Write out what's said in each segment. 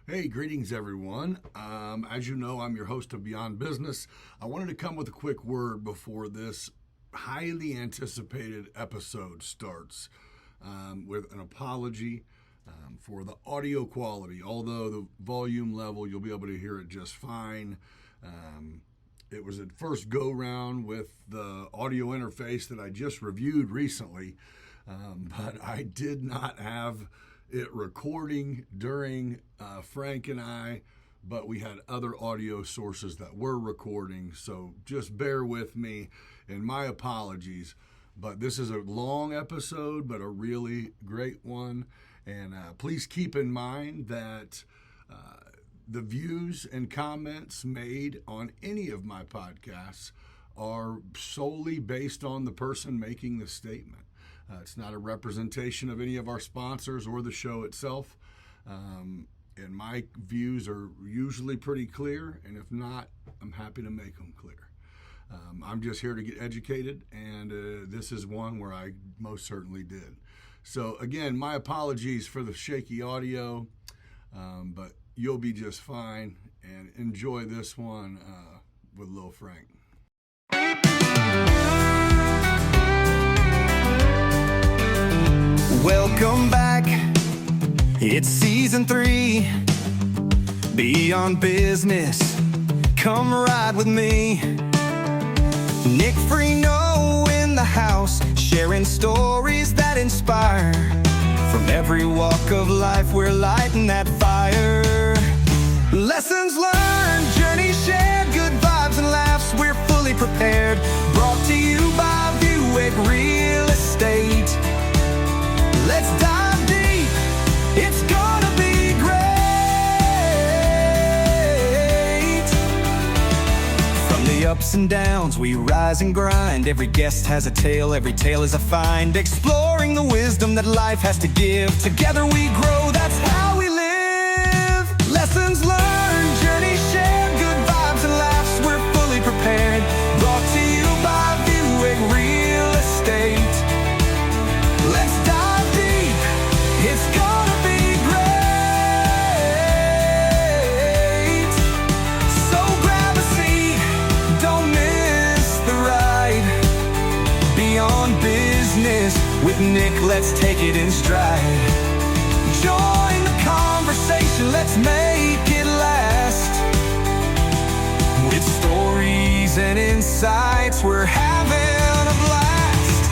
Hey, greetings everyone. As you know, I'm your host of Beyond Business. I wanted to come with a quick word before this highly anticipated episode starts with an apology for the audio quality. Although the volume level, you'll be able to hear it just fine. It was at first go round with the audio interface that I just reviewed recently, but I did not have it recording during Frank and I, but we had other audio sources that were recording, so just bear with me and my apologies. But this is a long episode, but a really great one, and please keep in mind that the views and comments made on any of my podcasts are solely based on the person making the statement. It's not a representation of any of our sponsors or the show itself. And my views are usually pretty clear, and if not, I'm happy to make them clear. I'm just here to get educated, and this is one where I most certainly did. So again, my apologies for the shaky audio, but you'll be just fine, and enjoy this one with Lil Frank. Welcome back, it's season 3, Beyond Business, come ride with me. Nick Freno in the house, sharing stories that inspire. From every walk of life, we're lighting that fire. Lessons learned, journeys shared, good vibes and laughs, we're fully prepared. Brought to you by Buick Real Estate. Let's dive deep, it's gonna be great. From the ups and downs, we rise and grind. Every guest has a tale, every tale is a find. Exploring the wisdom that life has to give. Together we grow, that's how we live. Lessons learned, journeys shared, good vibes and laughs, we're fully prepared. Brought to you by Buick Real Estate. Let's dive deep, it's gonna be great. So grab a seat, don't miss the ride. Beyond Business with Nick, let's take it in stride. Join the conversation, let's make it last. With stories and insights, we're having a blast.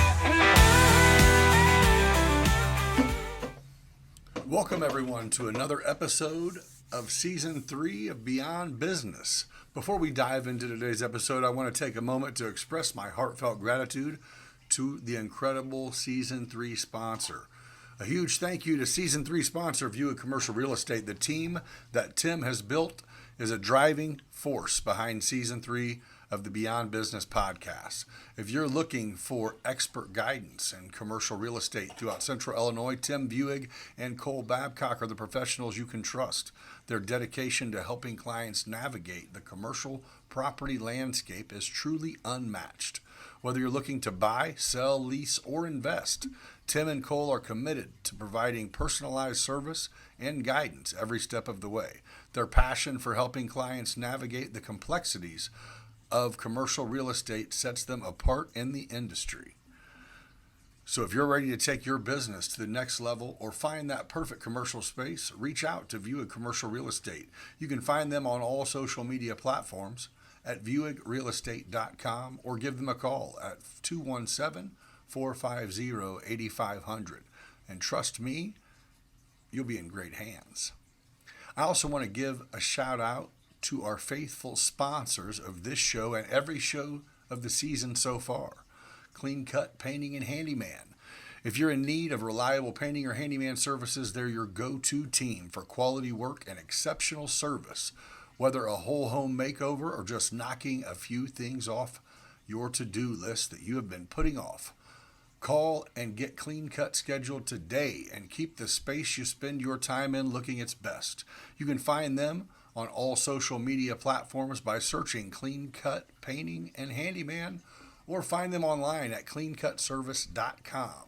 Welcome everyone to another episode of Season 3 of Beyond Business. Before we dive into today's episode, I want to take a moment to express my heartfelt gratitude to the incredible Season 3 sponsor. A huge thank you to Season 3 sponsor View of Commercial Real Estate. The team that Tim has built is a driving force behind Season 3 of the Beyond Business podcast. If you're looking for expert guidance in commercial real estate throughout Central Illinois, Tim Buig and Cole Babcock are the professionals you can trust. Their dedication to helping clients navigate the commercial property landscape is truly unmatched. Whether you're looking to buy, sell, lease, or invest, Tim and Cole are committed to providing personalized service and guidance every step of the way. Their passion for helping clients navigate the complexities of commercial real estate sets them apart in the industry. So if you're ready to take your business to the next level or find that perfect commercial space, reach out to View Commercial Real Estate. You can find them on all social media platforms at viewigrealestate.com or give them a call at 217-450-8500. And trust me, you'll be in great hands. I also want to give a shout out to our faithful sponsors of this show and every show of the season so far. Clean Cut Painting and Handyman. If you're in need of reliable painting or handyman services, they're your go-to team for quality work and exceptional service. Whether a whole home makeover or just knocking a few things off your to-do list that you have been putting off, call and get Clean Cut scheduled today and keep the space you spend your time in looking its best. You can find them on all social media platforms by searching Clean Cut Painting and Handyman, or find them online at cleancutservice.com.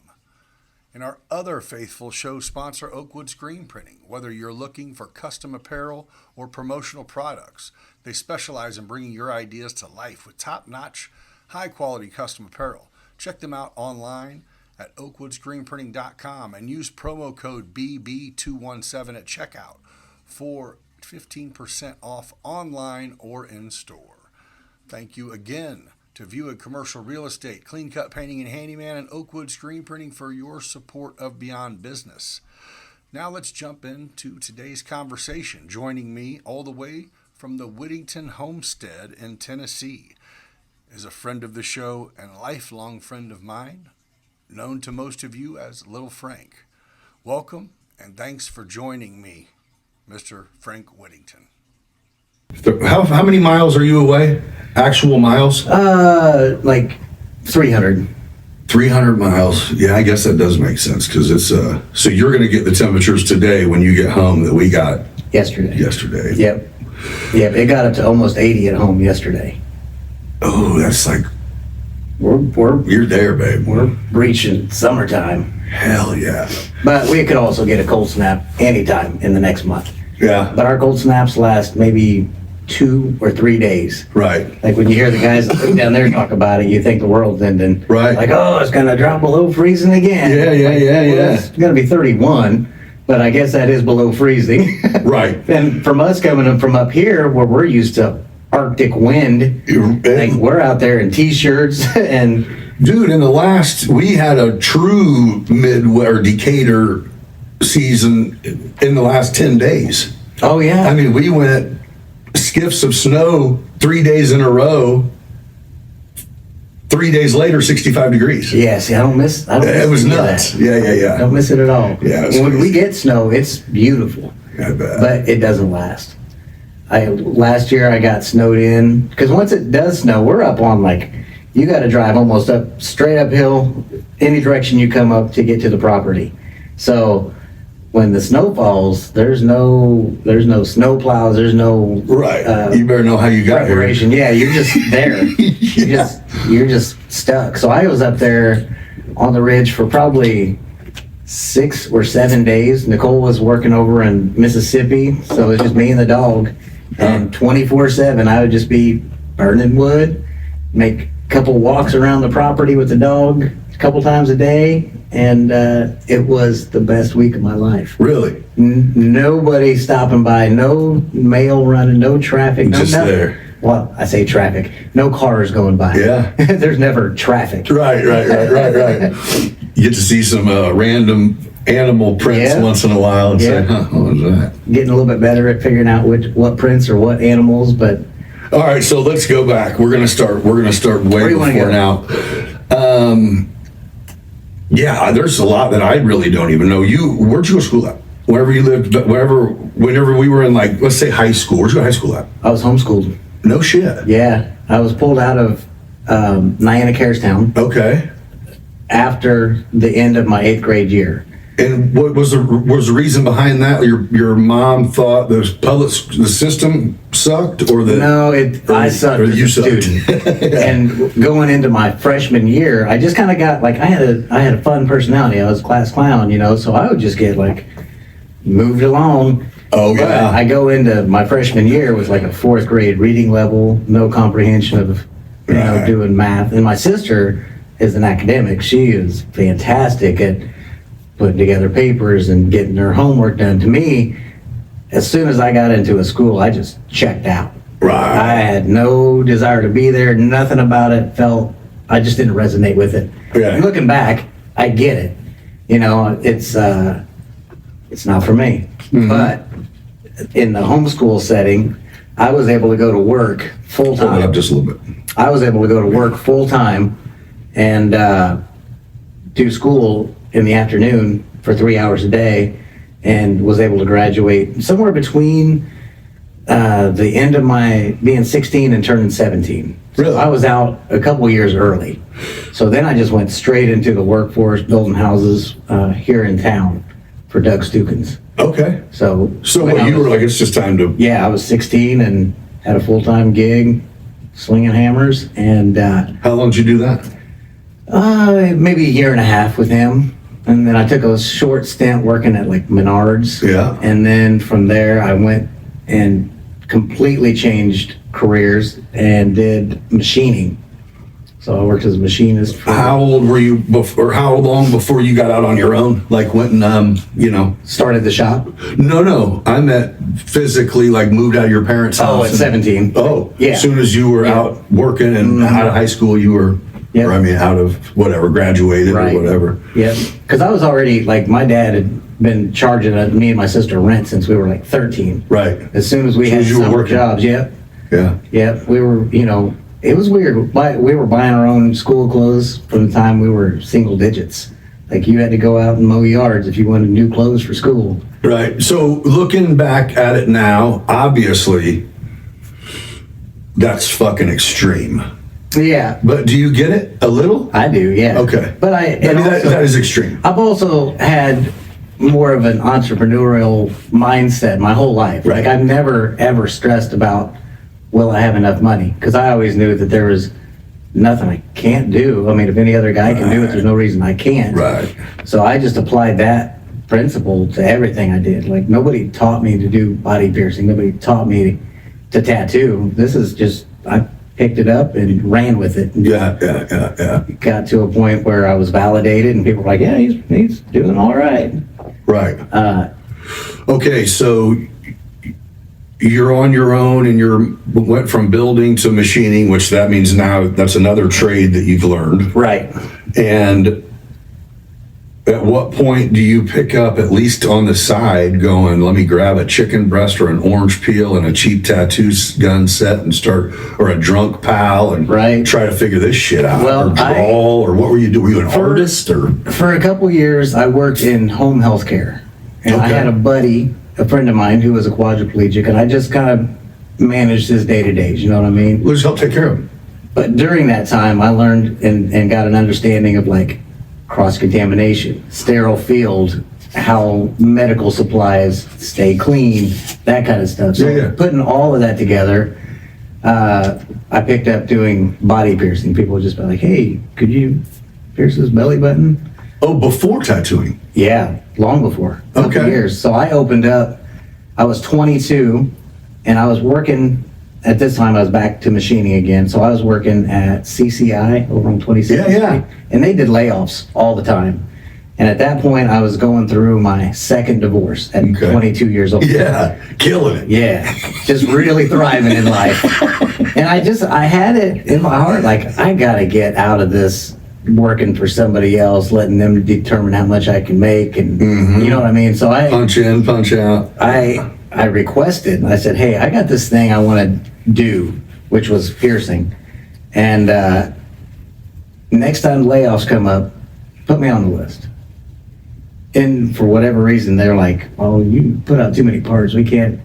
And our other faithful show sponsor, Oakwood Screen Printing. Whether you're looking for custom apparel or promotional products, they specialize in bringing your ideas to life with top-notch, high-quality custom apparel. Check them out online at oakwoodscreenprinting.com and use promo code BB217 at checkout for 15% off online or in store. Thank you again to Viewwood Commercial Real Estate, Clean Cut Painting and Handyman, and Oakwood Screen Printing for your support of Beyond Business. Now let's jump into today's conversation. Joining me all the way from the Whittington Homestead in Tennessee is a friend of the show and a lifelong friend of mine, known to most of you as Lil Frank. Welcome and thanks for joining me, Mr. Frank Whittington. How many miles are you away? Actual miles? Like 300. 300 miles. Yeah, I guess that does make sense because it's so you're going to get the temperatures today when you get home that we got Yesterday. Yep. It got up to almost 80 at home yesterday. Oh, that's like you're there, babe. We're reaching summertime. Hell yeah. But we could also get a cold snap anytime in the next month. Yeah. But our cold snaps last maybe 2 or 3 days. Right. Like when you hear the guys down there talk about it, you think the world's ending. Right. Like, oh, it's gonna drop below freezing again. Yeah. It's gonna be 31, but I guess that is below freezing. Right. And from us coming from up here, where we're used to Arctic wind, like we're out there in t-shirts and. Dude, we had a true Decatur season in the last 10 days. Oh yeah. I mean, we went skiffs of snow 3 days in a row. 3 days later, 65 degrees. Yeah, see, I don't miss it was nuts. Yeah. Don't miss it at all. Yeah. When we get snow, it's beautiful. I bet. But it doesn't last. Last year I got snowed in, because once it does snow, we're up on you got to drive almost up straight uphill any direction you come up to get to the property. So when the snow falls, there's no snow plows, there's no right. You better know how you got preparation. here. Yeah, you're just there. You're just stuck. So I was up there on the ridge for probably 6 or 7 days. Nicole was working over in Mississippi, so it was just me and the dog. And 24/7, I would just be burning wood, make a couple walks around the property with the dog a couple times a day, and it was the best week of my life. Really? Nobody stopping by, no mail running, no traffic, just nothing. there. Well, I say traffic, no cars going by. Yeah. There's never traffic. Right. You get to see some random animal prints once in a while and say, huh, what was that? Getting a little bit better at figuring out what prints or what animals, but. All right, so let's go back. We're gonna start way before now. Yeah, there's a lot that I really don't even know. Where'd you go to school at? Wherever you lived, whenever we were in let's say high school. Where'd you go to high school at? I was homeschooled. No shit. Yeah, I was pulled out of Nianna-Carestown. Okay. After the end of my 8th grade year. And what was the reason behind that? Your mom thought the system sucked, or I sucked as a student. And going into my freshman year, I just kind of got I had a fun personality. I was a class clown, so I would just get moved along. Oh yeah. I go into my freshman year with a 4th grade reading level, no comprehension of doing math. And my sister is an academic. She is fantastic at putting together papers and getting her homework done. To me, as soon as I got into a school, I just checked out. Right. I had no desire to be there, nothing about it I just didn't resonate with it. Yeah. And looking back, I get it. It's not for me. Mm-hmm. But in the homeschool setting, I was able to go to work full time. Hold it up just a little bit. I was able to go to work full time and do school in the afternoon for 3 hours a day, and was able to graduate somewhere between the end of my being 16 and turning 17. Really? So I was out a couple years early. So then I just went straight into the workforce, building houses here in town for Doug Stukins. Okay. So what, you were it's just time to... Yeah, I was 16 and had a full-time gig, slinging hammers, and... How long did you do that? Maybe a year and a half with him. And then I took a short stint working at like Menards. Yeah. And then from there, I went and completely changed careers and did machining. So I worked as a machinist. How old were you before, how long before you got out on your own? Like when, Started the shop. No, I meant physically, like moved out of your parents' house. Oh, at 17. Oh, Yeah. As soon as you were out working and out of high school, you were, Yep. or I mean, out of whatever, graduated Right. or whatever. Yeah. Because I was already, like, my dad had been charging me and my sister rent since we were like 13. Right. As soon as we had you were summer working. jobs, yep. Yeah. Yep. We were, it was weird. We were buying our own school clothes from the time we were single digits. Like, you had to go out and mow yards if you wanted new clothes for school. Right. So looking back at it now, obviously, that's fucking extreme. Yeah. But do you get it a little? I do, yeah. Okay. But that is extreme. I've also had more of an entrepreneurial mindset my whole life. Right. Like, I've never, ever stressed about, will I have enough money? Because I always knew that there was nothing I can't do. I mean, if any other guy can do it, there's no reason I can't. Right. So I just applied that principle to everything I did. Like, nobody taught me to do body piercing. Nobody taught me to tattoo. This is just, I picked it up and ran with it. And Yeah. got to a point where I was validated and people were like, yeah, he's doing all right. Right. Okay, so you're on your own and went from building to machining, which that means now that's another trade that you've learned. Right. And at what point do you pick up, at least on the side, going, let me grab a chicken breast or an orange peel and a cheap tattoo gun set and start, or a drunk pal and Right. try to figure this shit out? Well, or draw, or what were you doing? Were you an artist or? For a couple years, I worked in home health care. And I Okay. had a buddy, a friend of mine, who was a quadriplegic, and I just kind of managed his day-to-days, you know what I mean? Let's help take care of him. But during that time, I learned and got an understanding of, like, cross-contamination, sterile field, how medical supplies stay clean, that kind of stuff. So Yeah. putting all of that together, I picked up doing body piercing. People would just be like, hey, could you pierce this belly button? Oh, before tattooing? Yeah, long before. A couple Okay. years. So I opened up, I was 22, and I was working, at this time I was back to machining again. So I was working at CCI over on 26th Yeah. Street, and they did layoffs all the time. And at that point, I was going through my second divorce at Okay. 22 years old. Yeah, killing it. Yeah, just really thriving in life. And I had it in my heart, like, I gotta get out of this working for somebody else, letting them determine how much I can make, and you know what I mean? So Punch in, punch out. I requested, I said, hey, I got this thing I want to do, which was piercing. And next time layoffs come up, put me on the list. And for whatever reason, they're like, oh, you put out too many parts. We can't,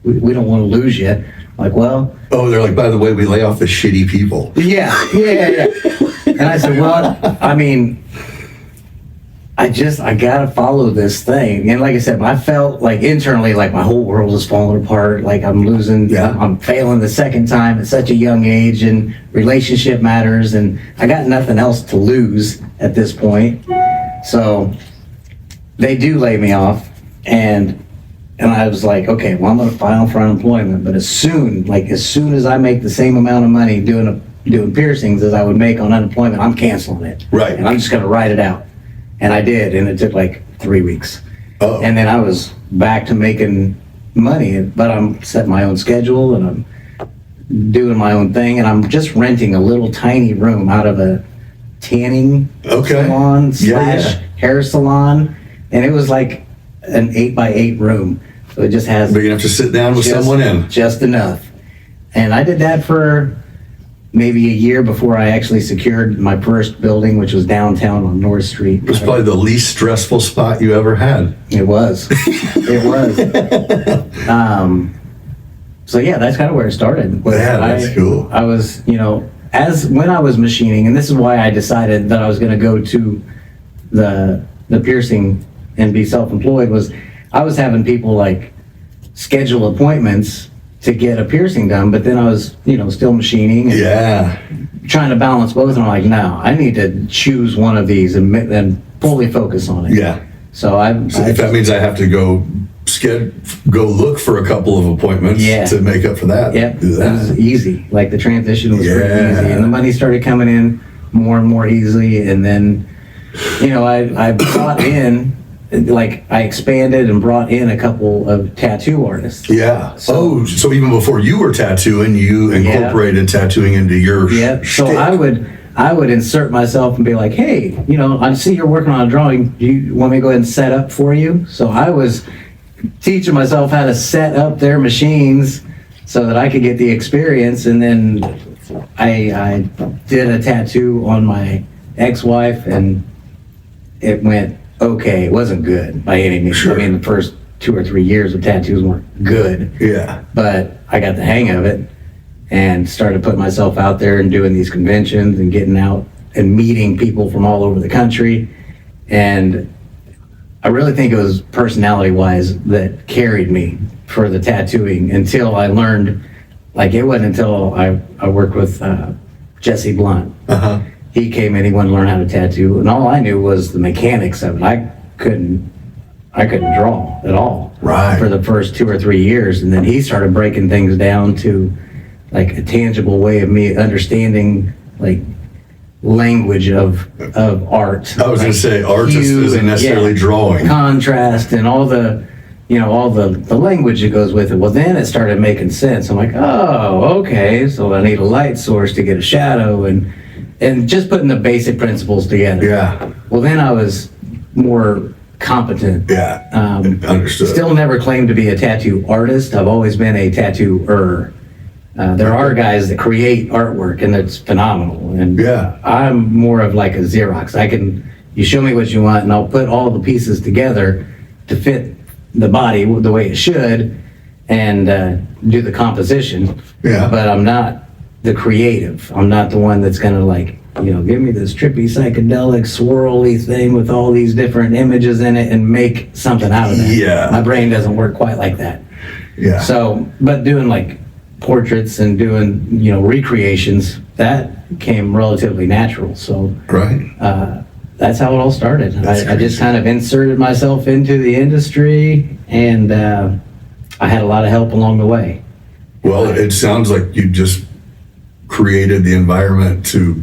we don't want to lose you. I'm like, well. Oh, they're like, by the way, we lay off the shitty people. Yeah. And I said, well, I mean, I gotta follow this thing. And like I said, I felt like internally, like my whole world is falling apart. Like I'm losing, Yeah. I'm failing the second time at such a young age, and relationship matters, and I got nothing else to lose at this point. So they do lay me off, and I was like, okay, well, I'm gonna file for unemployment, but as soon as I make the same amount of money doing piercings as I would make on unemployment, I'm canceling it. Right. And I'm just gonna write it out. And I did, and it took like 3 weeks. Oh. And then I was back to making money, but I'm setting my own schedule, and I'm doing my own thing, and I'm just renting a little tiny room out of a tanning Okay. salon Yeah. / hair salon, and it was like an 8x8 room. So it just has Big enough to sit down with someone in. just enough. And I did that for maybe a year before I actually secured my first building, which was downtown on North Street. It was probably the least stressful spot you ever had. It was. It was. So yeah, that's kind of where it started. Yeah, that's cool. I was, when I was machining, and this is why I decided that I was going to go to the piercing and be self-employed, was I was having people like schedule appointments to get a piercing done, but then I was, still machining and Yeah. trying to balance both, and I'm like, no, I need to choose one of these and fully focus on it. Yeah. So If that means I have to go look for a couple of appointments to make up for that. Yep, Do it that. was easy. Like the transition was very easy, and the money started coming in more and more easily. And then, I brought in, like, I expanded and brought in a couple of tattoo artists. Yeah. So even before you were tattooing, you incorporated tattooing into your So I would insert myself and be like, hey, I see you're working on a drawing. Do you want me to go ahead and set up for you? So I was teaching myself how to set up their machines so that I could get the experience. And then I did a tattoo on my ex-wife, and it went okay. It wasn't good by any means. Sure. I mean, the first 2 or 3 years of tattoos weren't good. Yeah. But I got the hang of it and started putting myself out there and doing these conventions and getting out and meeting people from all over the country. And I really think it was personality-wise that carried me for the tattooing until I learned, like, it wasn't until I worked with Jesse Blunt. Uh-huh. He came in, he wanted to learn how to tattoo, and all I knew was the mechanics of it. I couldn't draw at all for the first 2 or 3 years. And then he started breaking things down to, like, a tangible way of me understanding, like, language of art. I was going to say, art isn't necessarily drawing. Contrast and all the, all the language that goes with it. Well, then it started making sense. I'm like, oh, okay, so I need a light source to get a shadow, and just putting the basic principles together. Yeah. Well, then I was more competent. Yeah. Understood. Still never claimed to be a tattoo artist. I've always been a tattooer. There are guys that create artwork, and it's phenomenal. And I'm more of like a Xerox. You show me what you want, and I'll put all the pieces together to fit the body the way it should, and do the composition. Yeah. But I'm not the creative. I'm not the one that's gonna, like, give me this trippy psychedelic swirly thing with all these different images in it and make something out of that. Yeah. My brain doesn't work quite like that. Yeah. So, but doing, like, portraits and doing, recreations, that came relatively natural. So that's how it all started. I just kind of inserted myself into the industry, and I had a lot of help along the way. Well, it sounds like you just created the environment to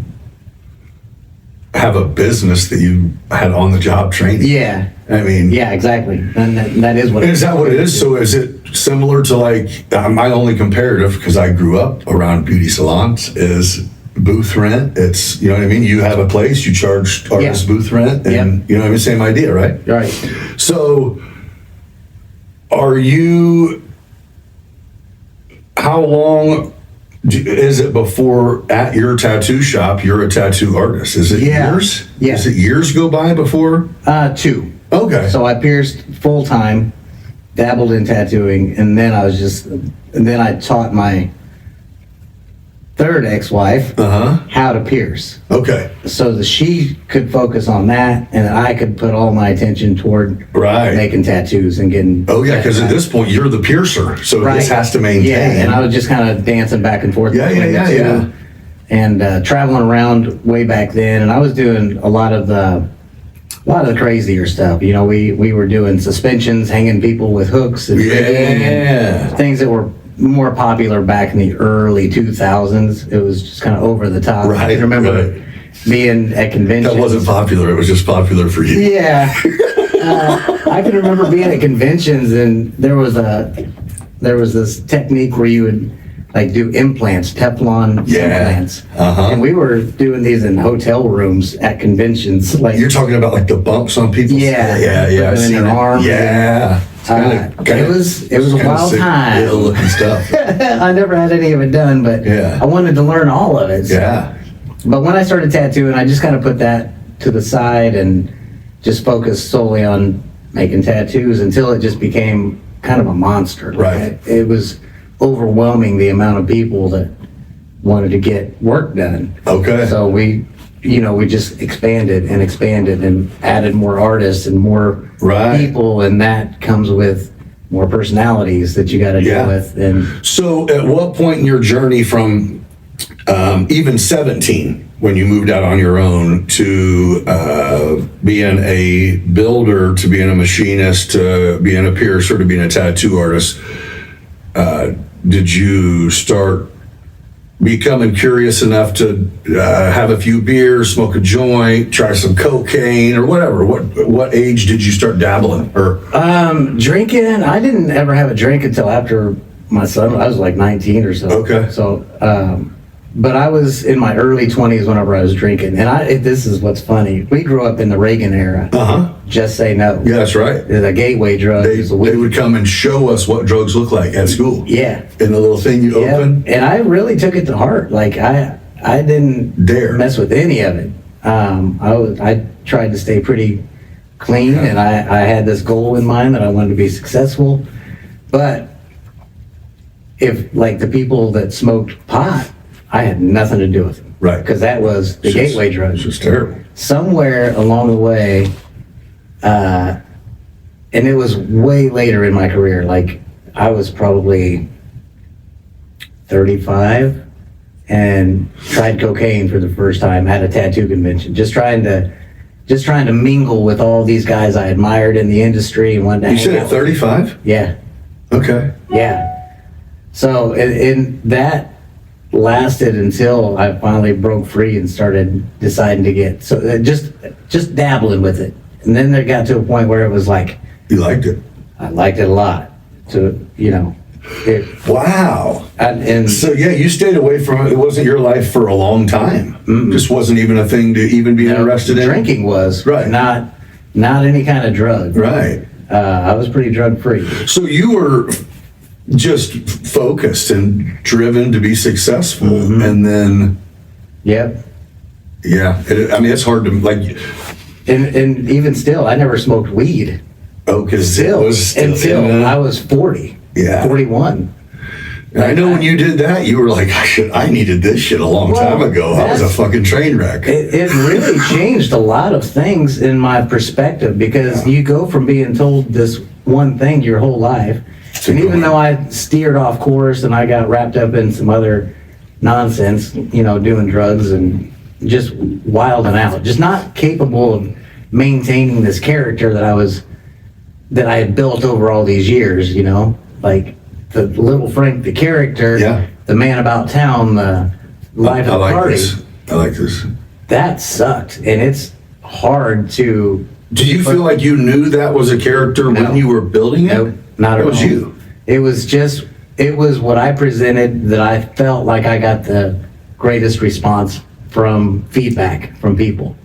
have a business that you had on the job training. Yeah. I mean, yeah, exactly. And that is what it is. Is that what it is? So is it similar to, like, my only comparative, because I grew up around beauty salons, is booth rent. It's, you know what I mean? You have a place, you charge artists booth rent, and you know what I mean? Same idea, right? Right. So how long is it before at your tattoo shop you're a tattoo artist? Is it years? Yeah. Is it years go by before? 2. Okay. So I pierced full time, dabbled in tattooing, and then I taught my third ex-wife how to pierce. Okay. So that she could focus on that, and I could put all my attention toward making tattoos and getting. Oh yeah, because at this point you're the piercer, so this has to maintain. Yeah, and I was just kind of dancing back and forth. Yeah. And traveling around way back then, and I was doing a lot of the crazier stuff. We were doing suspensions, hanging people with hooks, and things that were more popular back in the early 2000s. It was just kind of over the top. I can remember being at conventions. That wasn't popular. It was just popular for you. Yeah. I can remember being at conventions, and there was this technique where you would, like, do implants, Teflon implants. And we were doing these in hotel rooms at conventions. Like, you're talking about, like, the bumps on people's in their arms. Yeah. It was a wild time. Looking stuff. I never had any of it done, but I wanted to learn all of it. So. Yeah. But when I started tattooing, I just kind of put that to the side and just focused solely on making tattoos until it just became kind of a monster. Right. It was overwhelming, the amount of people that wanted to get work done. Okay. So we just expanded and added more artists and more people, and that comes with more personalities that you got to deal with. And so at what point in your journey from even 17 when you moved out on your own to being a builder, to being a machinist, to being a piercer, to being a tattoo artist, did you start becoming curious enough to have a few beers, smoke a joint, try some cocaine or whatever? What age did you start dabbling? Or drinking, I didn't ever have a drink until after my son. I was like 19 or so. Okay. So, but I was in my early 20s whenever I was drinking. And this is what's funny. We grew up in the Reagan era. Just say no. Yeah, that's right. The gateway drug. They would come and show us what drugs look like at school. Yeah. And the little thing you open. And I really took it to heart. Like I didn't dare mess with any of it. I tried to stay pretty clean, and I had this goal in mind that I wanted to be successful. But if like the people that smoked pot, I had nothing to do with it. Right. Because that was the gateway drug. It's just terrible. Somewhere along the way, and it was way later in my career, like I was probably 35 and tried cocaine for the first time at a tattoo convention, just trying to mingle with all these guys I admired in the industry and wanted to You hang said out at 35? Yeah. Okay. Yeah. So and that lasted until I finally broke free and started deciding to get just dabbling with it. And then there got to a point where it was like, You liked it? I liked it a lot. So, Wow. and So yeah, you stayed away from it. It wasn't your life for a long time. Just wasn't even a thing to even be interested in. drinking was Right. not any kind of drug. Right. I was pretty drug free. So you were just focused and driven to be successful, and then Yep. yeah, it's hard to like. And even still, I never smoked weed. Oh, because Until I was 40. Yeah. 41. And I know when you did that, you were like, I needed this shit a long time ago. I was a fucking train wreck. It really changed a lot of things in my perspective, because you go from being told this one thing your whole life. And even though I steered off course and I got wrapped up in some other nonsense, doing drugs and just wilding out, just not capable of maintaining this character that I had built over all these years, like the Lil Frank, the character, the man about town, the life of the party. I like this. That sucked, and it's hard to. Do you feel like you knew that was a character when you were building it? Nope, not at all. It was you. It was what I presented that I felt like I got the greatest response from feedback from people.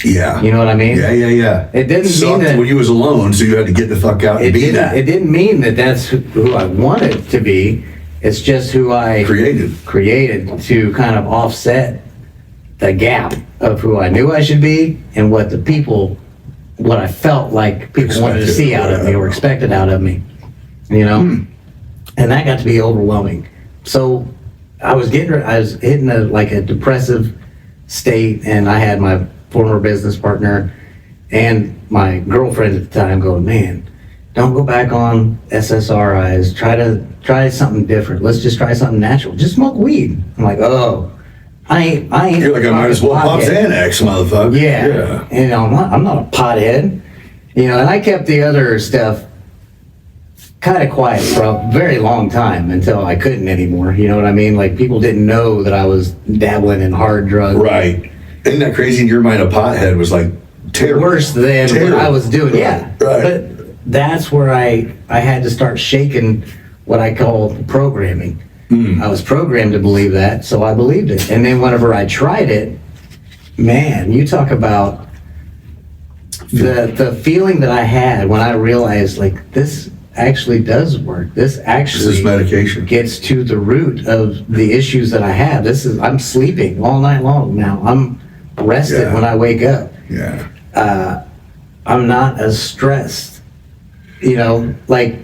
Yeah. You know what I mean? Yeah. It didn't mean that when you was alone, so you had to get the fuck out and be that. It didn't mean that that's who I wanted to be. It's just who I created to kind of offset the gap of who I knew I should be and what I felt like people wanted to see out of me or expected out of me. And that got to be overwhelming. So I was hitting a depressive state, and I had my former business partner and my girlfriend at the time going, man, don't go back on SSRIs. Try something different. Let's just try something natural. Just smoke weed. I'm like, oh, I ain't. You're like, I might as well pop Xanax, motherfucker. Yeah. And I'm not a pothead. And I kept the other stuff kind of quiet for a very long time until I couldn't anymore. You know what I mean? Like, people didn't know that I was dabbling in hard drugs. Right. Isn't that crazy? In your mind, a pothead was like terrible. Worse than what I was doing. Yeah. Right. But that's where I had to start shaking what I call programming. I was programmed to believe that, so I believed it. And then whenever I tried it, man, you talk about the feeling that I had when I realized, like, this actually does work. This actually medication gets to the root of the issues that I have. I'm sleeping all night long now. I'm rested when I wake up. Yeah. I'm not as stressed. Like,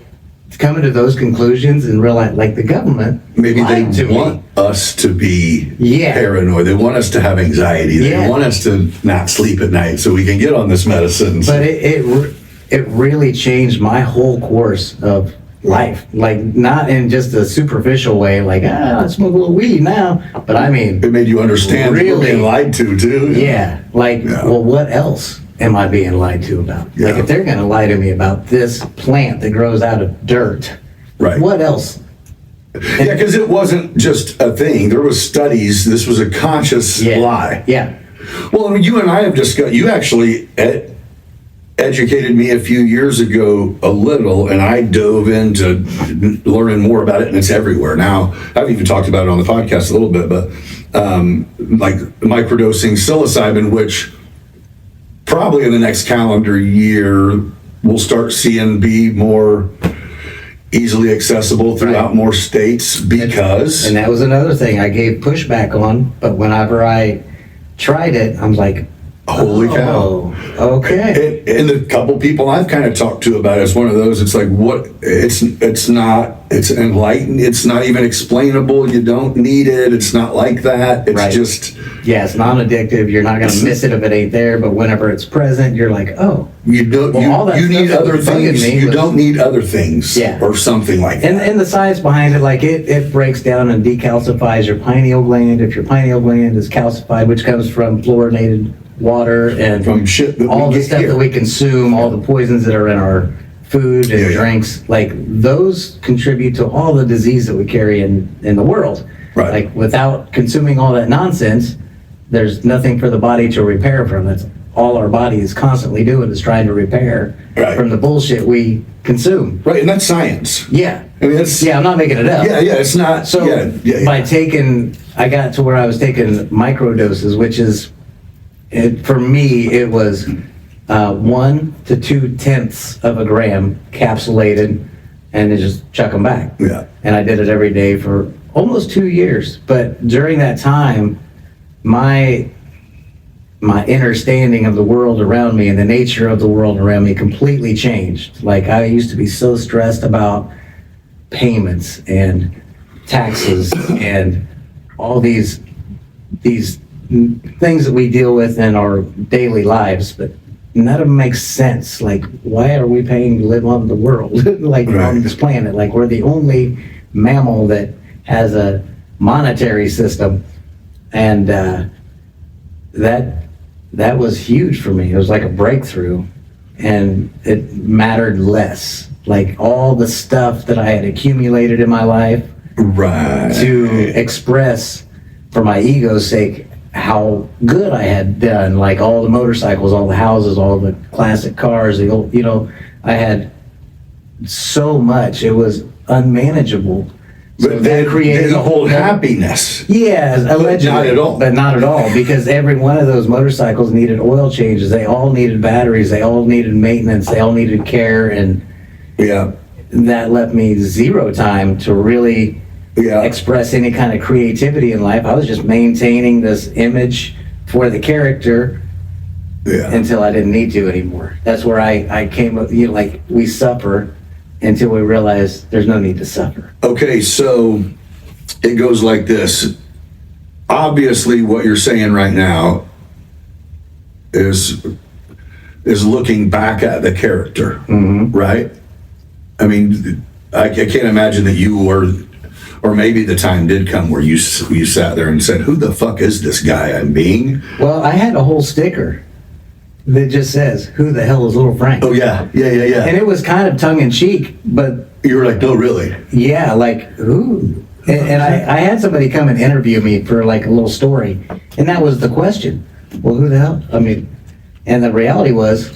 coming to those conclusions and realize, like, the government maybe they lied to want us to be Yeah. paranoid. They want us to have anxiety. They want us to not sleep at night so we can get on this medicine. But it really changed my whole course of life, like not in just a superficial way, like I smoke a little weed now, but I mean, It made you understand you were really being lied to too. yeah, like well, what else am I being lied to about? Like if they're gonna lie to me about this plant that grows out of dirt, Right. what else? Yeah, because it wasn't just a thing. There was studies. This was a conscious lie. Yeah. Well, I mean, you and I have discussed. You actually educated me a few years ago a little, and I dove into learning more about it, and it's everywhere now. I've even talked about it on the podcast a little bit, but like microdosing psilocybin, which probably in the next calendar year we'll start seeing be more easily accessible throughout more states because... And that was another thing I gave pushback on, but whenever I tried it, I was like, holy cow. Okay. And the couple people I've kind of talked to about it, it's one of those, it's like, what, it's enlightened, it's not even explainable, you don't need it, it's not like that, it's just... Yeah, it's non-addictive, you're not going to miss it if it ain't there, but whenever it's present, you're like, oh. You don't, you need other things, you don't need other things, or something like that. And the science behind it, like it breaks down and decalcifies your pineal gland. If your pineal gland is calcified, which comes from fluorinated water and from shit that all we the get stuff here. that we consume, all the poisons that are in our food and drinks, like those contribute to all the disease that we carry in the world. Right. Like without consuming all that nonsense, there's nothing for the body to repair from. That's all our body is constantly doing is trying to repair from the bullshit we consume. Right, and that's science. Yeah. I mean, that's... Yeah, I'm not making it up. Yeah, it's not... So by taking, I got to where I was taking microdoses, which is, for me, it was 1 to 2/10 of a gram capsulated, and then just chuck them back. Yeah. And I did it every day for almost 2 years. But during that time, my understanding of the world around me and the nature of the world around me completely changed. Like I used to be so stressed about payments and taxes and all these things that we deal with in our daily lives, but none of them makes sense. Like, why are we paying to live on the world, like on this planet? Like we're the only mammal that has a monetary system, and that was huge for me. It was like a breakthrough, and it mattered less. Like all the stuff that I had accumulated in my life to express for my ego's sake how good I had done, like all the motorcycles, all the houses, all the classic cars, the old, I had so much, it was unmanageable. But that created a whole happiness. Yeah, allegedly. Not at all. But not at all, because every one of those motorcycles needed oil changes. They all needed batteries. They all needed maintenance. They all needed care. And that left me zero time to really express any kind of creativity in life. I was just maintaining this image for the character until I didn't need to anymore. That's where I came up, like we suffer until we realize there's no need to suffer. Okay, so it goes like this. Obviously, what you're saying right now is looking back at the character, right? I mean, I can't imagine that you were, or maybe the time did come where you sat there and said, "Who the fuck is this guy I'm being?" Well, I had a whole sticker that just says, "Who the hell is Lil Frank?" Oh yeah. And it was kind of tongue-in-cheek, but... You were like, no, really? Yeah, like, who? And I had somebody come and interview me for like a little story, and that was the question. Well, who the hell? I mean, and the reality was,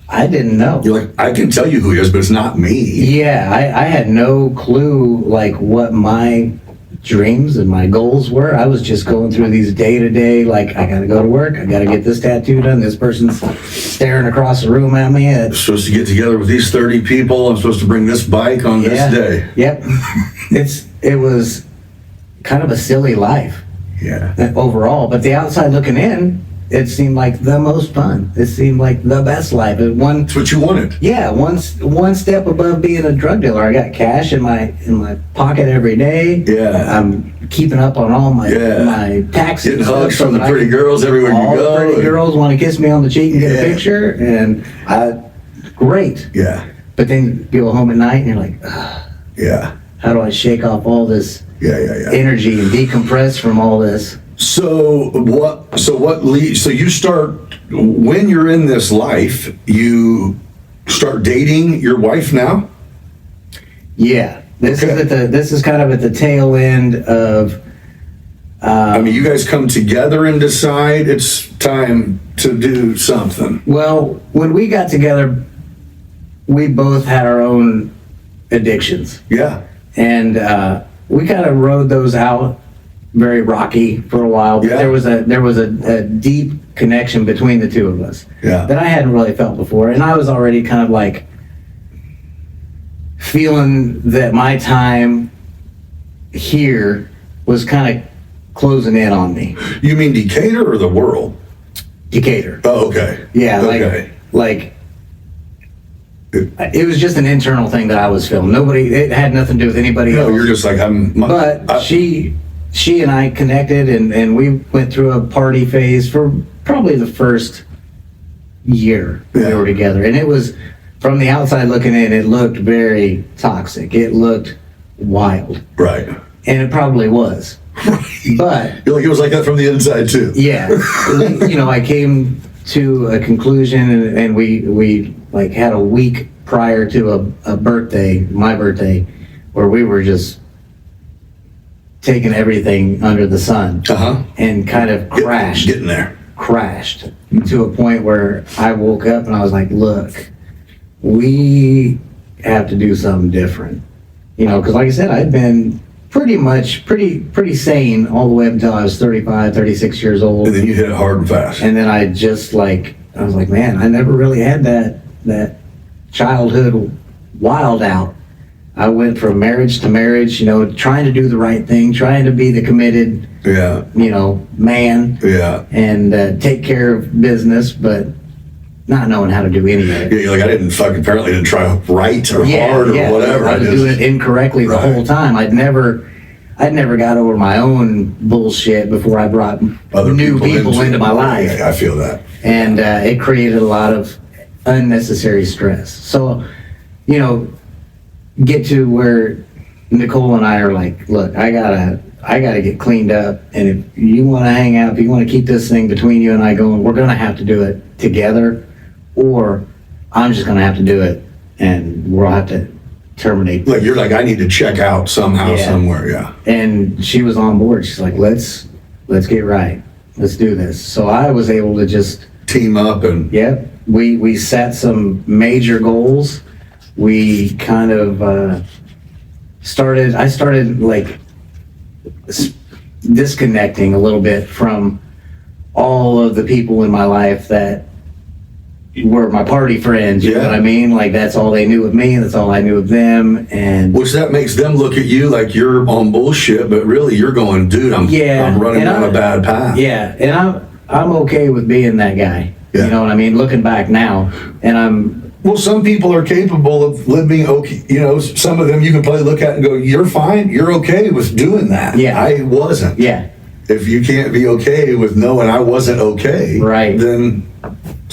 I didn't know. You're like, I can tell you who he is, but it's not me. Yeah, I had no clue, like, what my dreams and my goals were. I was just going through these day-to-day, like, I gotta go to work, I gotta get this tattoo done, this person's staring across the room at me. I'm supposed to get together with these 30 people, I'm supposed to bring this bike on this day. Yep. It was kind of a silly life. Overall, but the outside looking in, it seemed like the most fun. It seemed like the best life. That's what you wanted. Yeah, one step above being a drug dealer. I got cash in my pocket every day. Yeah. I'm keeping up on all my taxes. Getting hugs from the pretty girls everywhere you go. All the pretty girls want to kiss me on the cheek and get a picture, and great. Yeah. but then you go home at night and you're like, ugh, Yeah. how do I shake off all this Yeah. energy and decompress from all this? So what leads, so you start, when you're in this life, you start dating your wife now? Yeah. This Okay. is kind of at the tail end of, I mean, you guys come together and decide it's time to do something. well, when we got together, we both had our own addictions. Yeah. And we kind of rode those out very rocky for a while. But Yeah. there was a deep connection between the two of us Yeah. that I hadn't really felt before. And I was already kind of like feeling that my time here was kind of closing in on me. You mean Decatur or the world? Decatur. Oh, okay. Yeah, Okay. like it was just an internal thing that I was feeling. It had nothing to do with anybody No, else. you're just like, But she and I connected, and we went through a party phase for probably the first year we Yeah. were together. And it was, from the outside looking in, it looked very toxic. It looked wild. right. And it probably was. But, You're like, it was like that from the inside too. yeah, I came to a conclusion, and we like had a week prior to a birthday, my birthday, where we were just taking everything under the sun Uh-huh. and kind of Getting there. crashed to a point where I woke up and I was like, look, we have to do something different. Because like I said, I'd been pretty sane all the way up until I was 35, 36 years old. And then you hit it hard and fast. And then I was like, man, I never really had that childhood wild out. I went from marriage to marriage, trying to do the right thing, trying to be the committed, Yeah. man Yeah. and take care of business, but not knowing how to do any of it. Yeah, you're like, apparently didn't try right or hard or whatever. I was doing it incorrectly the whole time. I'd never got over my own bullshit before I brought Other new people into my life. Yeah, I feel that. And it created a lot of unnecessary stress. So, get to where Nicole and I are like, look, I gotta get cleaned up, and if you want to hang out, if you want to keep this thing between you and I going, we're gonna have to do it together, or I'm just gonna have to do it, and we'll have to terminate. Like, you're like, I need to check out somehow, Yeah. somewhere. Yeah. And she was on board. She's like, let's get right. Let's do this. So I was able to just, Team up and yep, we set some major goals. We kind of I started like disconnecting a little bit from all of the people in my life that were my party friends, you know Yeah. what I mean? Like, that's all they knew of me, that's all I knew of them, and which that makes them look at you like you're on bullshit, but really you're going, dude, I'm running and down a bad path. yeah, and I'm okay with being that guy. Yeah. You know what I mean? Looking back now, and Well, some people are capable of living okay. Some of them you can probably look at and go, you're fine. You're okay with doing that. Yeah. I wasn't. yeah, If you can't be okay with knowing I wasn't okay, Right. then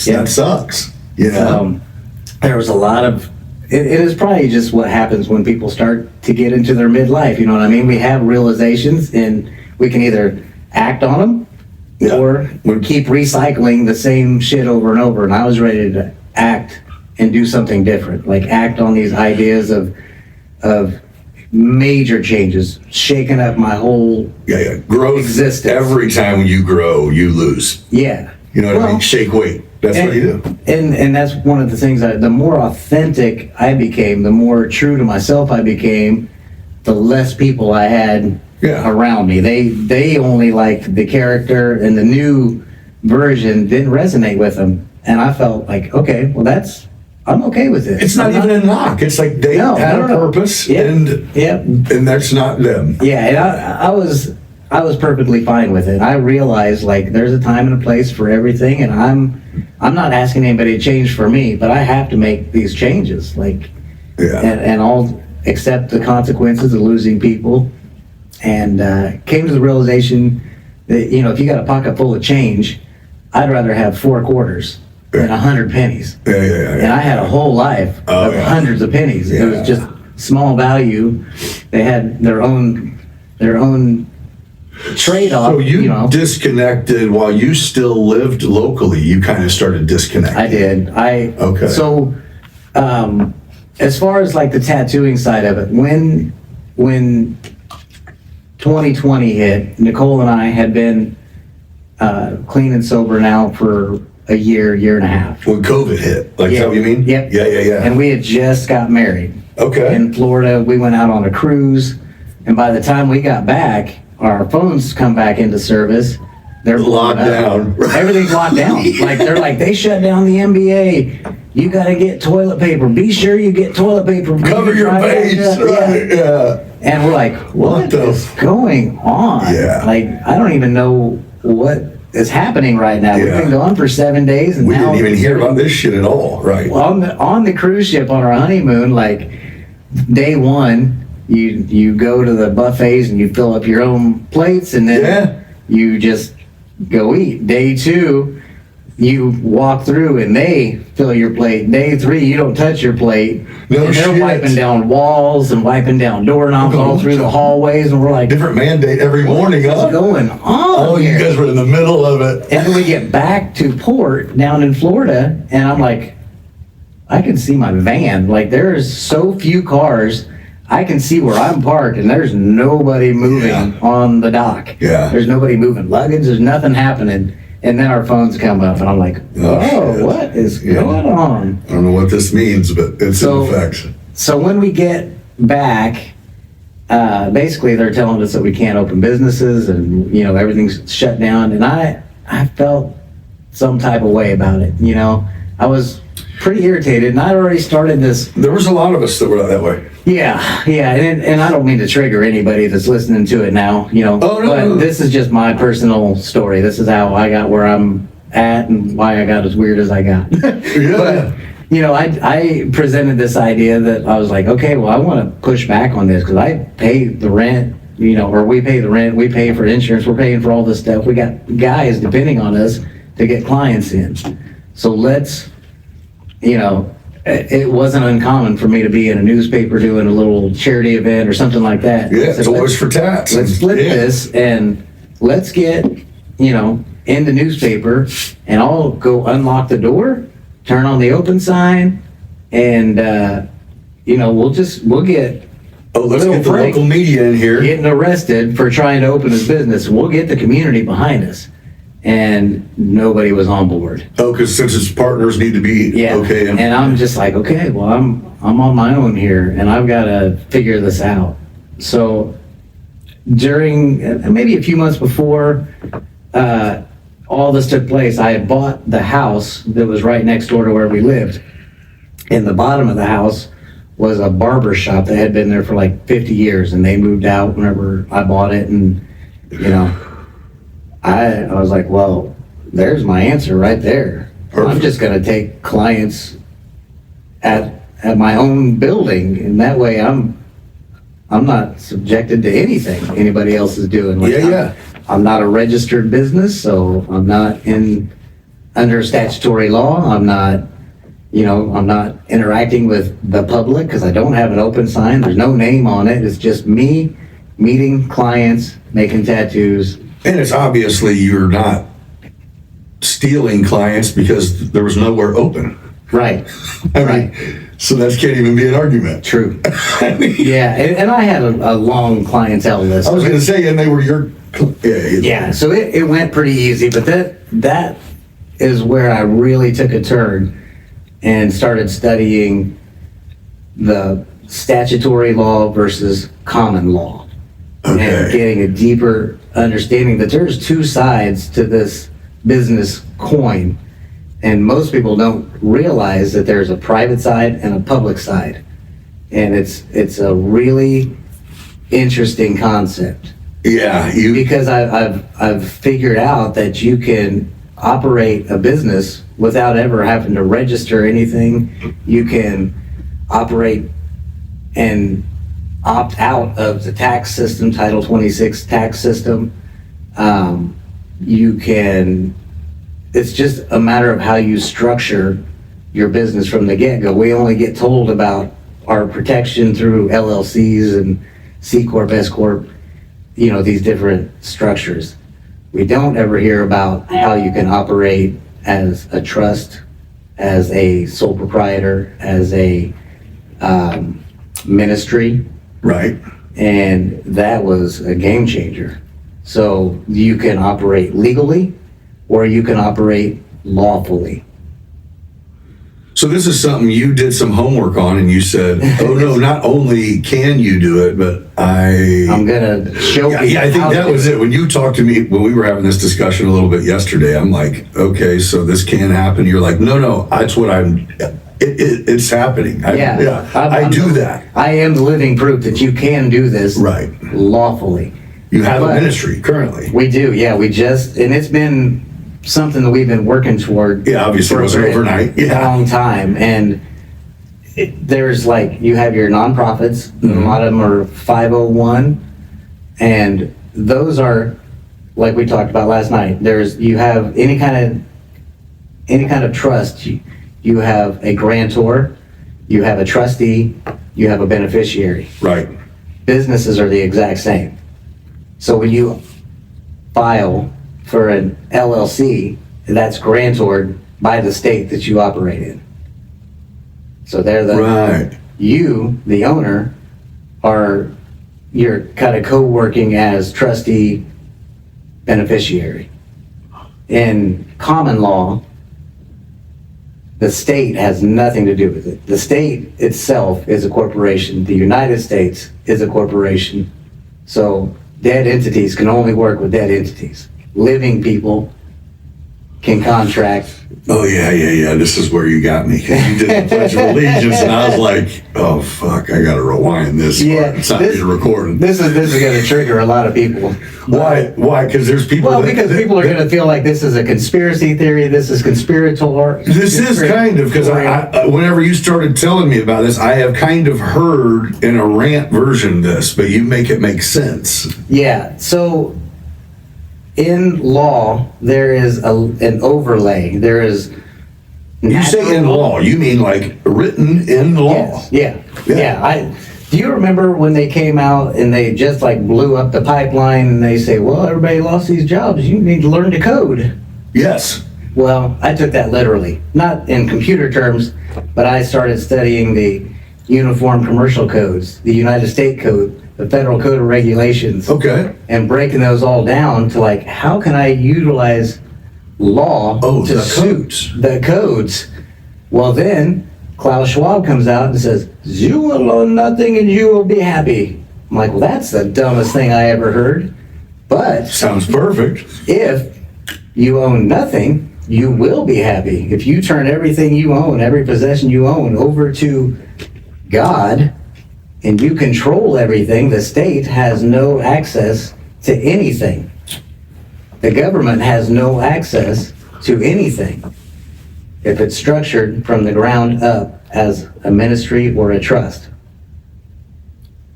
Yeah. that sucks. there was a lot of, it is probably just what happens when people start to get into their midlife, you know what I mean? We have realizations, and we can either act on them, Yeah. or keep recycling the same shit over and over. And I was ready to act and do something different, like act on these ideas of major changes, shaking up my whole, Yeah. Growth. Existence. Every time you grow, you lose. yeah. You know what I Well, mean? Shake weight. That's what you do. And that's one of the things the more authentic I became, the more true to myself I became, the less people I had Yeah. around me. They only liked the character, and the new version didn't resonate with them. And I felt like, okay, well, I'm okay with it. It's not even a knock. It's like they No, had no, a no. purpose, Yep. and that's not them. Yeah, and I was perfectly fine with it. I realized, like, there's a time and a place for everything, and I'm not asking anybody to change for me, but I have to make these changes, like, Yeah. and I'll accept the consequences of losing people. And came to the realization that, if you got a pocket full of change, I'd rather have 4 quarters than 100 pennies. Yeah. And I had a whole life of hundreds of pennies. It was just small value. They had their own trade-off. So you disconnected while you still lived locally. You kind of started disconnecting. I did. Okay. So, as far as like the tattooing side of it, when 2020 hit, Nicole and I had been clean and sober now for a year and a half. When COVID hit, like, is that what you mean? Yep. Yeah. And we had just got married. Okay. In Florida, we went out on a cruise, and by the time we got back, our phones come back into service. They're locked down. Everything's locked down. Like they shut down the NBA. You got to get toilet paper. Be sure you get toilet paper. Cover your face, right? Yeah. And we're like, what is going on? Yeah. Like, I don't even know what is happening right now. Yeah. We've been gone for 7 days, and We now didn't even hear about this shit at all, right? on the cruise ship on our honeymoon, like day one, you go to the buffets and you fill up your own plates, and then you just go eat. Day two, you walk through and they fill your plate. Day three, you don't touch your plate. No and they're shit. wiping down walls and wiping down doorknobs all through the hallways, and we're like, Different mandate every morning, huh? what's going on? Oh, here? you guys were in the middle of it. And then we get back to port down in Florida, and I'm like, I can see my van. Like, there's so few cars. I can see where I'm parked, and there's nobody moving on the dock. Yeah. There's nobody moving luggage. There's nothing happening. And then our phones come up, and I'm like, shit. what is going on? I don't know what this means, but it's in effect. So when we get back, basically they're telling us that we can't open businesses, and everything's shut down. And I felt some type of way about it. I was pretty irritated, and I'd already started this. There was a lot of us that were that way. Yeah, and I don't mean to trigger anybody that's listening to it now. But this is just my personal story. This is how I got where I'm at and why I got as weird as I got. Yeah. But I presented this idea that I was like, okay, well, I want to push back on this because I pay the rent, or we pay the rent, we pay for insurance, we're paying for all this stuff. We got guys depending on us to get clients in. So let's, it wasn't uncommon for me to be in a newspaper doing a little charity event or something like that. Yeah, it's always for tats. Let's flip this and let's get, in the newspaper, and I'll go unlock the door, turn on the open sign, and, we'll get Let's Lil get the Frank local media in here. getting arrested for trying to open his business. We'll get the community behind us. And nobody was on board. Oh, because since his partners need to be okay. And I'm just like, okay, well, I'm on my own here, and I've got to figure this out. So during maybe a few months before all this took place, I had bought the house that was right next door to where we lived. In the bottom of the house was a barber shop that had been there for like 50 years, and they moved out whenever I bought it, and I was like, well, there's my answer right there. Perfect. I'm just going to take clients at my own building, and that way I'm not subjected to anything anybody else is doing. Like, I'm not a registered business, so I'm not under statutory law. I'm not interacting with the public because I don't have an open sign. There's no name on it. It's just me meeting clients, making tattoos. And it's obviously you're not stealing clients because there was nowhere open. Right. Right. So that can't even be an argument. True. Yeah, and I had a long clientele list. I was going to say, and they were your... Yeah, so it went pretty easy, but that is where I really took a turn and started studying the statutory law versus common law. Okay. And getting a deeper understanding that there's two sides to this business coin, and most people don't realize that there's a private side and a public side, and it's a really interesting concept. Yeah, because I've figured out that you can operate a business without ever having to register anything. You can operate and opt out of the tax system, Title 26 tax system. You can it's just a matter of how you structure your business from the get-go. We only get told about our protection through LLCs and C Corp, S Corp, you know, these different structures. We don't ever hear about how you can operate as a trust, as a sole proprietor, as a ministry. Right. And that was a game changer. So you can operate legally or you can operate lawfully. So this is something you did some homework on, and you said, "Oh no, not only can you do it, but I'm gonna show you." Yeah, I think that was it. When you talked to me when we were having this discussion a little bit yesterday, I'm like, "Okay, so this can happen." You're like, "No, that's what it's happening." I do that. I am the living proof that you can do this Right. lawfully. You have a ministry currently. We do, yeah. And it's been something that we've been working toward. Yeah, obviously it wasn't overnight. A long time. And there's like, you have your nonprofits, and a lot of them are 501, and those are, like we talked about last night, you have any kind of trust. You have a grantor, you have a trustee, you have a beneficiary. Right. Businesses are the exact same. So when you file for an LLC, that's grantored by the state that you operate in. So they're Right. You, the owner, you're kind of co-working as trustee, beneficiary. In common law, the state has nothing to do with it. The state itself is a corporation. The United States is a corporation. So dead entities can only work with dead entities. Living people can contract. Oh yeah. This is where you got me, because you did the Pledge of Allegiance, and I was like, "Oh fuck, I gotta rewind this." Yeah, It's not being recorded. This is going to trigger a lot of people. Why? Because there's people. Well, because people are going to feel like this is a conspiracy theory. This is conspiratorial. This is kind of, because I whenever you started telling me about this, I have kind of heard in a rant version this, but you make it make sense. Yeah. So in law, there is an overlay. There is. You say in law, you mean like written in law? Yes. Yeah. Do you remember when they came out and they just like blew up the pipeline and they say, well, everybody lost these jobs. You need to learn to code. Yes. Well, I took that literally, not in computer terms, but I started studying the Uniform Commercial Codes, the United States Code, the Federal Code of Regulations. Okay. And breaking those all down to like, how can I utilize law to the suit codes. the codes? Well, then Klaus Schwab comes out and says, you will own nothing and you will be happy. I'm like, well, that's the dumbest thing I ever heard. But Sounds perfect. if you own nothing, you will be happy. If you turn everything you own, every possession you own, over to God, and you control everything, the state has no access to anything. The government has no access to anything if it's structured from the ground up as a ministry or a trust.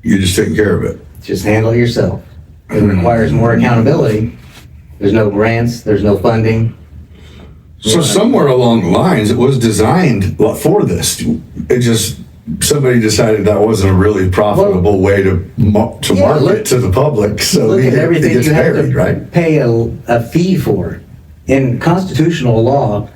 You're just taking care of it. Just handle it yourself. It requires more accountability. There's no grants, there's no funding. So somewhere along the lines, it was designed for this. It just, somebody decided that wasn't a really profitable way to market to the public. So Look at everything it gets you have buried, to right? pay a fee for. In constitutional law,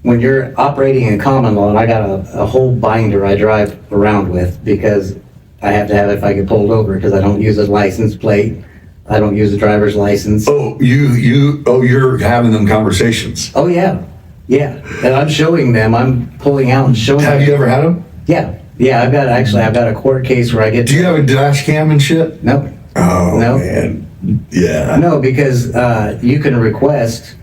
when you're operating in common law, and I got a whole binder I drive around with because I have to have it if I get pulled over, because I don't use a license plate. I don't use a driver's license. Oh, you're having them conversations. Oh, yeah. Yeah. And I'm showing them, I'm pulling out and showing them. Have you ever had them? Yeah. Yeah, I've got a court case where I get Do you have a dash cam and shit? Nope. Oh, No. man. Yeah. No, because you can request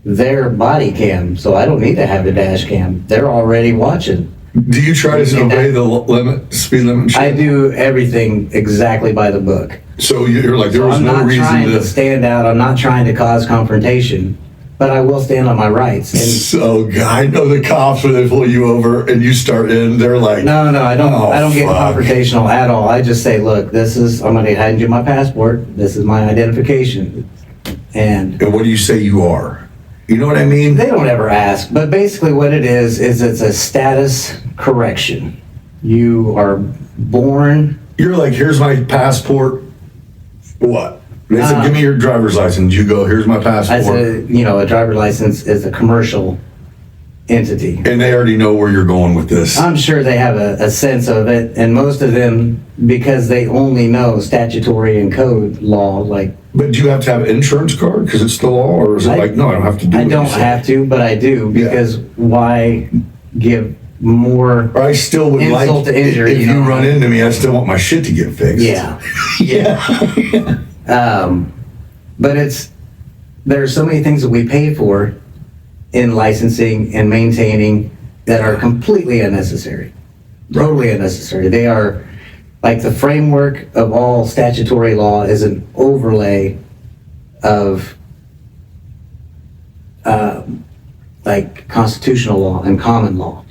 their body cam, so I don't need to have a dash cam. They're already watching. Do you try to obey the speed limit and shit? I do everything exactly by the book. So you're like, there was I'm no not reason trying to stand out. I'm not trying to cause confrontation, but I will stand on my rights. And So, I know the cops, when they pull you over and you start in, they're like, no, I don't. Oh, I don't get fuck. confrontational at all. I just say, look, I'm going to hand you my passport. This is my identification. And And what do you say you are? You know what I mean? They don't ever ask, but basically what it is it's a status correction. You are born. You're like, here's my passport. What? They said, give me your driver's license. You go, here's my passport. A driver's license is a commercial entity. And they already know where you're going with this. I'm sure they have a sense of it, and most of them, because they only know statutory and code law, like. But do you have to have an insurance card because it's the law, or is it like, no, I don't have to do it? I don't have to, but I do, because why give more or I still would insult like, to injury? if you run into me, I still want my shit to get fixed. Yeah. But there's so many things that we pay for in licensing and maintaining that are completely unnecessary. Totally unnecessary. They are, like, the framework of all statutory law is an overlay of like constitutional law and common law.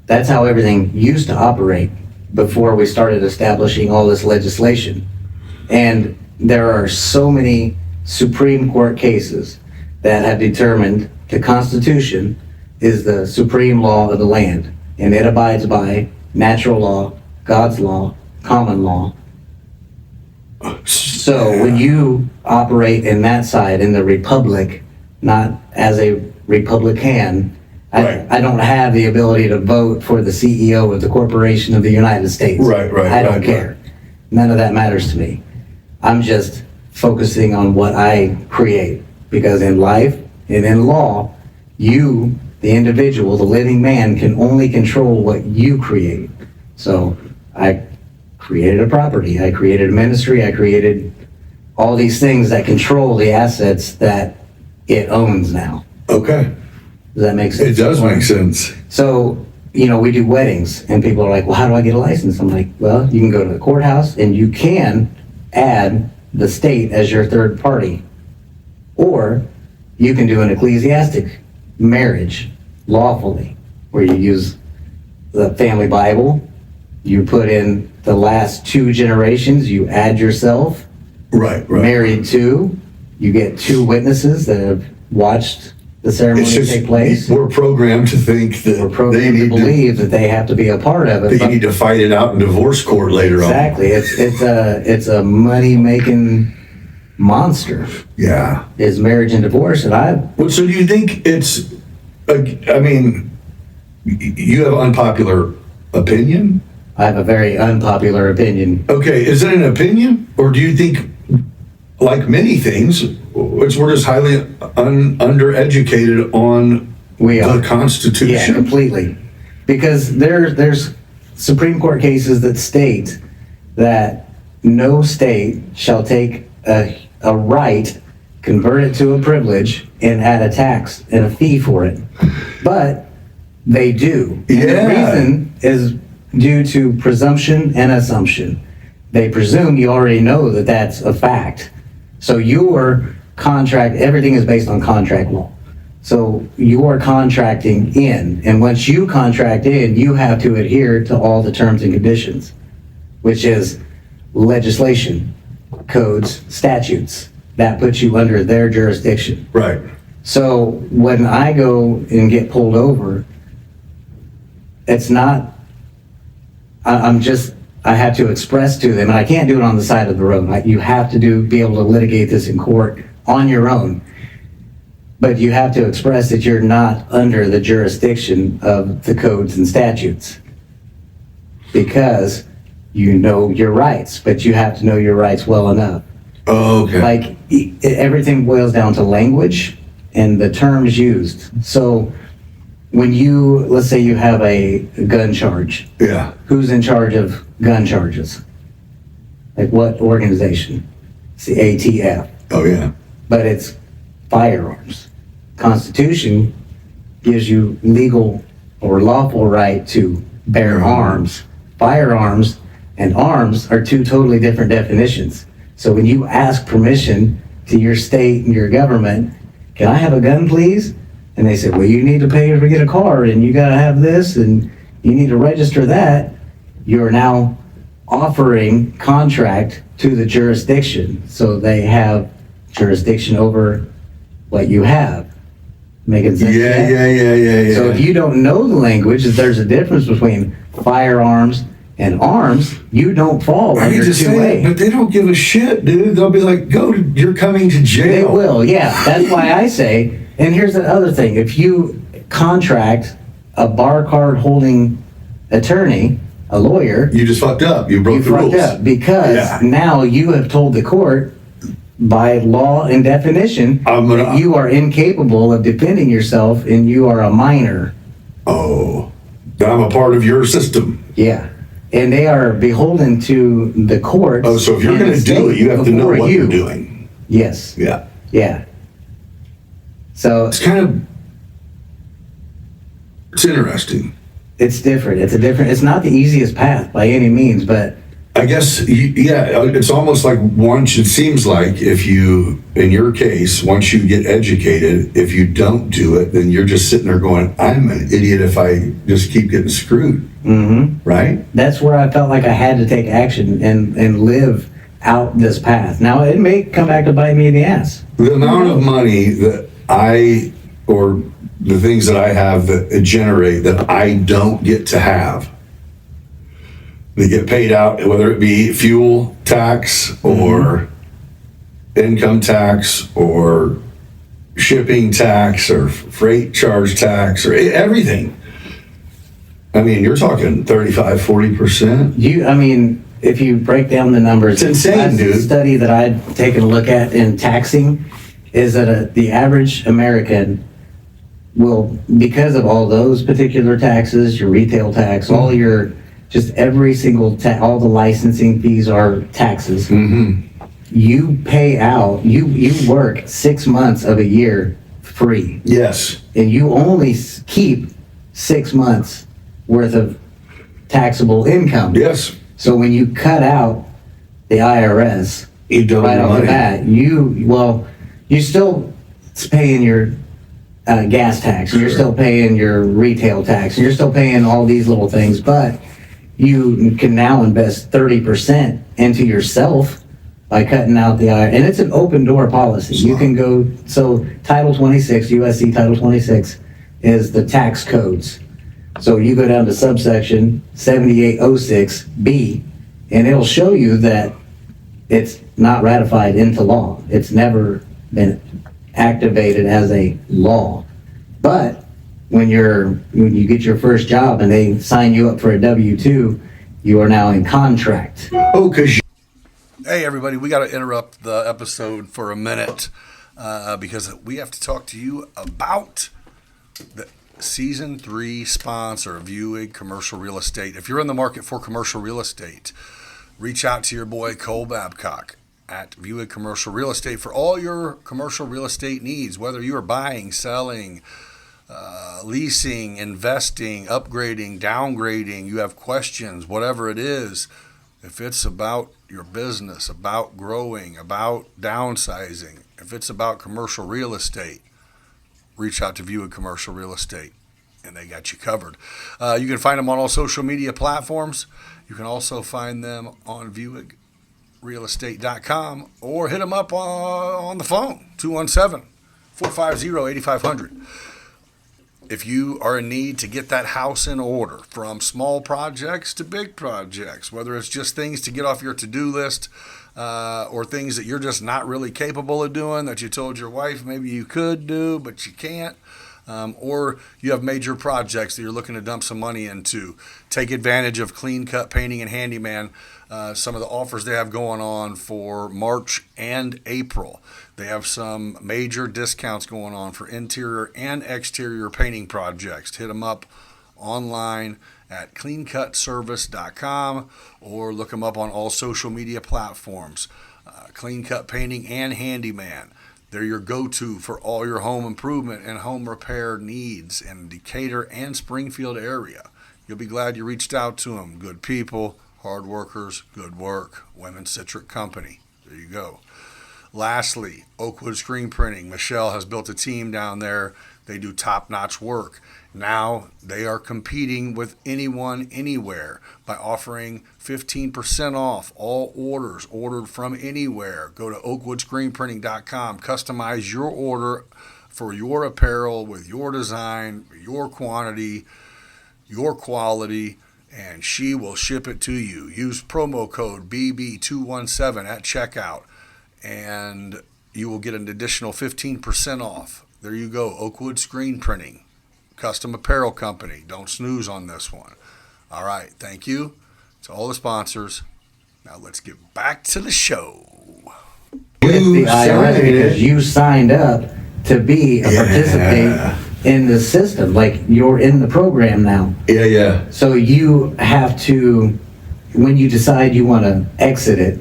That's how everything used to operate before we started establishing all this legislation. And there are so many Supreme Court cases that have determined the Constitution is the supreme law of the land, and it abides by natural law, God's law, common law. So when you operate in that side, in the republic, not as a Republican, Right. I don't have the ability to vote for the CEO of the Corporation of the United States. Right. I don't care. None of that matters to me. I'm just focusing on what I create, because in life and in law, you, the individual, the living man, can only control what you create. So I created a property, I created a ministry, I created all these things that control the assets that it owns now. Okay. Does that make sense? It does make sense. So, we do weddings, and people are like, well, how do I get a license? I'm like, well, you can go to the courthouse, and you can add the state as your third party. Or you can do an ecclesiastic marriage lawfully, where you use the family Bible, you put in the last 2 generations, you add yourself, Right. married to, you get 2 witnesses that have watched the ceremony take place. We're programmed to think that We're programmed to believe that they have to be a part of it. They need to fight it out in divorce court later Exactly. It's a money-making monster. Yeah. Is marriage and divorce, and Well, so do you think it's, you have unpopular opinion? I have a very unpopular opinion. Okay, is it an opinion? Or do you think, like many things, we're just highly undereducated on the Constitution? Yeah, completely. Because there's Supreme Court cases that state that no state shall take a right, convert it to a privilege, and add a tax and a fee for it. But they do. And the reason is due to presumption and assumption. They presume you already know that that's a fact. So your contract, everything is based on contract law. So you are contracting in, and once you contract in, you have to adhere to all the terms and conditions, which is legislation, codes, statutes. That puts you under their jurisdiction. Right. So when I go and get pulled over, it's not, I have to express to them, and I can't do it on the side of the road. You have to be able to litigate this in court on your own. But you have to express that you're not under the jurisdiction of the codes and statutes, because you know your rights, but you have to know your rights well enough. Oh, okay. Like, everything boils down to language and the terms used. So when let's say you have a gun charge. Yeah. Who's in charge of gun charges? Like, what organization? It's the ATF. Oh, yeah. But it's firearms. Constitution gives you legal or lawful right to bear arms. Firearms and arms are 2 totally different definitions. So when you ask permission to your state and your government, can I have a gun, please? And they say, well, you need to pay to get a card, and you got to have this, and you need to register that. You're now offering contract to the jurisdiction. So they have jurisdiction over what you have. Making sense? Yeah. So if you don't know the language, there's a difference between firearms and arms. You don't fall I under hate to say 2A. it, but they don't give a shit, dude. They'll be like, you're coming to They jail. will, yeah. That's why I say, and here's the other thing. If you contract a bar card holding attorney, a lawyer, You just fucked up. You broke you the fucked rules. up because Yeah. now you have told the court by law and definition that you are incapable of defending yourself and you are a minor. Oh, I'm a part of your system. Yeah. And they are beholden to the courts. Oh, so if you're and going the to do it, state you have to know before what you. you're doing. Yes. Yeah. Yeah. So It's interesting. it's different. It's not the easiest path by any means, but I guess, it's almost like it seems like if you, in your case, once you get educated, if you don't do it, then you're just sitting there going, I'm an idiot if I just keep getting screwed. Mm-hmm. Right? that's where I felt like I had to take action and live out this path. Now, it may come back to bite me in the ass. The amount of money that or the things that I have that generate that I don't get to have, they get paid out, whether it be fuel tax or income tax or shipping tax or freight charge tax or everything. I mean, you're talking 35, 40%. If you break down the numbers, It's insane, dude. The study that I'd taken a look at in taxing is that the average American will, because of all those particular taxes, your retail tax, all your, just every single all the licensing fees are taxes. You pay out, you work 6 months of a year free, Yes. and you only keep 6 months worth of taxable income. Yes. So when you cut out the IRS You don't right have off the money. bat, you're still paying your gas tax, and you're still paying your retail tax, and you're still paying all these little things, but you can now invest 30% into yourself by cutting out the IRS. And it's an open door policy. You can go, so Title 26, USC Title 26 is the tax codes. So you go down to subsection 7806B, and it'll show you that it's not ratified into law. It's never been activated as a law. But when you get your first job and they sign you up for a W-2, you are now in contract. Oh, because Hey, everybody, we got to interrupt the episode for a minute because we have to talk to you about the Season 3 sponsor, Viewig Commercial Real Estate. If you're in the market for commercial real estate, reach out to your boy Cole Babcock at Viewig Commercial Real Estate for all your commercial real estate needs, whether you are buying, selling, leasing, investing, upgrading, downgrading, you have questions, whatever it is. If it's about your business, about growing, about downsizing, if it's about commercial real estate, reach out to Viewig Commercial Real Estate, and they got you covered. You can find them on all social media platforms. You can also find them on viewigrealestate.com or hit them up on the phone, 217-450-8500. If you are in need to get that house in order, from small projects to big projects, whether it's just things to get off your to-do list or things that you're just not really capable of doing that you told your wife maybe you could do but you can't, or you have major projects that you're looking to dump some money into, take advantage of Clean Cut Painting and Handyman, some of the offers they have going on for March and April. They have some major discounts going on for interior and exterior painting projects. Hit them up online at cleancutservice.com or look them up on all social media platforms. Clean Cut Painting and Handyman. They're your go-to for all your home improvement and home repair needs in Decatur and Springfield area. You'll be glad you reached out to them. Good people, hard workers, good work. Women's Citric Company. There you go. Lastly, Oakwood Screen Printing. Michelle has built a team down there. They do top-notch work. Now they are competing with anyone, anywhere by offering 15% off all orders ordered from anywhere. Go to oakwoodscreenprinting.com. Customize your order for your apparel with your design, your quantity, your quality, and she will ship it to you. Use promo code BB217 at checkout, and you will get an additional 15% off. There you go. Oakwood Screen Printing, custom apparel company. Don't snooze on this one. All right. Thank you to all the sponsors. Now let's get back to the show. With the IRS because you signed up to be a participant in the system. Like, you're in the program now. Yeah. So you have to, when you decide you want to exit it,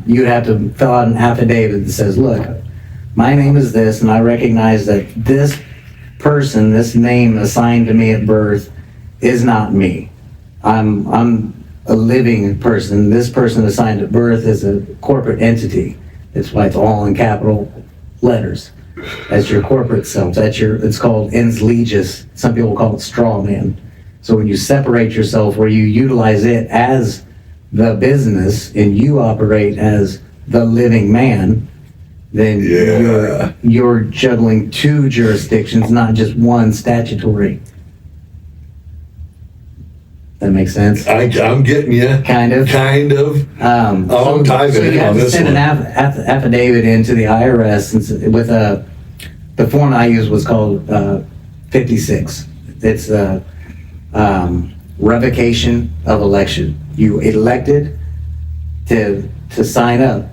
you have to fill out an affidavit that says, look, my name is this, and I recognize that this person, this name assigned to me at birth is not me. I'm a living person. This person assigned at birth is a corporate entity. That's why it's all in capital letters. That's your corporate self. It's called ens legis. Some people call it straw man. So when you separate yourself, where you utilize it as the business and you operate as the living man, then you're juggling two jurisdictions, not just one statutory. That makes sense? I'm getting you. Kind of. I'm diving you in have on to this send one. an affidavit into the IRS with the form I used was called 56. It's a revocation of election. You elected to sign up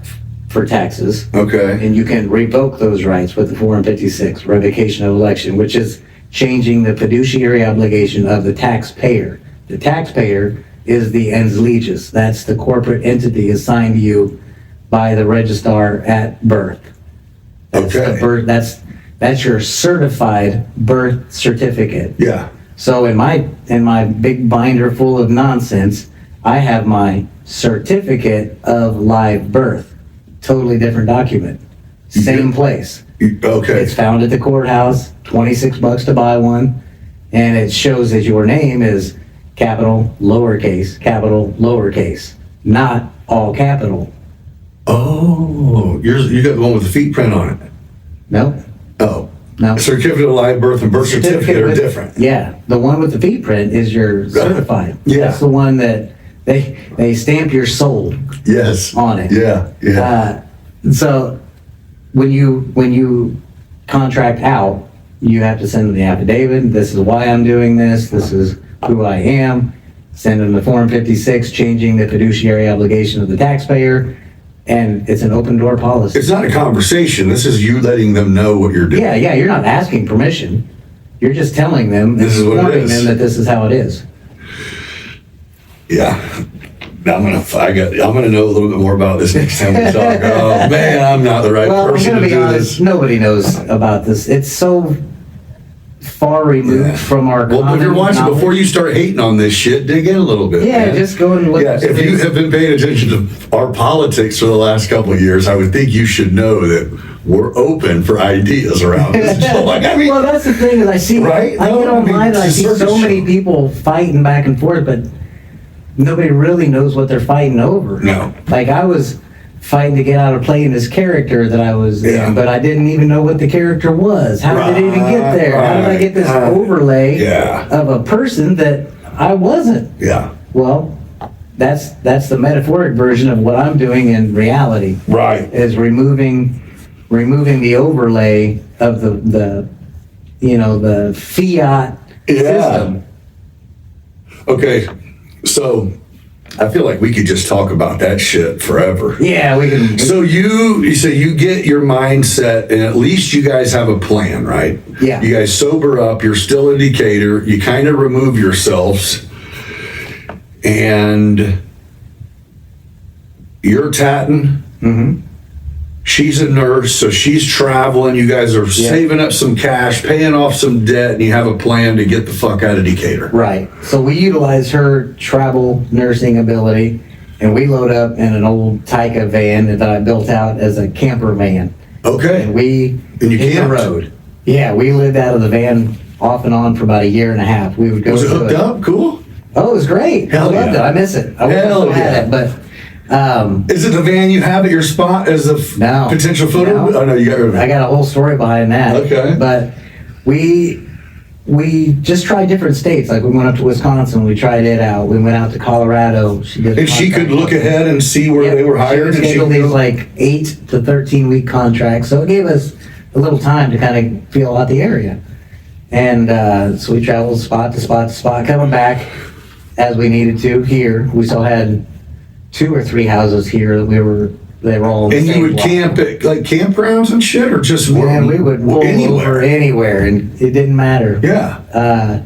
for taxes. Okay. And you can revoke those rights with the Form 56, revocation of election, which is changing the fiduciary obligation of the taxpayer. The taxpayer is the ens legis. That's the corporate entity assigned to you by the registrar at birth. That's Okay. the birth, that's your certified birth certificate. Yeah. So in my big binder full of nonsense, I have my certificate of live birth. Totally different document. Same place. Okay. It's found at the courthouse, $26 to buy one, and it shows that your name is capital, lowercase, not all capital. Oh, you got the one with the feet print on it. Nope. Oh. No. Certificate of live birth and birth certificate are different. Yeah, the one with the feet print is your certified. Yeah. That's the one that they stamp your soul Yes. on it. Yeah. So when you contract out, you have to send them the affidavit. This is why I'm doing this. This is who I am. Send them the Form 56, changing the fiduciary obligation of the taxpayer, and it's an open door policy. It's not a conversation. This is you letting them know what you're doing. Yeah, you're not asking permission. You're just telling them, This is what it informing is. them that this is how it is. Yeah. I'm gonna know a little bit more about this next time we talk. Oh man, I'm not the right Well, I'm person gonna to be do honest, this. nobody knows about this. It's so far removed from our Well, if you're common watching, knowledge. before you start hating on this shit, dig in a little bit. Yeah, man. just go and look. Yeah, if you have been paying attention to our politics for the last couple of years, I would think you should know that we're open for ideas around this. So, like, I mean, Well, that's the thing is I see, Right? I No, get I mean, online and I it's a see so circus many show. people fighting back and forth, but nobody really knows what they're fighting over. No. Like I was fighting to get out of playing this character that I was Yeah. in, but I didn't even know what the character was. How did it even get there? How did I get this overlay Yeah. of a person that I wasn't? yeah, Well, that's the metaphoric version of what I'm doing in reality. right. Is removing the overlay of the fiat system. Okay, so I feel like we could just talk about that shit forever. Yeah, we can. So you say you get your mindset, and at least you guys have a plan, right? Yeah. You guys sober up. You're still in Decatur. You kind of remove yourselves, and you're tatting. Mm-hmm. She's a nurse, so she's traveling. You guys are saving up some cash, paying off some debt, and you have a plan to get the fuck out of Decatur. Right. So we utilize her travel nursing ability, and we load up in an old Tyca van that I built out as a camper van. Okay. And we And you hit the camped? road. Yeah, we lived out of the van off and on for about a year and a half. We would go Was it to hooked up? Cool. Oh, it was great. Hell I loved yeah. it. I miss it. I wish I Hell still had yeah. it, but Is it the van you have at your spot as a No. potential photo? No. Oh no, you got rid of it. I got a whole story behind that. Okay. But we just tried different states. Like we went up to Wisconsin, we tried it out. We went out to Colorado. And she could look ahead and see where they were hired. She and scheduled these like 8 to 13 week contracts. So it gave us a little time to kind of feel out the area. And so we traveled spot to spot to spot, coming back as we needed to here. We still had 2 or 3 houses here that they were all in the And same you would block. camp at like campgrounds and shit, or just And we would roll over anywhere, and it didn't matter. Yeah.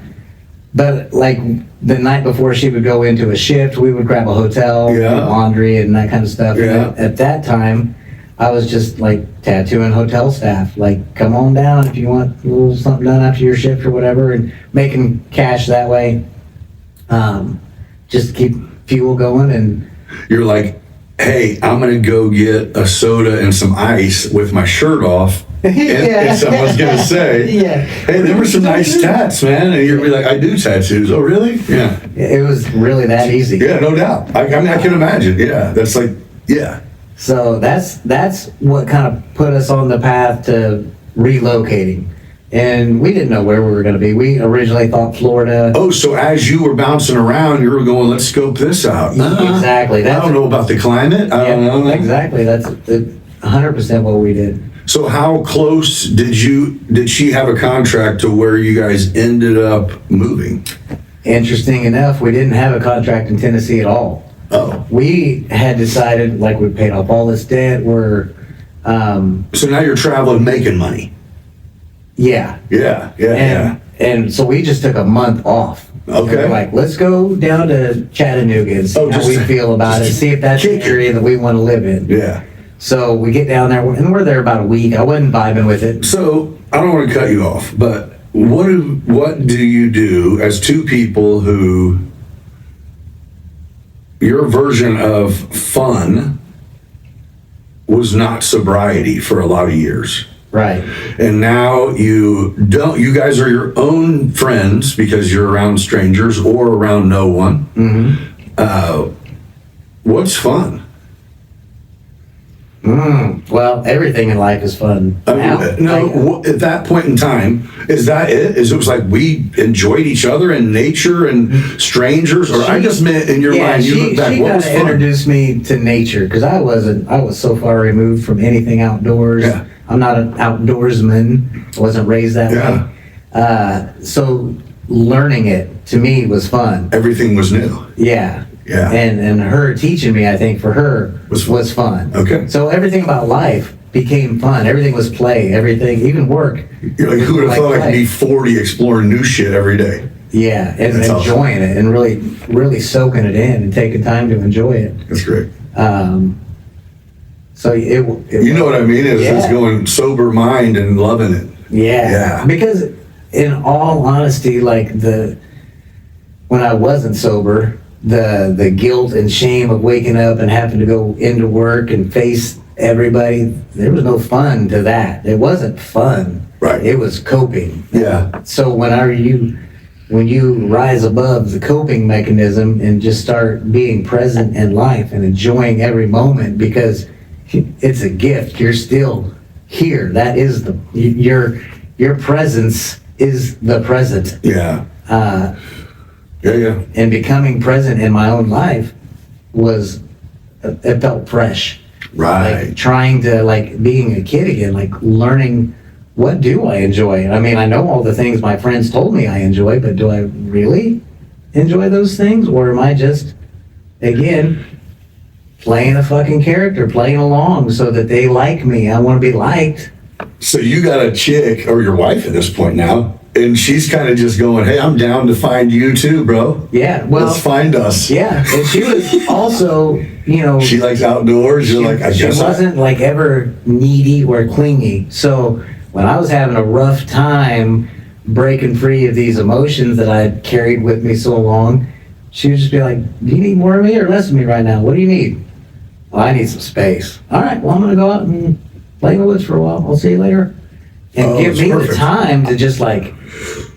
But like the night before she would go into a shift, we would grab a hotel, Yeah. do laundry and that kind of stuff. Yeah. And at that time, I was just like tattooing hotel staff. Like, come on down if you want a little something done after your shift or whatever, and making cash that way. Just to keep fuel going. And You're like, hey, I'm gonna go get a soda and some ice with my shirt off. And someone's gonna say, Yeah. hey, there were some nice tats, man. And you're gonna be like, I do tattoos. Oh, really? Yeah. it was really that easy. Yeah, no doubt. I mean, I can imagine. Yeah, that's like, yeah. So that's what kind of put us on the path to relocating. And we didn't know where we were going to be. We originally thought Florida. Oh, so as you were bouncing around, you were going, let's scope this out. Exactly. I don't know about the climate. I don't know. Exactly. That's 100% what we did. So how close did she have a contract to where you guys ended up moving? Interesting enough, we didn't have a contract in Tennessee at all. Oh. We had decided, like, we paid off all this debt. So now you're traveling, making money. Yeah. Yeah. And so we just took a month off. Okay. And we're like, let's go down to Chattanooga and see how we feel about it, see if that's the area that we want to live in. Yeah. So we get down there, and we're there about a week. I wasn't vibing with it. So I don't want to cut you off, but what do you do as two people who your version of fun was not sobriety for a lot of years? Right. And now you guys are your own friends because you're around strangers or around no one. Mm-hmm. What's fun? Well, everything in life is fun. I mean, at that point in time, is that it? Is it was like we enjoyed each other and nature and strangers, or I just meant in your mind, you look back, she what was kind of fun? introduced me to nature because I was so far removed from anything outdoors. Yeah. I'm not an outdoorsman. I wasn't raised that way. So learning it to me was fun. Everything was new. Yeah. Yeah. And her teaching me, I think, for her was fun. Okay. So everything about life became fun. Everything was play. Everything, even work. You're like, who would have thought I could play. be 40 exploring new shit every day? Yeah, and That's enjoying it and really soaking it in and taking time to enjoy it. That's great. So it You know what I mean? It's going sober mind and loving it. Yeah. Because in all honesty, like when I wasn't sober, the guilt and shame of waking up and having to go into work and face everybody, there was no fun to that. It wasn't fun. Right. It was coping. Yeah. So when you rise above the coping mechanism and just start being present in life and enjoying every moment because it's a gift, you're still here. That is your presence is the present. Yeah. Yeah. And becoming present in my own life it felt fresh. Right. Like trying to, like, being a kid again, like learning, what do I enjoy? I mean, I know all the things my friends told me I enjoy, but do I really enjoy those things? Or am I just, again, playing a fucking character, playing along so that they like me? I want to be liked. So you got a chick, or your wife at this point now, and she's kind of just going, hey, I'm down to find you too, bro. Yeah, well. Let's find us. Yeah, and she was also, She likes outdoors. You're like, I guess she wasn't like ever needy or clingy. So when I was having a rough time breaking free of these emotions that I'd carried with me so long, she would just be like, do you need more of me or less of me right now? What do you need? Well, I need some space. All right, well, I'm going to go out and play in the woods for a while. I'll see you later. And give me the time to just like sit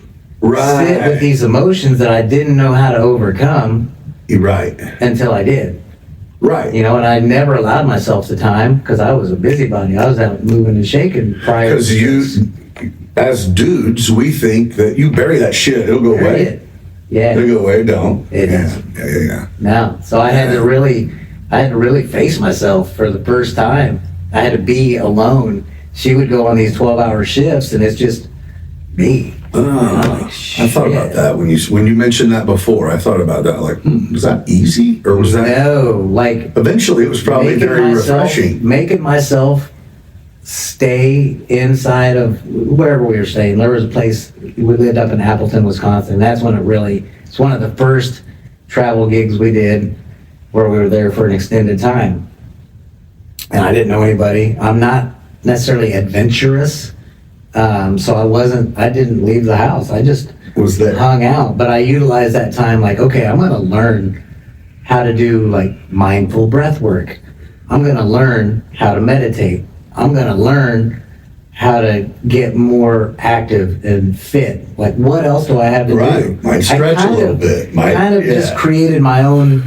with these emotions that I didn't know how to overcome. You're right. Until I did. Right. You know, and I never allowed myself the time because I was a busybody. I was out moving and shaking prior. Because you, as dudes, we think that you bury that shit, it'll go away. Yeah. It'll go away, don't. It Yeah. No. So I had to really face myself for the first time. I had to be alone. She would go on these 12-hour shifts, and it's just me. I thought about that when you mentioned that before. I thought about that, like, was that easy, or was that? No, like Eventually, it was probably very refreshing. Making myself stay inside of wherever we were staying. There was a place, we lived up in Appleton, Wisconsin. That's when it's one of the first travel gigs we did where we were there for an extended time. And I didn't know anybody. I'm not necessarily adventurous. So I didn't leave the house. I just hung out, but I utilized that time like, okay, I'm going to learn how to do like mindful breath work. I'm going to learn how to meditate. I'm going to learn how to get more active and fit. Like, what else do I have to do? Might stretch a little bit. Just created my own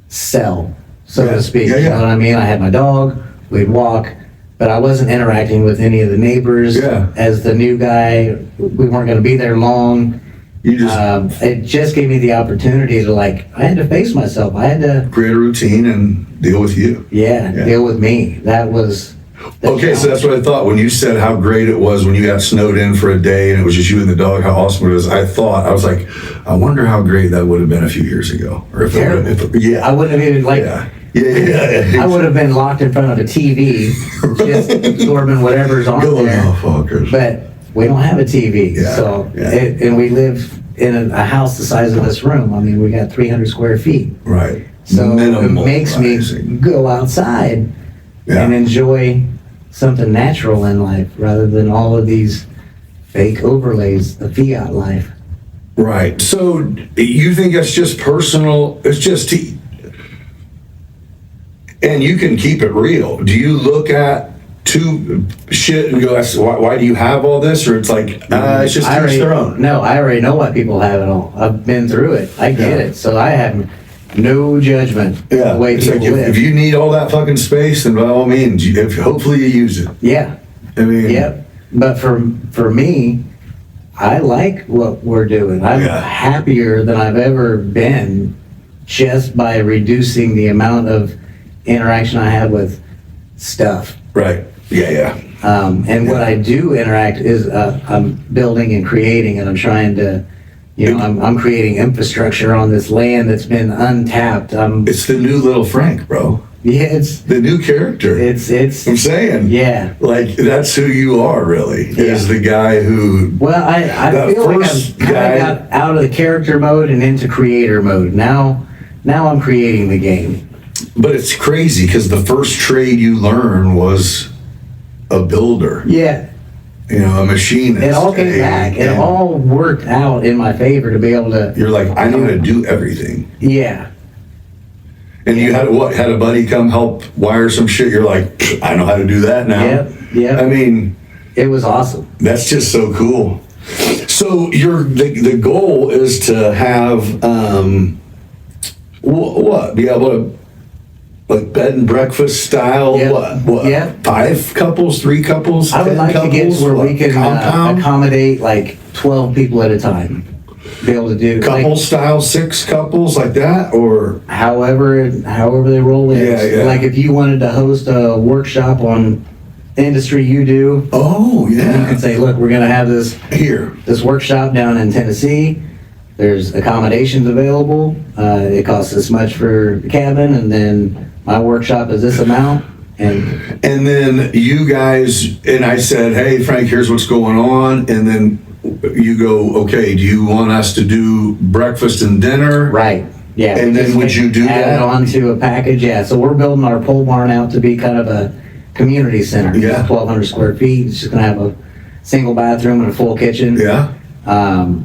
cell, so to speak. You know what I mean? I had my dog, we'd walk, but I wasn't interacting with any of the neighbors. As the new guy, we weren't going to be there long. It just gave me the opportunity to I had to face myself. I had to create a routine and deal with you. Deal with me. That was okay. So that's what I thought when you said how great it was when you got snowed in for a day and it was just you and the dog. How awesome it was! I was like, I wonder how great that would have been a few years ago, or if I wouldn't have even I would have been locked in front of a TV, just absorbing whatever's on there. But we don't have a TV, and we live in a house the size of this room. I mean, we got 300 square feet. Right. So it makes me go outside and enjoy something natural in life rather than all of these fake overlays, the fiat life. Right. So you think it's just personal? It's just and you can keep it real. Do you look at shit and go, why do you have all this? Or it's like, it's just each their own. No, I already know why people have it all. I've been through it. I get it. So I have no judgment. The way it's people live. If you need all that fucking space, then by all means, hopefully you use it. Yeah. I mean. Yep. But for me, I like what we're doing. I'm happier than I've ever been just by reducing the amount of interaction I have with stuff. Right. And what I do interact is I'm building and creating, and I'm trying to, I'm creating infrastructure on this land that's been untapped. It's the new Lil Frank, bro. Yeah, it's the new character. It's. I'm saying. Yeah. Like that's who you are, really. Is the guy who. Well, I feel like I've kind of got out of the character mode and into creator mode. Now I'm creating the game. But it's crazy because the first trade you learn was a builder. Yeah. A machinist. It all came back. It all worked out in my favor to be able to. You're like, I know how to do everything. Yeah. And you had a buddy come help wire some shit. You're like, I know how to do that now. Yep. I mean, it was awesome. That's just so cool. So the goal is to have be able to. Like bed and breakfast style, what? Yeah. 5 couples, 3 couples, I would 10 like couples, to get where we can accommodate like 12 people at a time. Be able to do couple style, 6 couples like that, or however they roll in. Yeah. Like if you wanted to host a workshop on industry you do. Oh yeah. You can say, look, we're gonna have this workshop down in Tennessee. There's accommodations available. It costs this much for the cabin, and then my workshop is this amount. And then you guys, and I said, hey, Frank, here's what's going on. And then you go, okay, do you want us to do breakfast and dinner? Right. Yeah. And then would you do that? Add it onto a package. Yeah. So we're building our pole barn out to be kind of a community center. Yeah. 1,200 square feet. It's just going to have a single bathroom and a full kitchen. Yeah.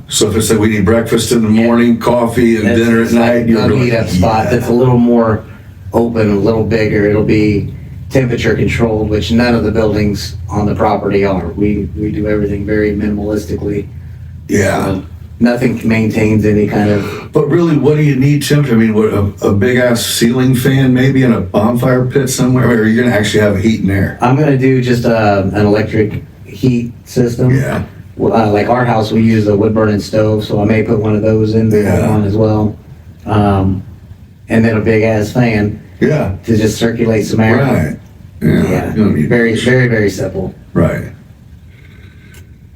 So if it's like we need breakfast in the morning, coffee, and dinner at night, you're a meet-up spot that's a little more open, a little bigger. It'll be temperature controlled, which none of the buildings on the property are. We do everything very minimalistically. Yeah. nothing maintains any kind of. But really, what do you need temperature? I mean, what, a big ass ceiling fan maybe in a bonfire pit somewhere? Or are you gonna actually have heat and air? I'm gonna do just an electric heat system. Yeah. Like our house, we use a wood burning stove, so I may put one of those in there on as well. And then a big ass fan Yeah. to just circulate some air. Right. Yeah. You don't need Very, much. very, very simple. Right.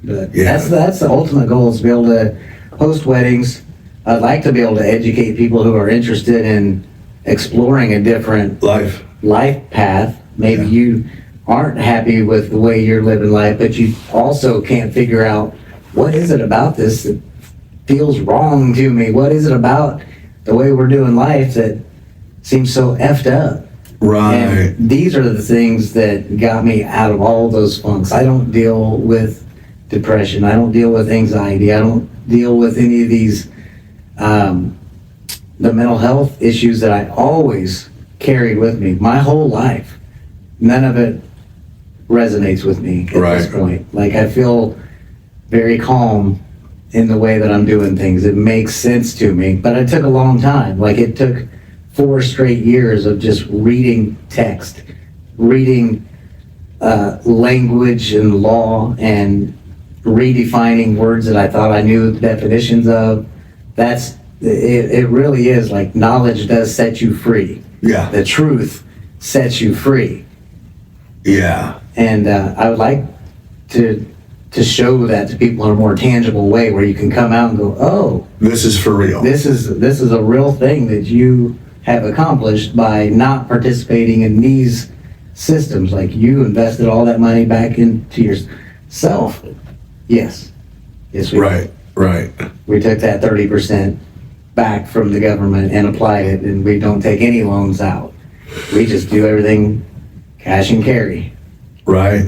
But Yeah. that's the ultimate goal, is to be able to host weddings. I'd like to be able to educate people who are interested in exploring a different Life. life path. Maybe Yeah. you aren't happy with the way you're living life, but you also can't figure out, what is it about this that feels wrong to me? What is it about the way we're doing life that seems so effed up? Right. And these are the things that got me out of all those funks. I don't deal with depression. I don't deal with anxiety. I don't deal with any of these, the mental health issues that I always carried with me my whole life. None of it resonates with me at this Right. point. Like, I feel very calm in the way that I'm doing things. It makes sense to me, but it took a long time. Like, it took 4 straight years of just reading text, reading language and law, and redefining words that I thought I knew the definitions of. It really is like, knowledge does set you free. Yeah. The truth sets you free. Yeah. And I would like to show that to people in a more tangible way, where you can come out and go, oh, This is for real. this is a real thing that you have accomplished by not participating in these systems. Like, you invested all that money back into yourself. Yes. Yes, we Right. Right. We took that 30% back from the government and applied it, and we don't take any loans out. We just do everything cash and carry. Right.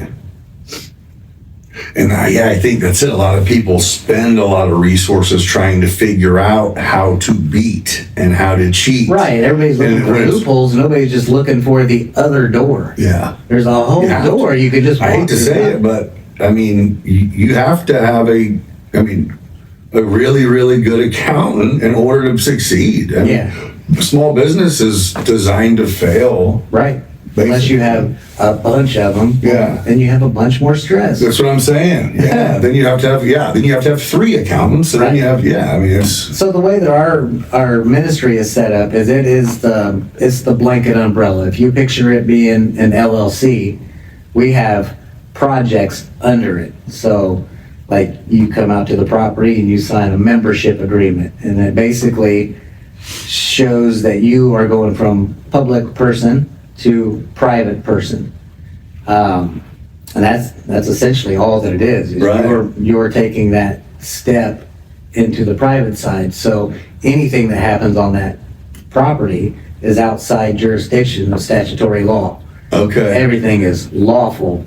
And I think that's it. A lot of people spend a lot of resources trying to figure out how to beat and how to cheat. Right, everybody's looking And for when it's- loopholes. Nobody's just looking for the other door. Yeah. There's a whole Yeah. door you could just walk I hate to through. say it, but I mean, you have to have a really, really good accountant in order to succeed. I mean, Yeah. Small business is designed to fail. Right. Unless you have a bunch of them. Yeah. Then you have a bunch more stress. That's what I'm saying. Yeah. Then you have to have 3 accountants, and then you have, it's, So the way that our ministry is set up is it's the blanket umbrella. If you picture it being an LLC, we have projects under it. So, like, you come out to the property and you sign a membership agreement, and it basically shows that you are going from public person to private person. And that's essentially all that it is. Right. You're taking that step into the private side. So anything that happens on that property is outside jurisdiction of statutory law. okay. Everything is lawful,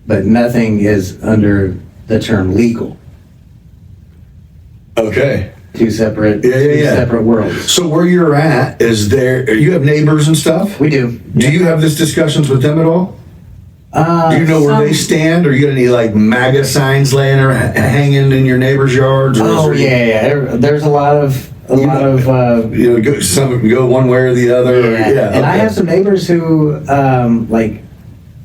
but nothing is under the term legal. Okay. Two separate worlds. So where you're at, you have neighbors and stuff? We do. Do you have these discussions with them at all? Do you know where they stand? Or you got any like MAGA signs laying or hanging in your neighbor's yards? Or Oh is there yeah. There's a lot of some go one way or the other. Yeah. And I okay. have some neighbors who, like,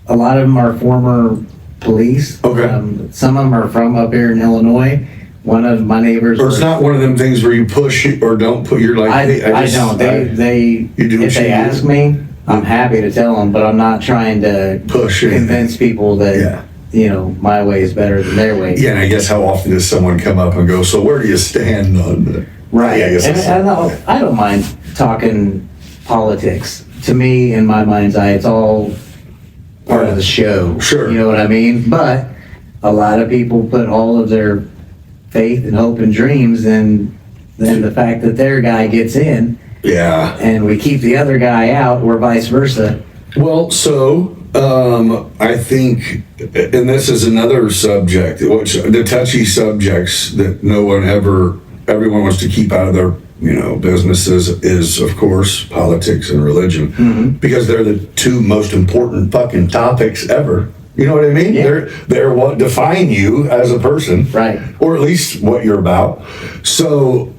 a lot of them are former police. Okay. Some of them are from up here in Illinois. One of my neighbors. Or it's not one of them things where you push it or don't put. You're like, hey, I don't. They You do what if they you do. ask me, I'm happy to tell them, but I'm not trying to Push it. convince people that my way is better than their way. Yeah, and I guess how often does someone come up and go, so where do you stand on the... Right. Yeah, I guess And I don't mind talking politics. To me, in my mind's eye, it's all part of the show. Sure. You know what I mean? But a lot of people put all of their faith and hope and dreams in the fact that their guy gets in, Yeah. and we keep the other guy out, or vice versa. Well, so I think, and this is another subject, which the touchy subjects that everyone wants to keep out of their, businesses is, of course, politics and religion, because they're the 2 most important fucking topics ever. You know what I mean? Yeah. They're what define you as a person. Right. Or at least what you're about. So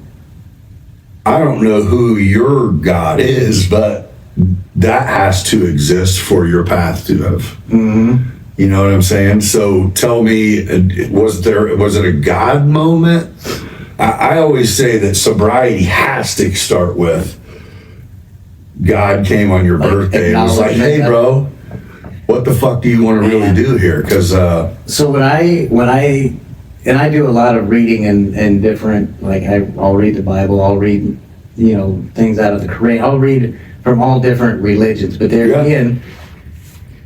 I don't know who your God is, but that has to exist for your path to have. Mm-hmm. You know what I'm saying? So tell me, was it a God moment? I always say that sobriety has to start with God came on your birthday and was like, hey, bro, what the fuck do you want to really do here? Because so when I do a lot of reading and different, like I'll read the Bible, I'll read, things out of the Quran, I'll read from all different religions, but there again,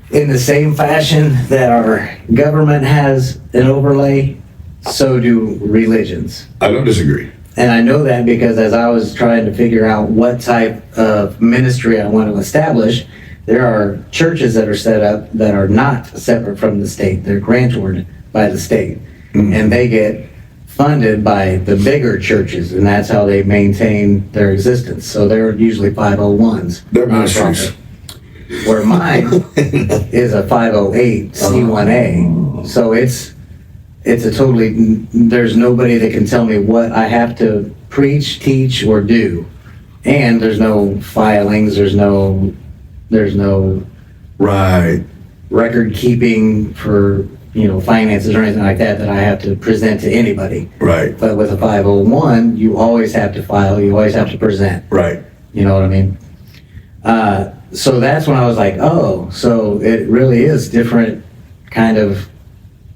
in the same fashion that our government has an overlay, so do religions. I don't disagree. And I know that because as I was trying to figure out what type of ministry I want to establish, there are churches that are set up that are not separate from the state. They're granted by the state. Mm-hmm. And they get funded by the bigger churches, and that's how they maintain their existence. So they're usually 501s. They're ministries. Where mine is a 508 C1A. So it's a totally, there's nobody that can tell me what I have to preach, teach, or do. And there's no filings, there's no right record keeping for, finances or anything like that I have to present to anybody. Right. But with a 501, you always have to file, you always have to present. Right. You know what I mean? So that's when I was like, oh, so it really is different kind of,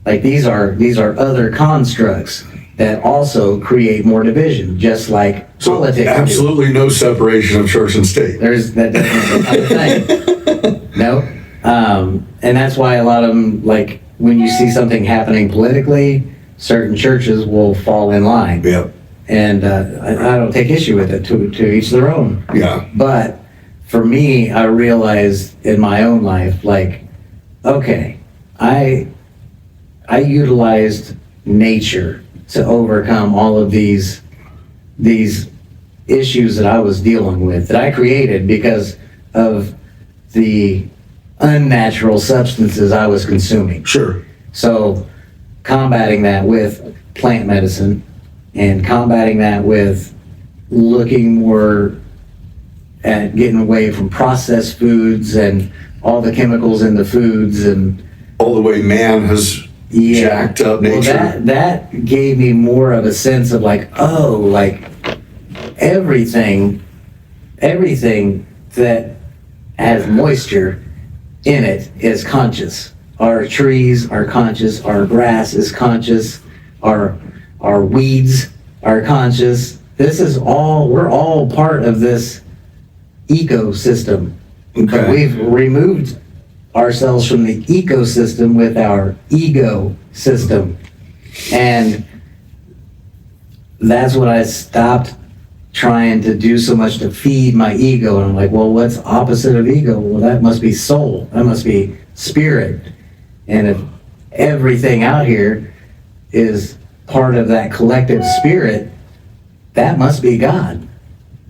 like these are other constructs that also create more division, just like politics. Absolutely no separation of church and state. There's that thing. No. And that's why a lot of them, like when you see something happening politically, certain churches will fall in line. Yep. And I don't take issue with it, to each their own. Yeah. But for me, I realized in my own life, like, okay, I utilized nature to overcome all of these issues that I was dealing with, that I created because of the unnatural substances I was consuming. Sure. So combating that with plant medicine and combating that with looking more at getting away from processed foods and all the chemicals in the foods and all the way man has jacked up nature. Well, that gave me more of a sense of like, oh, like everything that has moisture in it is conscious. Our trees are conscious, our grass is conscious, our weeds are conscious. We're all part of this ecosystem. Okay. But we've removed ourselves from the ecosystem with our ego system. And that's when I stopped trying to do so much to feed my ego. And I'm like, well, what's opposite of ego? Well, that must be soul. That must be spirit. And if everything out here is part of that collective spirit, that must be God.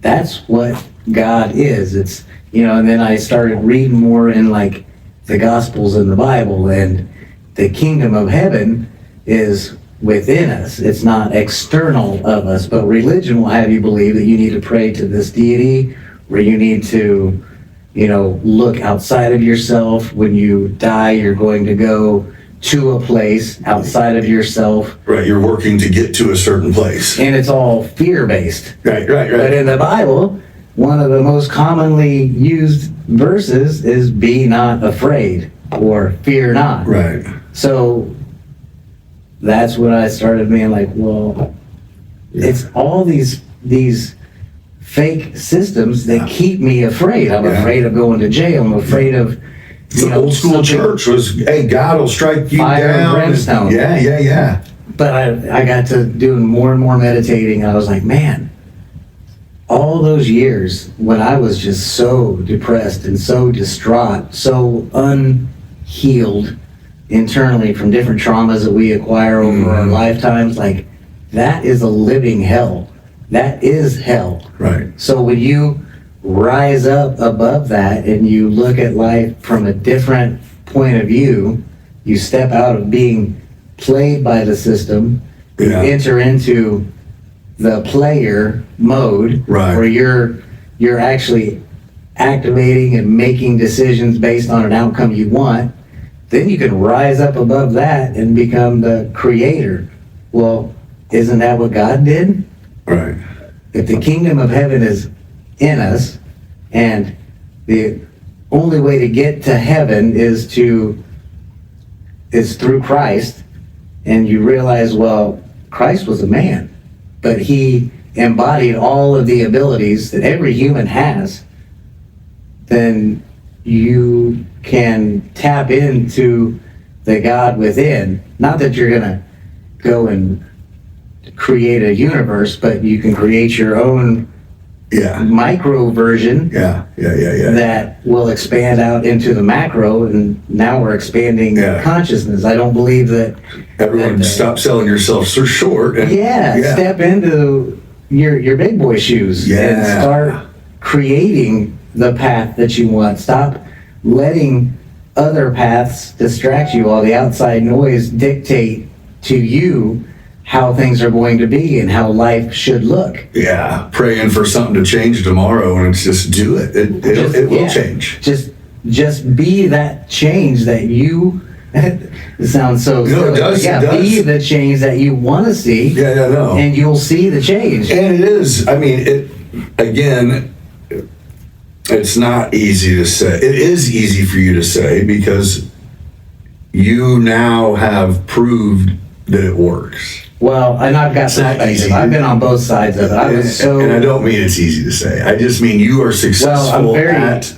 That's what God is. It's, and then I started reading more in like the Gospels in the Bible, and the kingdom of heaven is within us. It's not external of us, but religion will have you believe that you need to pray to this deity, or you need to, look outside of yourself. When you die, you're going to go to a place outside of yourself. Right, you're working to get to a certain place. And it's all fear-based. Right. But in the Bible, one of the most commonly used verses is be not afraid or fear not. Right. So that's when I started being like, well, it's all these fake systems that keep me afraid. I'm afraid of going to jail. I'm afraid of, the old school church was, hey, God will strike you fire down. And brimstone. Yeah. But I got to doing more and more meditating, and I was like, man, all those years when I was just so depressed and so distraught, so unhealed internally from different traumas that we acquire over our lifetimes, like that is a living hell. That is hell. Right. So when you rise up above that and you look at life from a different point of view, You step out of being played by the system, you Yeah. enter into the player mode, Right. where you're actually activating and making decisions based on an outcome you want. Then you can rise up above that and become the creator. Well, isn't that what God did? Right. If the kingdom of heaven is in us, and the only way to get to heaven is through Christ, and you realize, well, Christ was a man, but he embodied all of the abilities that every human has, then you can tap into the God within. Not that you're gonna go and create a universe, but you can create your own Yeah. micro version Yeah. that will expand out into the macro, and now we're expanding Yeah. consciousness. I don't believe that. Everyone, stop selling yourself so short. And, Step into your big boy shoes and Yeah. start creating the path that you want. Stop letting other paths distract you, while the outside noise dictate to you how things are going to be and how life should look. Yeah, praying for something to change tomorrow, and it's just do it. It will change. Just be that change that you. It sounds so. No, silly. it does. Yeah, it does. be the change that you want to see. Yeah, no. And you'll see the change. And it is. I mean, it. Again, it's not easy to say. It is easy for you to say because you now have proved that it works. Well, and I've got It's not perspective. easy. I've been on both sides of it. I was so. And I don't mean it's easy to say. I just mean you are successful at.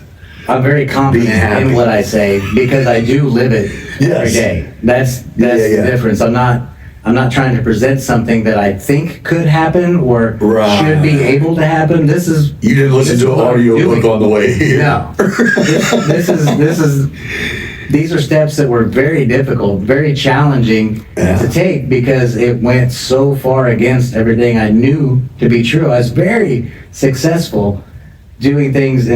I'm very confident happy. in what I say because I do live it every Yes. day. That's Yeah. the difference. I'm not trying to present something that I think could happen or Right. should be able to happen. This is. You didn't listen this to is an what I'm audio doing. book on the way here. No. These are steps that were very difficult, very challenging Yeah. to take because it went so far against everything I knew to be true. I was very successful doing things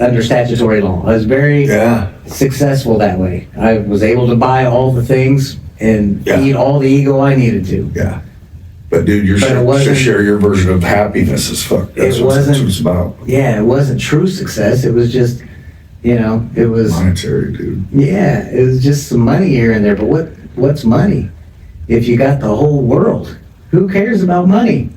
under statutory law. I was very Yeah. successful that way. I was able to buy all the things and Yeah. feed all the ego I needed to. Yeah. But dude, But it to wasn't- share your version of happiness is fuck. That's It what wasn't- it's about. Yeah, it wasn't true success. It was just, it was. Monetary, dude. Yeah, it was just some money here and there, but what's money? If you got the whole world, who cares about money?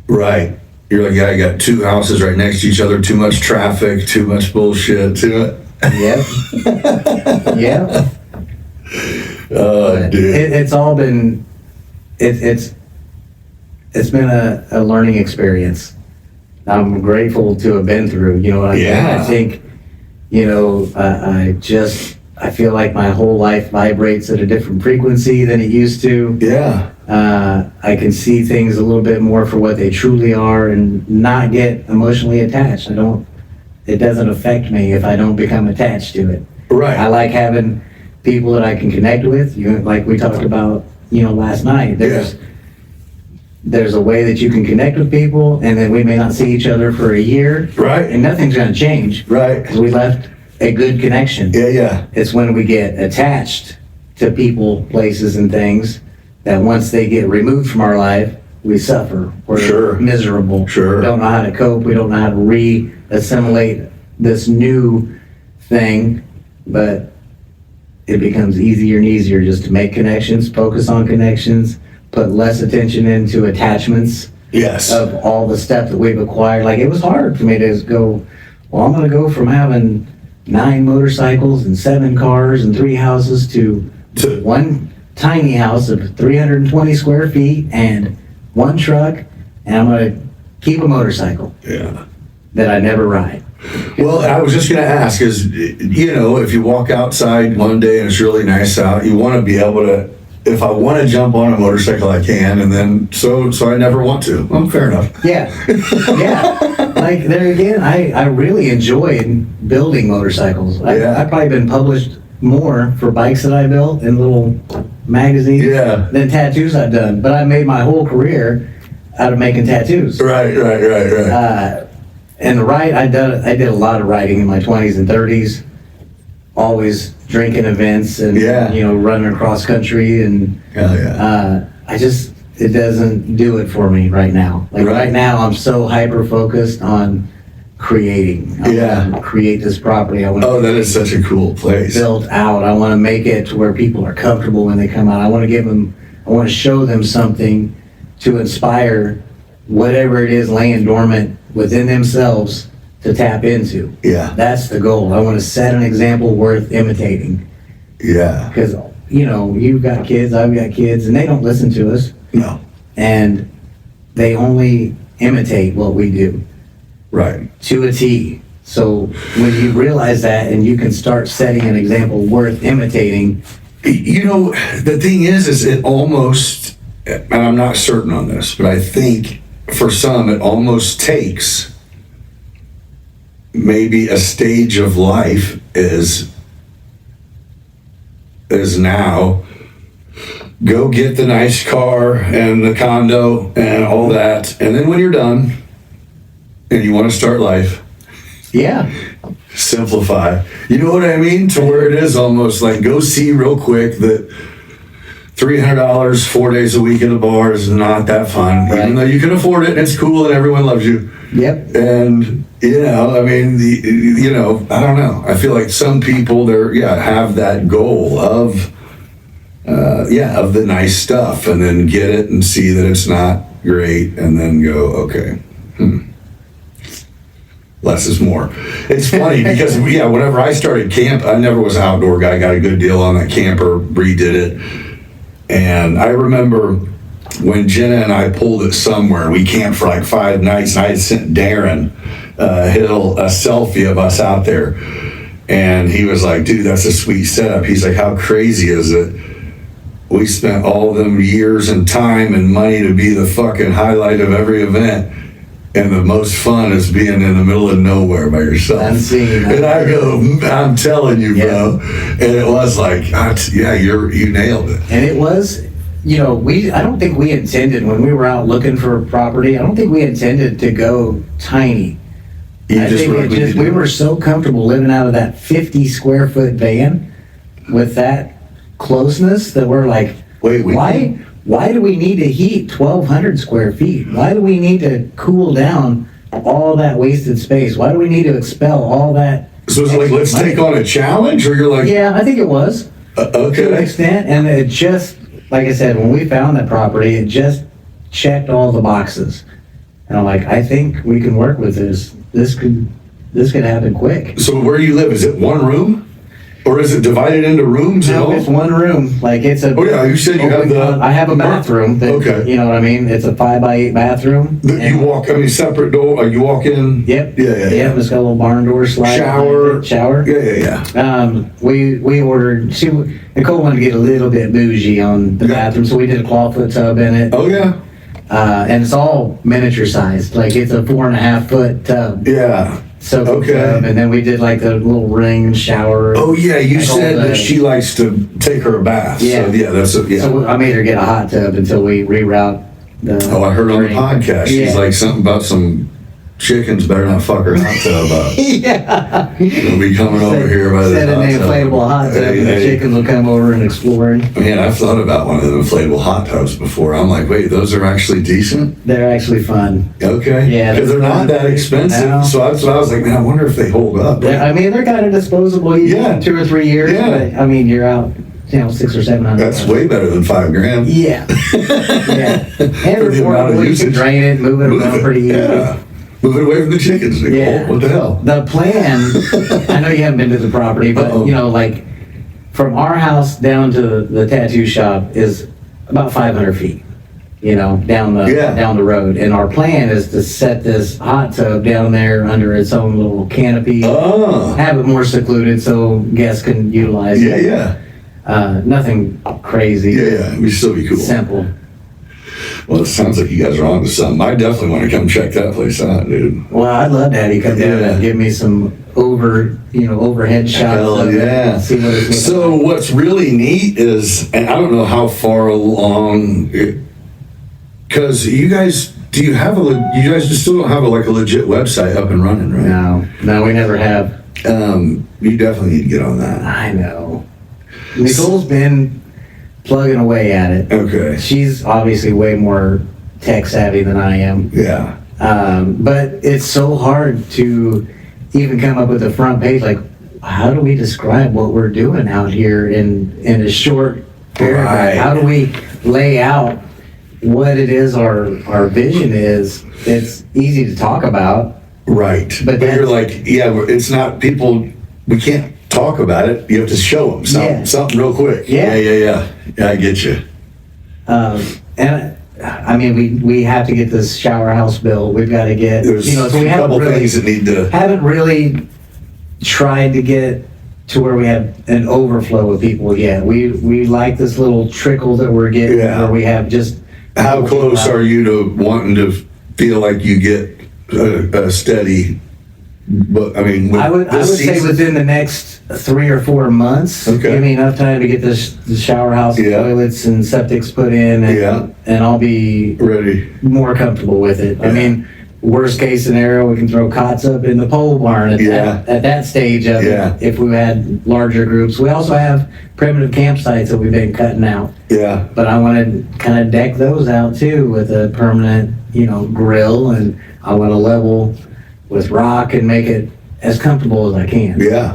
Right. You're like, yeah, I got two houses right next to each other, too much traffic, too much bullshit, Yep. Yep. Dude. It's all been, it's been a learning experience. I'm grateful to have been through, you know what I mean? Yeah. I think, I feel like my whole life vibrates at a different frequency than it used to. Yeah. I can see things a little bit more for what they truly are and not get emotionally attached. It doesn't affect me if I don't become attached to it. Right. I like having people that I can connect with. Like we talked about, last night. There's a way that you can connect with people, and then we may not see each other for a year. Right. And nothing's going to change. Right. Because we left a good connection. Yeah. It's when we get attached to people, places, and things that once they get removed from our life, we suffer. We're Sure. miserable. Sure. We don't know how to cope. We don't know how to re-assimilate this new thing. But it becomes easier and easier just to make connections, focus on connections, put less attention into attachments Yes. of all the stuff that we've acquired. Like, it was hard for me to go, well, I'm going to go from having 9 motorcycles and 7 cars and 3 houses to one tiny house of 320 square feet and 1 truck, and I'm going to keep a motorcycle Yeah. that I never ride. Well, I was just going to ask is, if you walk outside one day and it's really nice out, you want to be able to, if I want to jump on a motorcycle, I can, and then, so I never want to. Well, fair enough. Yeah. Yeah. Like, there again, I really enjoyed building motorcycles. Yeah. I've probably been published more for bikes that I built in little magazines Yeah. than tattoos I've done. But I made my whole career out of making tattoos. Right. And I did a lot of writing in my 20s and 30s. always drinking events and running across country, and Hell yeah. it doesn't do it for me right now. Like right now, I'm so hyper focused on creating. I want to create this property. I want Oh, that is such a cool place. built out. I want to make it to where people are comfortable when they come out. I want to show them something to inspire whatever it is laying dormant within themselves to tap into. Yeah. That's the goal. I want to set an example worth imitating. Yeah. Because, you've got kids, I've got kids, and they don't listen to us. No. And they only imitate what we do. Right. To a T. So when you realize that and you can start setting an example worth imitating. The thing is it almost, and I'm not certain on this, but I think for some it almost takes maybe a stage of life is now go get the nice car and the condo and all that, and then when you're done and you want to start life, simplify. You know what I mean? To where it is almost like go see real quick that $300 4 days a week at a bar is not that fun, even though you can afford it and it's cool and everyone loves you. Yep. And I mean, I don't know. I feel like some people have that goal of the nice stuff, and then get it and see that it's not great, and then go, okay, less is more. It's funny because whenever I started camp, I never was an outdoor guy. Got a good deal on that camper, redid it, and I remember when Jenna and I pulled it somewhere. We camped for like 5 nights, and I had sent Darren Hill a selfie of us out there, and he was like, "Dude, that's a sweet setup." He's like, "How crazy is it? We spent all them years and time and money to be the fucking highlight of every event, and the most fun is being in the middle of nowhere by yourself." And I go, "I'm telling you, bro." And it was like, you nailed it. And it was, I don't think we intended, when we were out looking for a property, I don't think we intended to go tiny. We were so comfortable living out of that 50 square foot van with that closeness that we're like, why do we need to heat 1,200 square feet? Why do we need to cool down all that wasted space? Why do we need to expel all that? So it's like, let's take on a challenge, or you're like, yeah, I think it was to an extent. And it just, like I said, when we found that property, it just checked all the boxes. And I'm like, I think we can work with this. This could happen quick. So where you live, is it one room? Or is it divided into rooms? No, it's one room. Like it's a. Oh yeah, you said you have the. I have a bathroom. Okay. You know what I mean? It's a 5x8 bathroom. You walk. separate door. You walk in. Yep. Yeah. It's got a little barn door slide. Shower. Yeah. We ordered. Nicole wanted to get a little bit bougie on the bathroom, so we did a clawfoot tub in it. Oh yeah. And it's all miniature sized. Like it's a 4.5 foot tub. Yeah. Soaking tub, and then we did like the little ring shower. Oh yeah, you said that she likes to take her a bath. Yeah, so, So I made her get a hot tub until we reroute the. Oh, I heard on the podcast. She's like something about some chickens better not fuck her hot tub up. Yeah. They'll be coming over here by the set an inflatable hot tub, and the chickens will come over and explore it. Man, I've thought about one of the inflatable hot tubs before. I'm like, wait, those are actually decent? They're actually fun. Okay. Yeah. Because they're not that expensive. No. So that's what I was like, man, I wonder if they hold up. They're kind of disposable. Yeah. 2 or 3 years. Yeah. But, you're out, $600 or $700. That's way better than $5,000. Yeah. Yeah. And For the amount of you usage. can drain it, move it around pretty easy. Yeah. Move it away from the chickens, Nicole. Yeah. What the hell? The plan, I know you haven't been to the property, but like from our house down to the tattoo shop is about 500 feet, down the road. And our plan is to set this hot tub down there under its own little canopy, have it more secluded so guests can utilize it. Yeah. Nothing crazy. Yeah. It would still be cool. Simple. Well, it sounds like you guys are on to something. I definitely want to come check that place out, dude. Well, I'd love to have you come down and give me some overhead shots. Hell yeah. See what it's so what's really neat is, and I don't know how far along, because you guys still don't have a legit website up and running, right? No, we never have. You definitely need to get on that. I know. Nicole's been plugging away at it. Okay. She's obviously way more tech savvy than I am. Yeah. But it's so hard to even come up with a front page. Like, how do we describe what we're doing out here in a short paragraph? Right. How do we lay out what it is our vision is? It's easy to talk about. Right. But But you're that's- like, yeah, it's not people, we can't talk about it. You have to show them something, Yeah. something real quick. Yeah. Yeah, I get you. And I mean, we have to get this shower house built. We've got to get, There's so we a haven't couple really, things that need to, haven't really tried to get to where we have an overflow of people yet. We like this little trickle that we're getting Yeah. where we have just. how close are you to wanting to feel like you get a steady, but I mean, with I would this say season- within the next 3 or 4 months. Okay. Give me enough time to get the shower house Yeah. toilets and septics put in, and, Yeah. and I'll be ready. more comfortable with it. I Yeah. mean, worst case scenario, we can throw cots up in the pole barn at that stage of Yeah. it if we had larger groups. We also have primitive campsites that we've been cutting out, Yeah. but I want to kind of deck those out too with a permanent, grill, and I want to level with rock and make it as comfortable as I can. Yeah.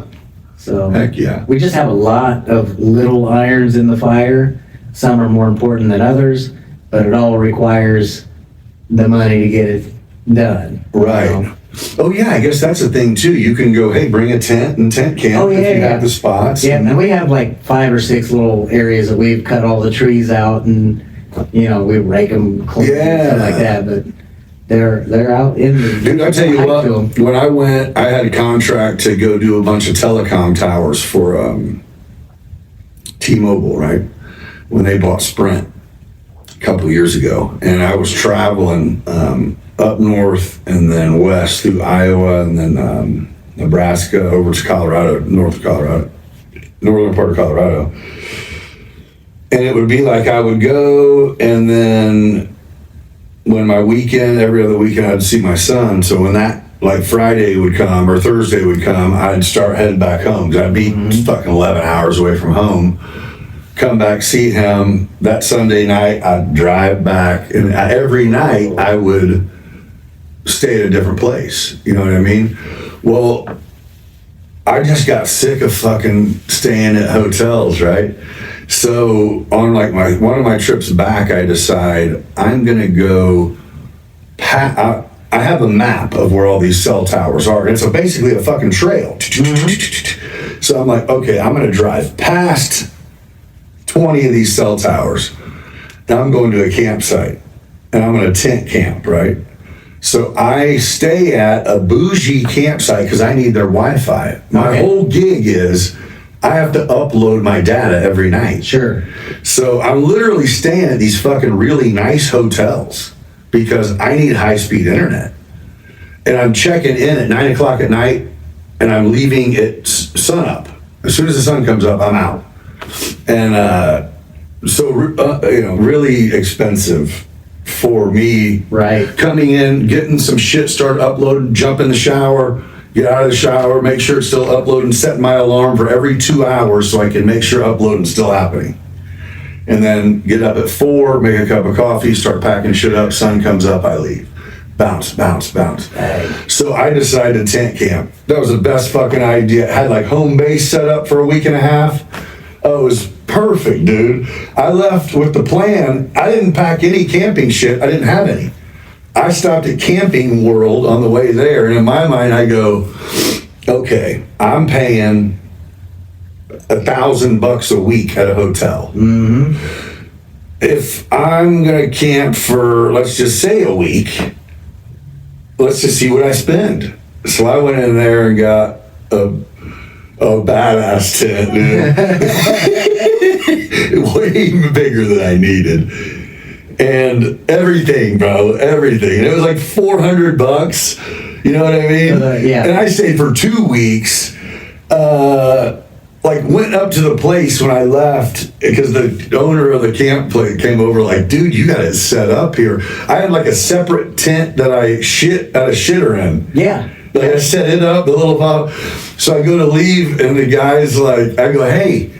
So Heck yeah. we just have a lot of little irons in the fire. Some are more important than others, but it all requires the money to get it done. Right. Oh yeah, I guess that's the thing too. You can go, hey, bring a tent and tent camp Oh, yeah, if you yeah. have the spots. Yeah, and we have like 5 or 6 little areas that we've cut all the trees out, and we rake them clean and stuff like that. But they're out in the. Dude, I tell you hike what, to 'em. when I went, I had a contract to go do a bunch of telecom towers for T-Mobile, right? When they bought Sprint a couple years ago. And I was traveling up north and then west through Iowa and then Nebraska over to Colorado, northern part of Colorado. And it would be like I would go, and then when my weekend, every other weekend, I'd see my son. So when that, like Friday would come or Thursday would come, I'd start heading back home. 'Cause I'd be fucking 11 hours away from home. Come back, see him. That Sunday night, I'd drive back. And every night, I would stay at a different place. You know what I mean? Well, I just got sick of fucking staying at hotels, right? So on like one of my trips back, I decide I'm gonna go. I have a map of where all these cell towers are, and it's basically a fucking trail. So I'm like, okay, I'm gonna drive past 20 of these cell towers, and I'm going to a campsite, and I'm gonna tent camp, right? So I stay at a bougie campsite because I need their Wi-Fi. My whole gig is I have to upload my data every night. Sure. So I'm literally staying at these fucking really nice hotels because I need high-speed internet. And I'm checking in at 9 o'clock at night, and I'm leaving at sunup. As soon as the sun comes up, I'm out. And really expensive for me. Right. Coming in, getting some shit started uploading, jump in the shower, get out of the shower, make sure it's still uploading, set my alarm for every 2 hours so I can make sure uploading's still happening. And then get up at 4, make a cup of coffee, start packing shit up, sun comes up, I leave. Bounce, bounce, bounce. So I decided tent camp. That was the best fucking idea. I had like home base set up for a week and a half. Oh, it was perfect, dude. I left with the plan. I didn't pack any camping shit. I didn't have any. I stopped at Camping World on the way there, and in my mind, I go, okay, I'm paying $1,000 a week at a hotel. Mm-hmm. If I'm gonna camp for, let's just say, a week, let's just see what I spend. So I went in there and got a badass tent, dude. Way bigger than I needed. And everything, bro, everything. And it was like $400. You know what I mean? Yeah. And I stayed for 2 weeks. Went up to the place when I left because the owner of the camp came over like, dude, you got it set up here. I had like a separate tent that I shit at a shitter in. Yeah. Like I set it up, the little pop. So I go to leave, and the guy's like, I go, hey,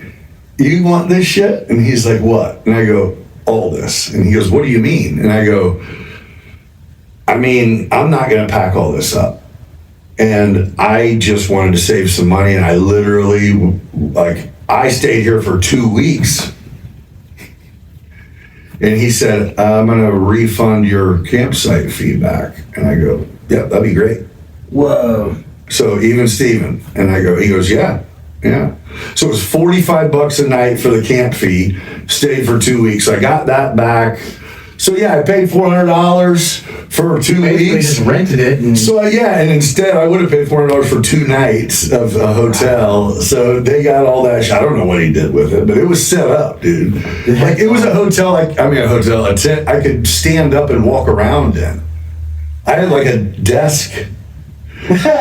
you want this shit? And he's like, what? And I go, all this. And he goes, what do you mean? And I go, I mean, I'm not going to pack all this up. And I just wanted to save some money, and I literally, like, I stayed here for 2 weeks. And he said, I'm going to refund your campsite fee back. And I go, yeah, that'd be great. Whoa. So even Steven. And I go, he goes, yeah. So it was $45 a night for the camp fee, stayed for 2 weeks. I got that back. So yeah, I paid $400 for 2 Basically weeks. just rented it. And So and instead I would have paid $400 for 2 nights of a hotel. So they got all that shit. I don't know what he did with it, but it was set up, dude. Like it was a hotel, a tent I could stand up and walk around in. I had like a desk. and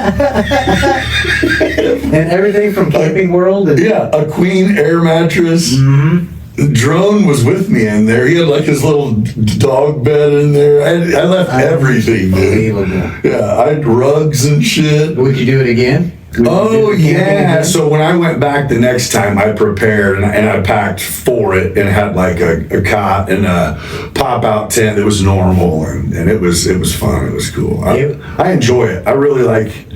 everything from Camping World. And Yeah, a queen air mattress. Mm-hmm. The drone was with me in there. He had like his little dog bed in there. I left everything, dude. Unbelievable. Yeah, I had rugs and shit. Would you do it again? Oh yeah. So when I went back the next time, I prepared and I packed for it and had like a cot and a pop-out tent that was normal and it was fun. It was cool. I enjoy it. I really like.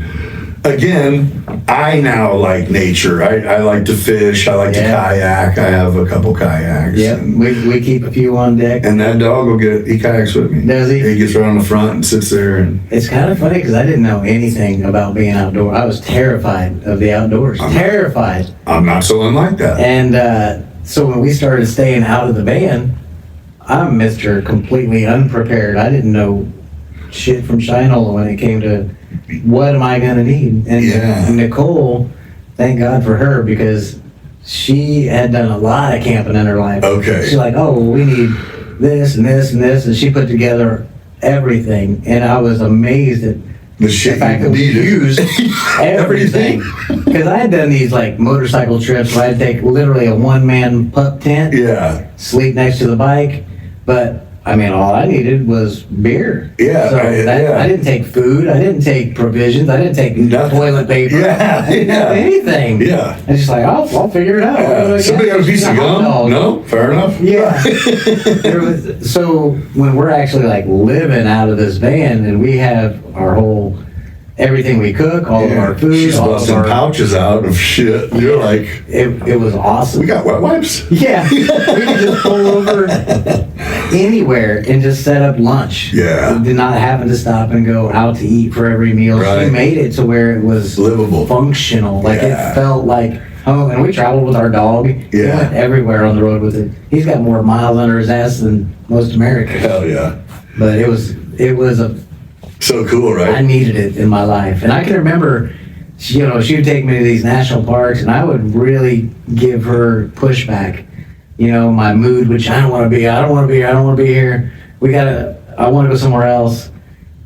Again, I now like nature. I like to fish. I like to kayak. I have a couple kayaks. Yep, we keep a few on deck. And that dog he kayaks with me. Does he? He gets right on the front and sits there. And It's kind of funny because I didn't know anything about being outdoors. I was terrified of the outdoors. Terrified. I'm not so unlike that. And so when we started staying out of the van, I'm Mr. Completely Unprepared. I didn't know shit from Shinola when it came to what am I going to need. And Nicole, thank God for her because she had done a lot of camping in her life. Okay. She's like, oh, well, we need this and this and this. And she put together everything. And I was amazed at The shit the fact you that we needed. used everything. Because I had done these like motorcycle trips where I'd take literally a one-man pup tent, Yeah. sleep next to the bike. But I mean, all I needed was beer. Yeah, So yeah. I didn't take food. I didn't take provisions. I didn't take Nothing. toilet paper. Yeah, I didn't have anything. Yeah. I was just like, I'll figure it out. Yeah. Somebody got a piece of gum? No? Fair enough. Yeah. So when we're actually like living out of this van and we have our whole, everything we cook, all of our food, She's all of busting our, pouches out of shit. You're like, it was awesome. we got wet wipes? Yeah, we could just pull over anywhere and just set up lunch. Yeah. Not having to stop and go out to eat for every meal. Right. She made it to where it was Livable. functional. Like Yeah. it felt like home. And we traveled with our dog. He Yeah. went everywhere on the road with it. He's got more miles under his ass than most Americans. Hell yeah. But it was a. So cool, I right? needed it in my life. And I can remember, she would take me to these national parks and I would really give her pushback. My mood, which I don't want to be here. I don't want to be here. I want to go somewhere else.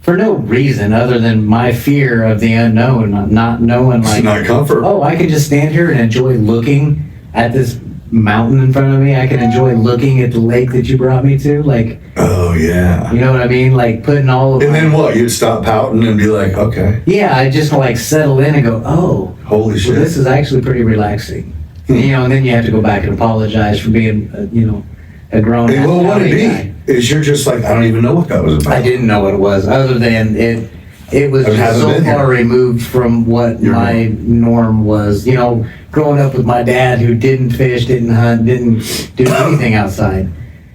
For no reason other than my fear of the unknown, not knowing It's not comfort. oh, I can just stand here and enjoy looking at this mountain in front of me. I can enjoy looking at the lake that you brought me to. Like, Oh, yeah. you know what I mean? Like putting all of And my- then what? You'd stop pouting and be like, okay, yeah, I just like settle in and go, oh, holy shit. well, this is actually pretty relaxing. And then you have to go back and apologize for being, a grown Hey, ass well, what Italian it guy. be is you're just like, I don't even know what that was about. I didn't know what it was, other than it was I just haven't so been far here. removed from what Your my norm was. Growing up with my dad who didn't fish, didn't hunt, didn't do anything outside.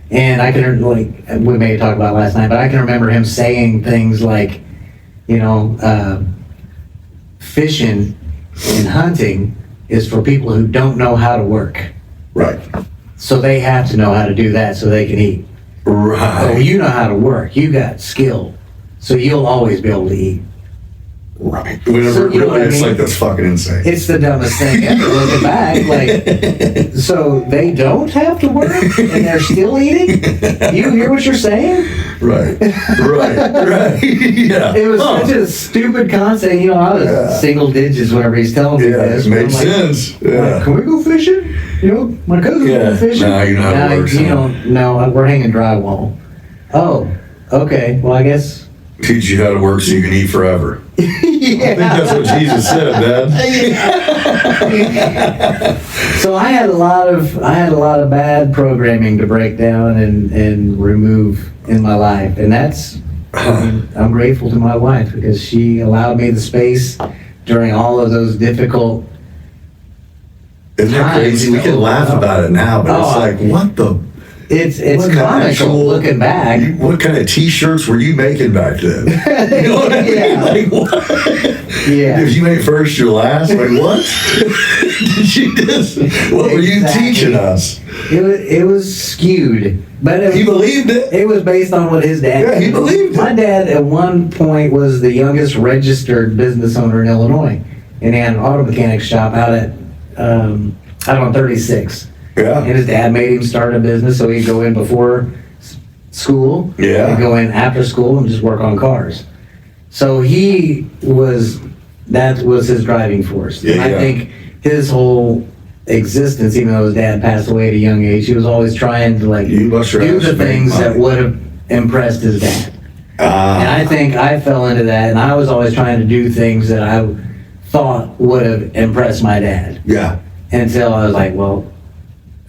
And I can, like, we may have talked about it last night, but I can remember him saying things like, fishing and hunting is for people who don't know how to work. Right. So they have to know how to do that so they can eat. Oh, Right. you know how to work. You got skill. So you'll always be able to eat. Right. Whenever So, you know really, what I it's mean? like, that's fucking insane. It's the dumbest thing ever looking back. Like, so they don't have to work and they're still eating? You hear what you're saying? Right. Right. Yeah. It was such a stupid concept. I was single digits whenever he's telling me Yeah, this. it but I'm makes like, sense. Yeah. Can we go fishing? My cousin's Yeah. going fishing. Nah, you know how it works, You huh? don't know. We're hanging drywall. Oh, okay. Well, I guess. Teach you how to work so you can eat forever. I think that's what Jesus said, man. So I had a lot of bad programming to break down and remove in my life, and that's I'm grateful to my wife because she allowed me the space during all of those difficult. Isn't that crazy? We can laugh about it now, but it's like, what the? It's what kind of comical actual- looking back. What kind of T-shirts were you making back then? You know what I mean? Yeah. Like, what? Yeah. If you made first, your last. Like, what? Did you just? What were you Exactly. teaching us? It was skewed, but He believed it. it was based on what his dad. Yeah, he believed it. My dad at one point was the youngest registered business owner in Illinois, and he had an auto mechanic shop out on 36. Yeah. And his dad made him start a business, so he'd go in before school. Yeah. And go in after school and just work on cars. So that was his driving force. Yeah, And I yeah. think his whole existence, even though his dad passed away at a young age, he was always trying to You bust your do ass the to make things that money. would have impressed his dad. And I think I fell into that, and I was always trying to do things that I thought would have impressed my dad. Yeah. Until I was like, well,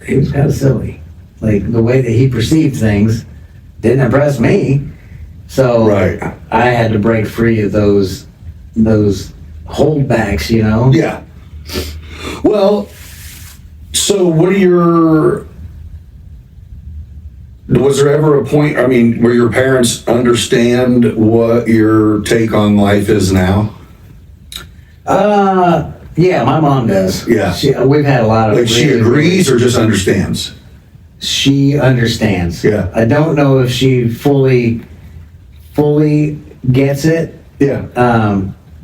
he was kind of silly. Like, the way that he perceived things didn't impress me. So Right. I had to break free of those holdbacks, you know? Yeah. Well, so was there ever a point, I mean, where your parents understand what your take on life is now? Yeah, my mom does. Yeah. We've had a lot of. Like she really, agrees or just understands? She understands. Yeah. I don't know if she fully gets it. Yeah.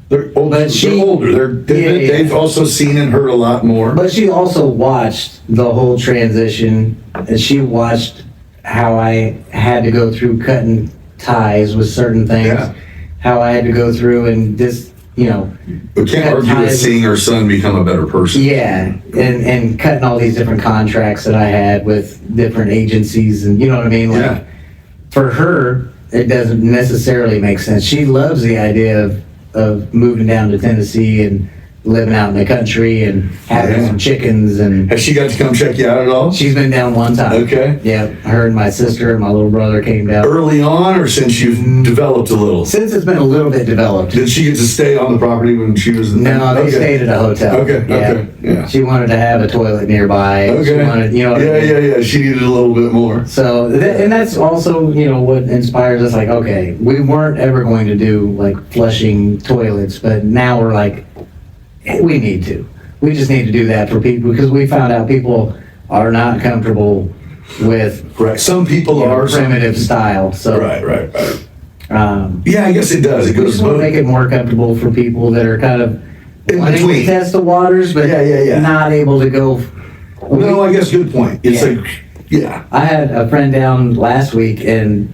They're older. But she- They're older. Yeah. They've also seen and heard a lot more. But she also watched the whole transition, and she watched how I had to go through cutting ties with certain things, Yeah. how I had to go through and just, We can't cut argue with ties. seeing her son become a better person. Yeah, and cutting all these different contracts that I had with different agencies, and you know what I mean? Like, Yeah. for her, it doesn't necessarily make sense. She loves the idea of moving down to Tennessee and living out in the country and having Yeah. some chickens, and Has she got to come check you out at all? she's been down one time. Okay. Yeah, her and my sister and my little brother came down. Early on or since you've developed a little? Since it's been a little bit developed. Did she get to stay on the property when she was? No, they Okay. stayed at a hotel. Okay, okay, yeah. She wanted to have a toilet nearby. She Okay. wanted, you know what I mean? Yeah. She needed a little bit more. So, and that's also, what inspires us. Like, okay, we weren't ever going to do like flushing toilets, but now we're like, hey, we need to. We just need to do that for people because we found out people are not comfortable with Right. Some people are. some- primitive style. So, Right. um, Yeah, I guess it does. It we goes just want to both. make it more comfortable for people that are kind of In wanting between. to test the waters, but Yeah. not able to go. No, I guess good point. It's Yeah. like, yeah. I had a friend down last week, and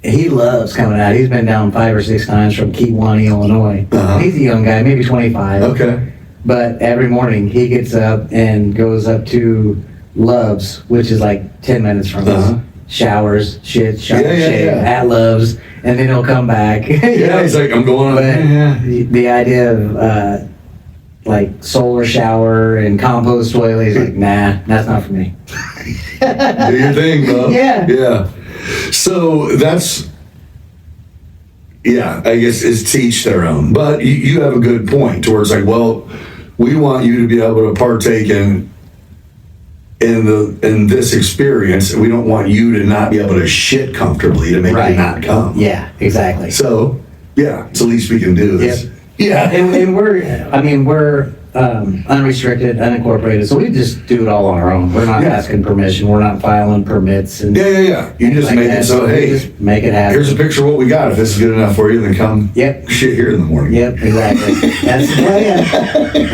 he loves coming out. He's been down 5 or 6 times from Kewanee, Illinois. Uh-huh. He's a young guy, maybe 25. Okay. But every morning he gets up and goes up to Love's, which is like 10 minutes from us. Uh-huh. Showers, shit, Yeah, shave yeah. at Love's, and then he'll come back. You Yeah, know? he's like, I'm going on. But Yeah. the idea of like solar shower and compost toilet, he's like, nah, that's not for me. Do your thing, bro. Yeah. Yeah. So that's, yeah, I guess it's to each their own. But you have a good point towards like, well, we want you to be able to partake in this experience, and we don't want you to not be able to shit comfortably to make Right. it not come. Yeah, exactly. So, yeah, it's the least we can do. Is, Yep. Yeah. And we're unrestricted, unincorporated, so we just do it all on our own. We're not Yeah. asking permission, we're not filing permits and Yeah. You just like make that. it so, We hey, just make it happen. here's a picture of what we got. If this is good enough for you, then come Yep. shit here in the morning. Yep, exactly. That's the plan.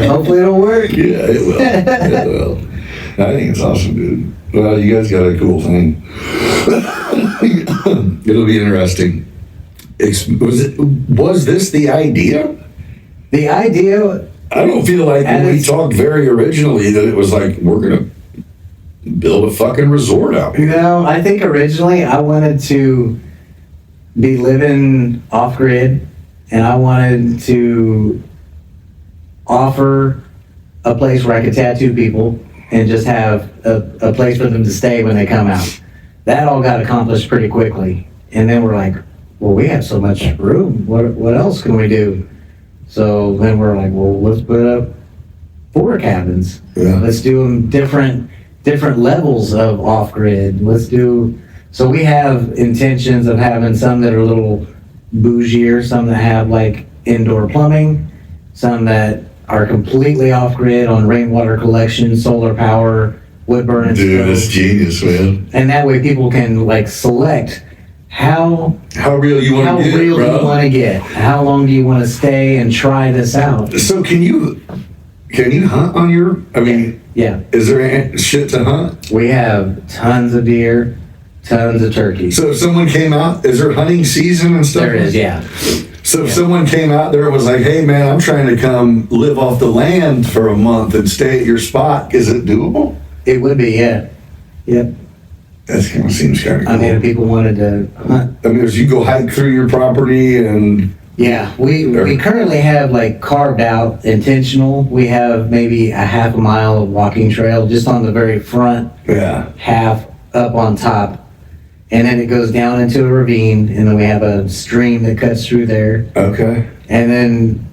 Hopefully it'll work. Yeah, it will. It will. I think it's awesome, dude. Well, you guys got a cool thing. It'll be interesting. Was this the idea? The idea, I don't feel like And when we it's- talked very originally that it was like, we're going to build a fucking resort out here. I think originally I wanted to be living off grid and I wanted to offer a place where I could tattoo people and just have a place for them to stay when they come out. That all got accomplished pretty quickly. And then we're like, well, we have so much room. What else can we do? So then we're like, well, let's put up 4 cabins. Yeah. Let's do them different levels of off-grid. So we have intentions of having some that are a little bougier, some that have like indoor plumbing, some that are completely off-grid on rainwater collection, solar power, wood burning. Dude, that's genius, man. And that way people can like select how real you want to get, real bro. you want to get. How long do you want to stay and try this out? So can you hunt on your? I mean, Yeah, is there shit to hunt? we have tons of deer, tons of turkeys. So if someone came out, is there hunting season and stuff? There is, yeah. So if someone came out there and was like, hey man, I'm trying to come live off the land for a month and stay at your spot, is it doable? It would be, yeah. Yep. That kind of seems kind of cool. I mean, if people wanted to hunt. I mean, as you go hike through your property and Yeah, we currently have like carved out intentional. We have maybe a half a mile of walking trail just on the very front yeah, half up on top. And then it goes down into a ravine, and then we have a stream that cuts through there. okay, And then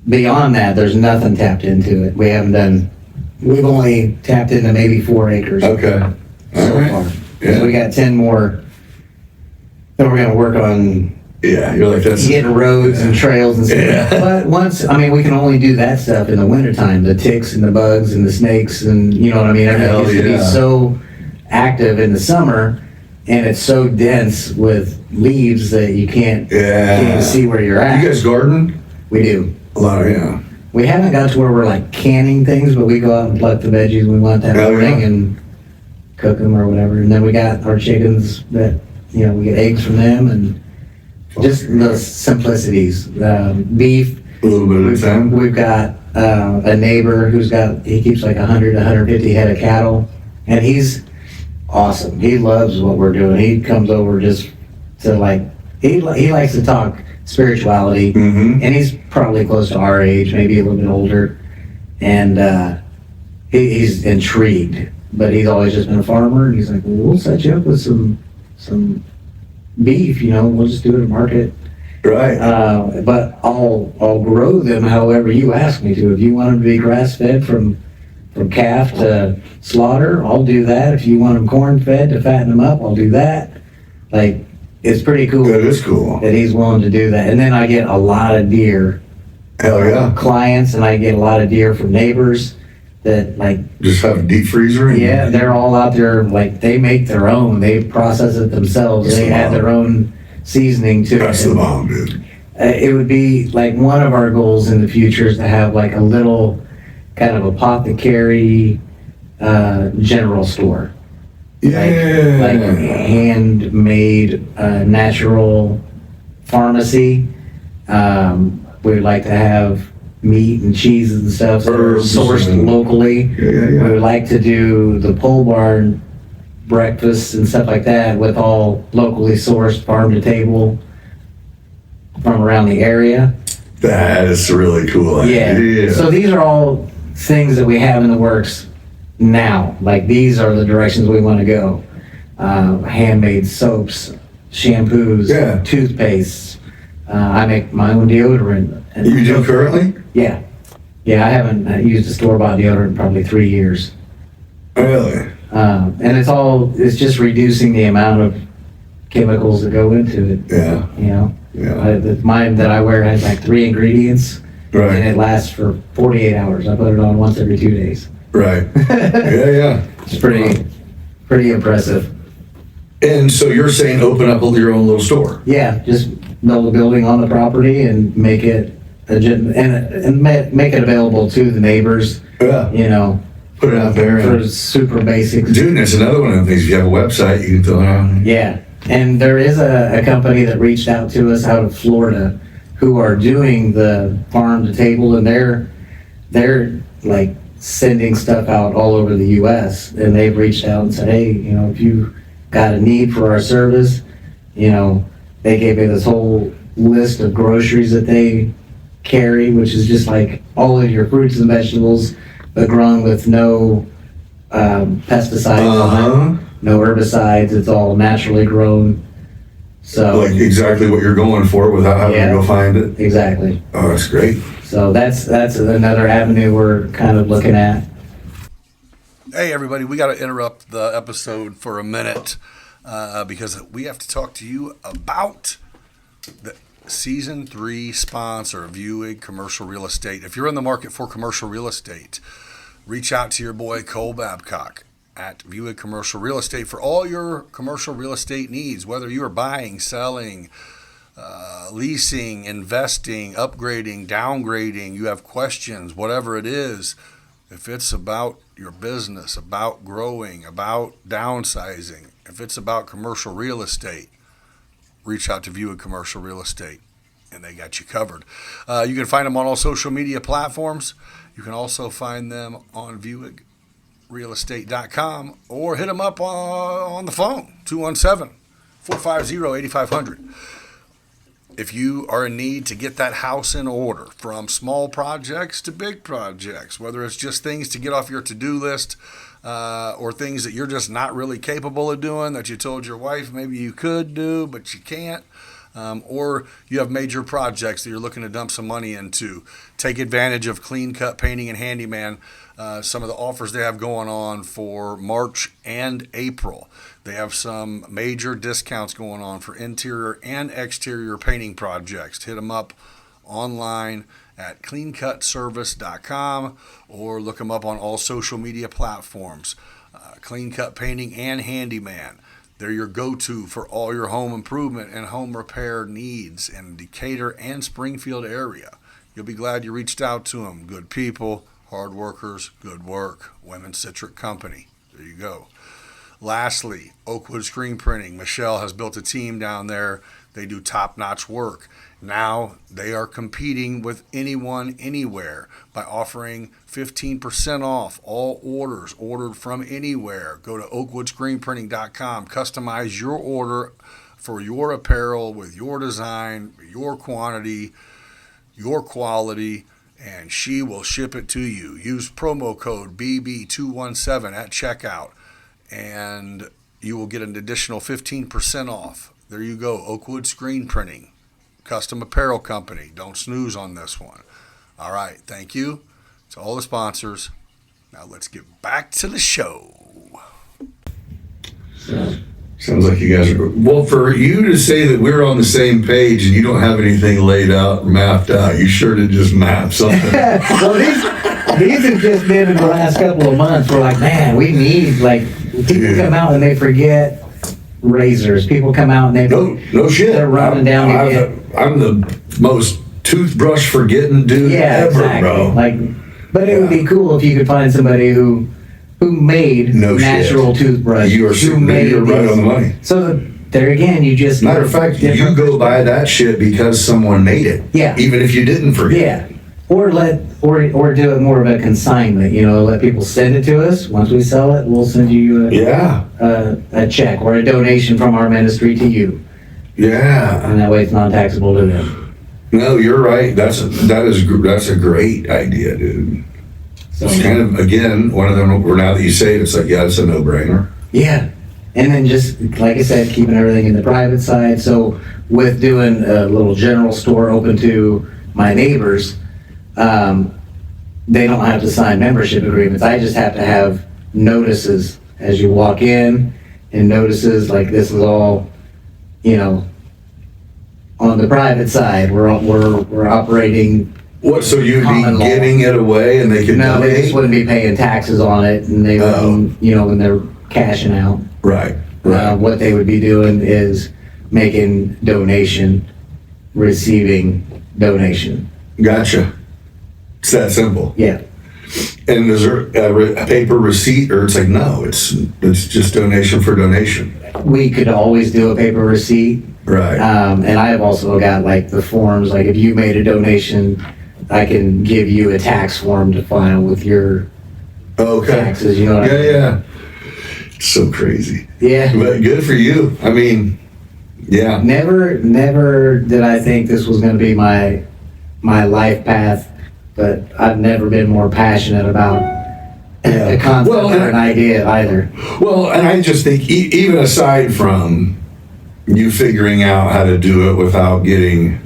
beyond that, there's nothing tapped into it. We've only tapped into maybe 4 acres okay, all so right, far. yeah. So we got 10 more that we're gonna work on yeah. You're like that's getting roads and trails and stuff. Yeah. But we can only do that stuff in the wintertime, the ticks and the bugs and the snakes and you know what I mean? Everything Hell gets to be yeah. so active in the summer, and it's so dense with leaves that you can't Yeah. see where you're at. You guys garden? We do. A lot of yeah. We haven't got to where we're like canning things, but we go out and pluck the veggies we want that Oh, morning yeah. and cook them or whatever. And then we got our chickens that, we get eggs from them and just the simplicities. Beef. A little bit at a time. We've got a neighbor he keeps like 100, 150 head of cattle, and he's awesome. He loves what we're doing. He comes over just to like, he likes to talk spirituality, Mm-hmm. and he's probably close to our age, maybe a little bit older, and he's intrigued, but he's always just been a farmer, and he's like, well, we'll set you up with some beef, we'll just do it at market. Right. But I'll grow them however you ask me to. If you want them to be grass fed from calf to slaughter, I'll do that. If you want them corn fed to fatten them up, I'll do that. Like, it's pretty cool That is cool. that he's willing to do that. And then I get a lot of deer Hell yeah. clients, and I get a lot of deer from neighbors that like, Just have a deep freezer. And yeah, they're all out there, like they make their own, they process it themselves, That's they the add bomb. their own seasoning to That's it. the bomb, dude. It would be like one of our goals in the future is to have like a little kind of apothecary general store. Yeah. Like handmade natural pharmacy. We'd like to have meat and cheeses and stuff that are Herbs sourced and- locally. Yeah. We would like to do the pole barn breakfasts and stuff like that with all locally sourced farm to table from around the area. That is really cool. Yeah. So these are all things that we have in the works now. Like these are the directions we want to go. Handmade soaps, shampoos, Yeah. toothpastes. I make my own deodorant. You do currently? Yeah. Yeah, I haven't used a store-bought deodorant in probably 3 years. Really? And it's just reducing the amount of chemicals that go into it, Yeah. Yeah. Mine that I wear has like 3 ingredients, and Right. it lasts for 48 hours. I put it on once every 2 days. Right. Yeah. It's pretty impressive. And so you're saying open up your own little store? Yeah, just build a building on the property and make it make it available to the neighbors, Yeah. Put it out there. for And, super basics. dude, that's another one of the things. If you have a website, you can throw it on. Yeah, and there is a company that reached out to us out of Florida who are doing the farm to table, and they're like sending stuff out all over the U.S. and they've reached out and said, hey, if you got a need for our service, they gave me this whole list of groceries that they carry, which is just like all of your fruits and vegetables, but grown with no pesticides on it, no herbicides. It's all naturally grown. So Like exactly what you're going for without having to go find it. Exactly. Oh, that's great. So that's another avenue we're kind of looking at. Hey, everybody, we got to interrupt the episode for a minute because we have to talk to you about the Season 3 sponsor, Viewig Commercial Real Estate. If you're in the market for commercial real estate, reach out to your boy Cole Babcock at Viewig Commercial Real Estate for all your commercial real estate needs, whether you are buying, selling, leasing, investing, upgrading, downgrading, you have questions, whatever it is. If it's about your business, about growing, about downsizing, if it's about commercial real estate, reach out to Viewig Commercial Real Estate, and they got you covered. You can find them on all social media platforms. You can also find them on viewigrealestate.com or hit them up on the phone, 217-450-8500. If you are in need to get that house in order, from small projects to big projects, whether it's just things to get off your to-do list or things that you're just not really capable of doing that you told your wife maybe you could do but you can't, or you have major projects that you're looking to dump some money into, take advantage of Clean Cut Painting and Handyman, some of the offers they have going on for March and April. They have some major discounts going on for interior and exterior painting projects. Hit them up online at cleancutservice.com or look them up on all social media platforms. Clean Cut Painting and Handyman. They're your go-to for all your home improvement and home repair needs in Decatur and Springfield area. You'll be glad you reached out to them. Good people, hard workers, good work. Women's Citric Company. There you go. Lastly, Oakwood Screen Printing. Michelle has built a team down there. They do top-notch work. Now they are competing with anyone, anywhere by offering 15% off all orders ordered from anywhere. Go to oakwoodscreenprinting.com. Customize your order for your apparel with your design, your quantity, your quality, and she will ship it to you. Use promo code BB217 at checkout, and you will get an additional 15% off. There you go, Oakwood Screen Printing, custom apparel company. Don't snooze on this one. All right, thank you to all the sponsors. Now let's get back to the show. Sounds like you guys are, well, for you to say that we're on the same page and you don't have anything laid out, mapped out, you sure did just map something. Well, these have just been in the last couple of months. We're like, man, we need, like, people come out and they forget razors. People come out and they No shit. They're running down I'm the most toothbrush forgetting dude ever, exactly. bro. Like, but it would be cool if you could find somebody who made natural toothbrushes. You are you're right on the money. So there again, you just matter of fact, you go buy that shit because someone made it. Yeah. Even if you didn't forget. Yeah. Or do it more of a consignment, let people send it to us. Once we sell it, we'll send you a check or a donation from our ministry to you. Yeah. And that way it's non-taxable to them. No, you're right. That's a great idea, dude. So, it's kind of, again, one of them, where now that you say it, it's like, yeah, it's a no-brainer. Yeah. And then just, like I said, keeping everything in the private side. So with doing a little general store open to my neighbors, they don't have to sign membership agreements. I just have to have notices as you walk in, and notices like this is all, on the private side. We're operating. What? So you'd be giving it away, and they could No, they just wouldn't be paying taxes on it, and they wouldn't, when they're cashing out. Right. What they would be doing is making donation, receiving donation. Gotcha. It's that simple. Yeah. And is there a paper receipt, or it's like, no, it's just donation for donation? We could always do a paper receipt. Right. And I have also got like the forms, like if you made a donation, I can give you a tax form to file with your taxes, you know what I mean? Yeah. It's so crazy. Yeah. But good for you. I mean, Yeah. Never did I think this was going to be my life path, but I've never been more passionate about a concept or an idea either. Well, and I just think even aside from you figuring out how to do it without getting,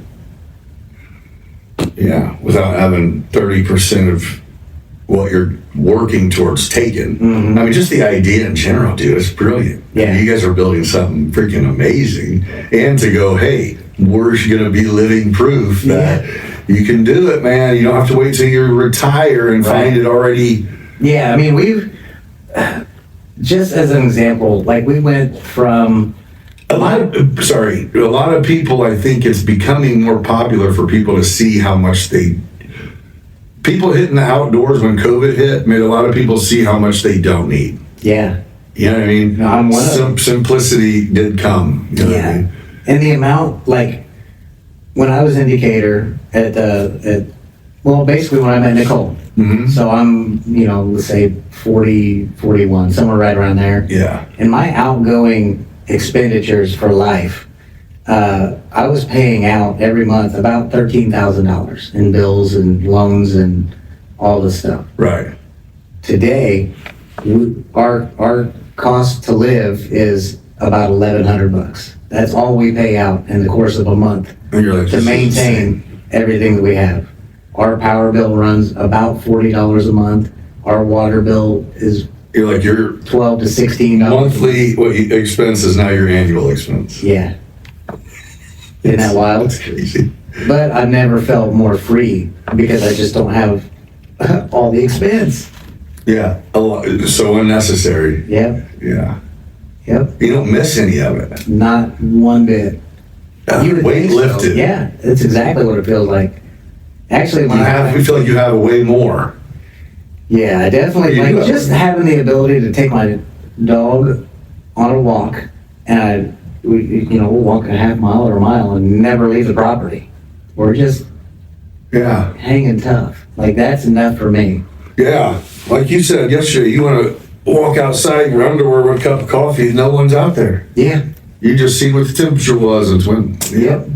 without having 30% of what you're working towards taken. I mean, just the idea in general, dude, it's brilliant. Yeah. You guys are building something freaking amazing. And to go, hey, we're going to be living proof that you can do it, man. You don't have to wait till you retire and find it already. Yeah, I mean, we've, just as an example, like we went from... A lot of people, I think it's becoming more popular for people to see how much people hitting the outdoors when COVID hit made a lot of people see how much they don't need. Yeah. You know what I mean? No, I'm one of them. Simplicity did come. You know what I mean? And the amount, like, when I was in Decatur basically when I met Nicole. So I'm, let's say 40, 41, somewhere right around there. Yeah. And my outgoing expenditures for life, I was paying out every month about $13,000 in bills and loans and all this stuff. Right. Today, our cost to live is about $1,100. That's all we pay out in the course of a month to maintain everything that we have. Our power bill runs about $40 a month. Our water bill is your $12 to $16. Monthly expense is now your annual expense. Yeah. Isn't that wild? That's crazy. But I've never felt more free because I just don't have all the expense. Yeah, a lot, so unnecessary. Yep. Yeah. Yep. You don't miss any of it. Not one bit. You would Weight think so. lifted. Yeah, that's exactly what it feels like. Actually, when We feel like you have way more. Yeah, I definitely like just having the ability to take my dog on a walk, and we'll walk a half mile or a mile and never leave the property. We're just hanging tough. Like, that's enough for me. Yeah, like you said yesterday, you want to walk outside in your underwear with a cup of coffee, no one's out there. Yeah. You just see what the temperature was. It's when. Yep.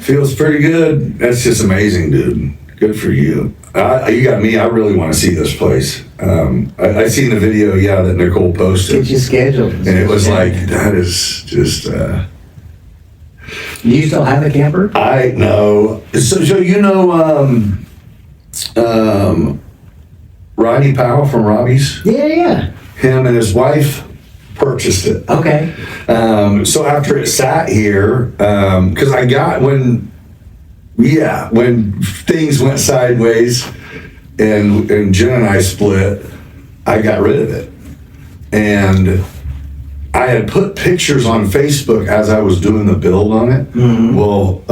Feels pretty good. That's just amazing, dude. Good for you. You got me. I really want to see this place. I seen the video, that Nicole posted. Get you scheduled. And it was like, that is just... Do you still have a camper? I know. So Rodney Powell from Robbie's? Yeah. Him and his wife purchased it. Okay. So after it sat here, because I got when things went sideways and Jen and I split, I got rid of it. And I had put pictures on Facebook as I was doing the build on it. Well,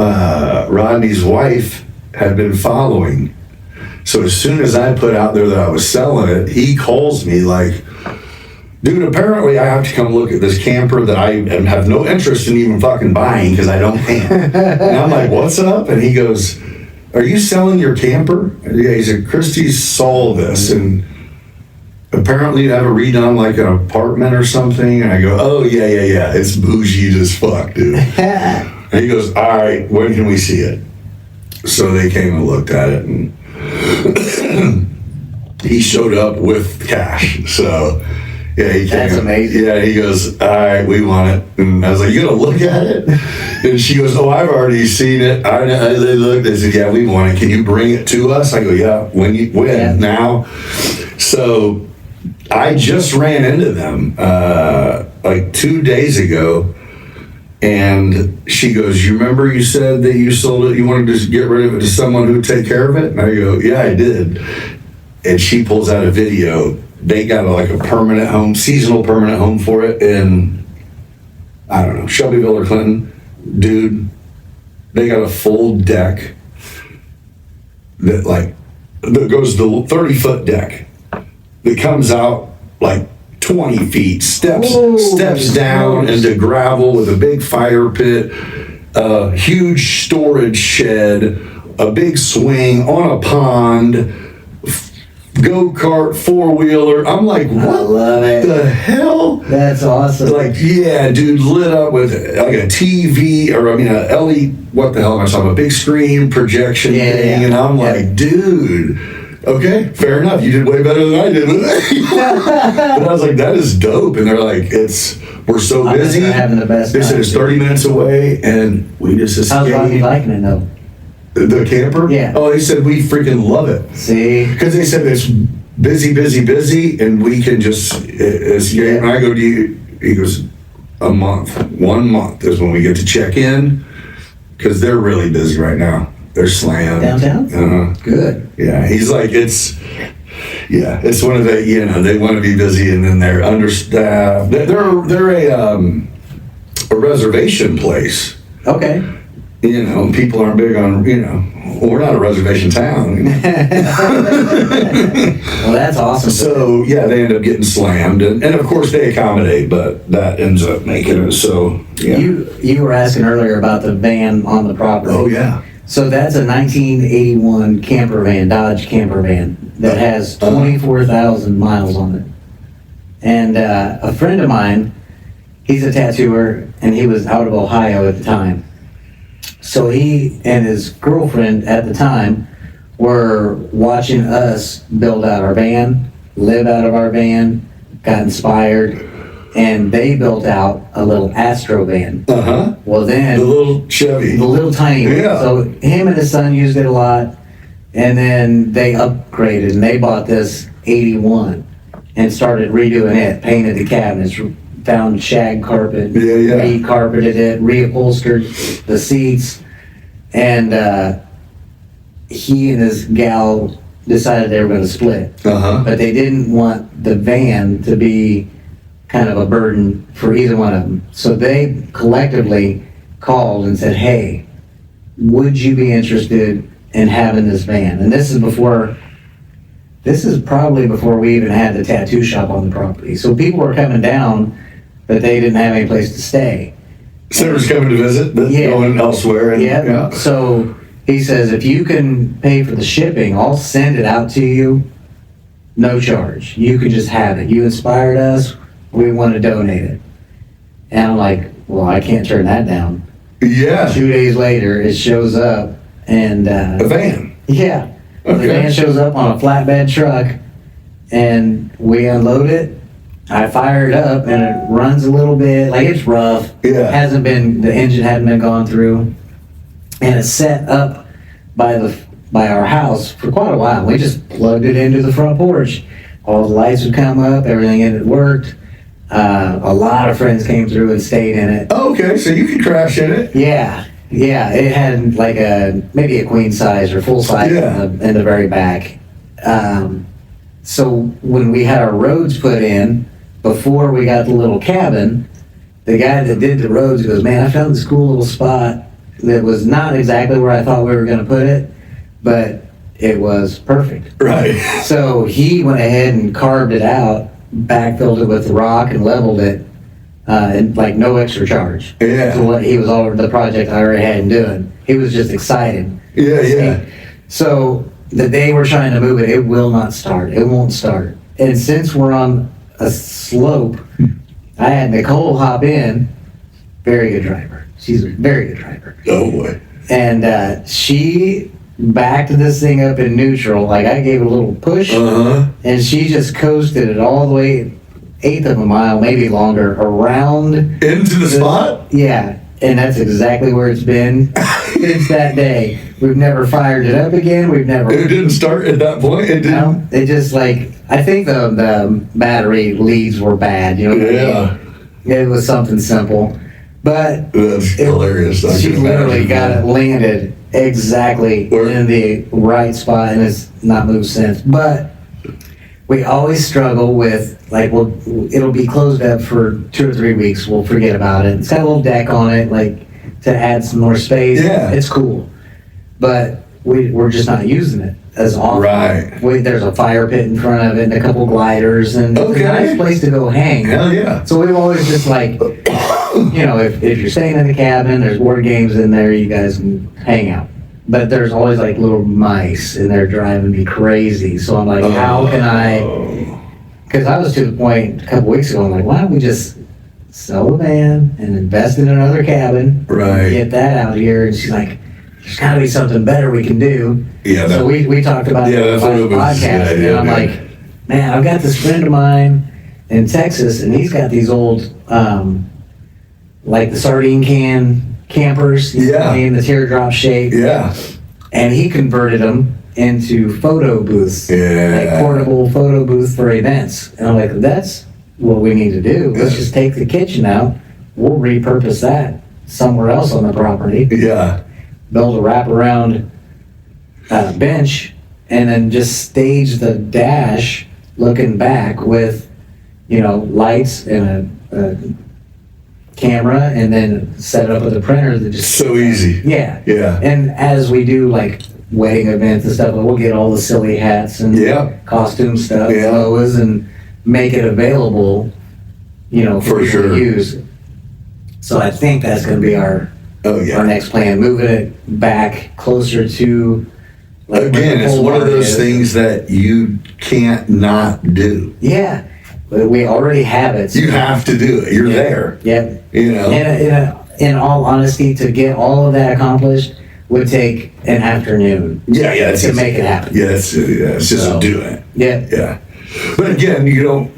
Rodney's wife had been following. So as soon as I put out there that I was selling it, he calls me like, dude, apparently I have to come look at this camper that I have no interest in even fucking buying because I don't camp. And I'm like, what's up? And he goes, are you selling your camper? And he said, Christy saw this and apparently you have a redone like an apartment or something. And I go, oh, yeah. It's bougie as fuck, dude. And he goes, all right, when can we see it? So they came and looked at it and he showed up with cash. So... yeah, he came. That's amazing. Yeah, he goes, all right, we want it. And I was like, you gonna look at it? And she goes, oh, I've already seen it. They looked. They said, yeah, we want it. Can you bring it to us? I go, yeah. When? Now? So I just ran into them like 2 days ago. And she goes, you remember you said that you sold it, you wanted to get rid of it to someone who would take care of it? And I go, yeah, I did. And she pulls out a video. They got a permanent home, seasonal permanent home for it in, I don't know, Shelbyville or Clinton. Dude, they got a full deck that goes the 30-foot deck that comes out like 20 feet, steps down into gravel with a big fire pit, a huge storage shed, a big swing on a pond, go-kart, four-wheeler. I'm like, what I love it. the hell? That's awesome. Like, yeah, dude, lit up with like a TV, or I mean, a LED, what the hell am I talking about? A big screen projection thing. And I'm like, dude, okay, fair enough. You did way better than I did with it. But I was like, that is dope. And they're like, we're so busy. They're having the best They said time, it's too. 30 minutes away, and we just How's Robbie escaped. liking it though? The camper? Yeah. Oh, they said we freaking love it. See? Because they said it's busy, and we can just escape. Yeah. And I go, do you? He goes, a month. 1 month is when we get to check in, because they're really busy right now. They're slammed. Downtown? Good. Yeah. He's like, it's one of the, they want to be busy, and then they're understaffed. They're a reservation place. Okay. People aren't big on, we're not a reservation town. Well, that's awesome. So, yeah, they end up getting slammed. And of course, they accommodate, but that ends up making it so, yeah. You were asking earlier about the van on the property. Oh, yeah. So that's a 1981 camper van, Dodge camper van, that has 24,000 miles on it. And a friend of mine, he's a tattooer, and he was out of Ohio at the time. So he and his girlfriend at the time were watching us build out our van, live out of our van, got inspired, and they built out a little Astro van. Uh-huh. Well, then The little Chevy. the little tiny one. Yeah. So him and his son used it a lot, and then they upgraded and they bought this 81 and started redoing it, painted the cabinets, found shag carpet, Yeah. re-carpeted it, reupholstered the seats, and he and his gal decided they were going to split. Uh-huh. But they didn't want the van to be kind of a burden for either one of them. So they collectively called and said, hey, would you be interested in having this van? And this is probably before we even had the tattoo shop on the property. So people were coming down, but they didn't have any place to stay. Sarah's coming to visit, but Yeah. going elsewhere. And, Yeah. So he says, if you can pay for the shipping, I'll send it out to you, no charge. You can just have it. You inspired us. We want to donate it. And I'm like, well, I can't turn that down. Yeah. 2 days later, it shows up, and A van. yeah, the Okay. van shows up on a flatbed truck, and we unload it. I fire it up, and it runs a little bit, like it's rough. Yeah. The engine hadn't been gone through, and it's set up by our house for quite a while. We just plugged it into the front porch. All the lights would come up, everything in it worked. A lot of friends came through and stayed in it. Oh, okay, so you can crash in it. Yeah, it had like maybe a queen size or full size Yeah. in the very back. So when we had our roads put in, before we got the little cabin, the guy that did the roads goes, man, I found this cool little spot that was not exactly where I thought we were going to put it, but it was perfect. Right. So he went ahead and carved it out, backfilled it with rock and leveled it, and like no extra charge. Yeah. So what he was all over the project I already had him doing. He was just excited. Yeah. So the day we're trying to move it, it will not start. It won't start. And since we're on a slope, I had Nicole hop in. Very good driver. She's a very good driver. Oh, boy. And she backed this thing up in neutral. Like I gave it a little push, Uh-huh. and she just coasted it all the way, eighth of a mile, maybe longer, around. Into the spot? Yeah, and that's exactly where it's been since that day. We've never fired it up again. We've never. It didn't start at that point? It didn't? No, it just like, I think the battery leads were bad. You know what I mean? It was something simple, but That's hilarious. I she can literally imagine got that. it landed exactly Where- in the right spot, and it's not moved since. But we always struggle with, like, well, it'll be closed up for 2 or 3 weeks. We'll forget about it. It's got a little deck on it, like, to add some more space. Yeah. It's cool. But we're just not using it as often. Right. There's a fire pit in front of it and a couple gliders, and it's Okay. a nice place to go hang. Hell yeah. So we've always just like, if you're staying in the cabin, there's board games in there, you guys can hang out. but there's always like little mice and they're driving me crazy. So I'm like, how can I, because I was to the point a couple weeks ago, I'm like, why don't we just sell the van and invest in another cabin, Right. get that out here. And she's like, there's got to be something better we can do. Yeah. So we talked about it on the podcast, and I'm like, man, I've got this friend of mine in Texas, and he's got these old, like the sardine can campers, you know what I mean, the teardrop shape. Yeah. And he converted them into photo booths, like portable photo booths for events. And I'm like, that's what we need to do. Let's just take the kitchen out. We'll repurpose that somewhere else on the property. Yeah. Build a wraparound bench, and then just stage the dash looking back with, you know, lights and a camera, and then set it up with a printer that just So easy. Yeah. Yeah. And as we do like wedding events and stuff, we'll get all the silly hats and costume stuff, boas, and make it available, you know, for people to use. So I think that's going to be our next plan, moving it back closer to. Like, again, it's one of those things that you can't not do. Yeah, but we already have it. So you have to do it. You're there. Yep. You know. In all honesty, to get all of that accomplished would take an afternoon. Yeah, to make it happen. Yeah, it's just do it. Yeah. Yeah. But again, you don't.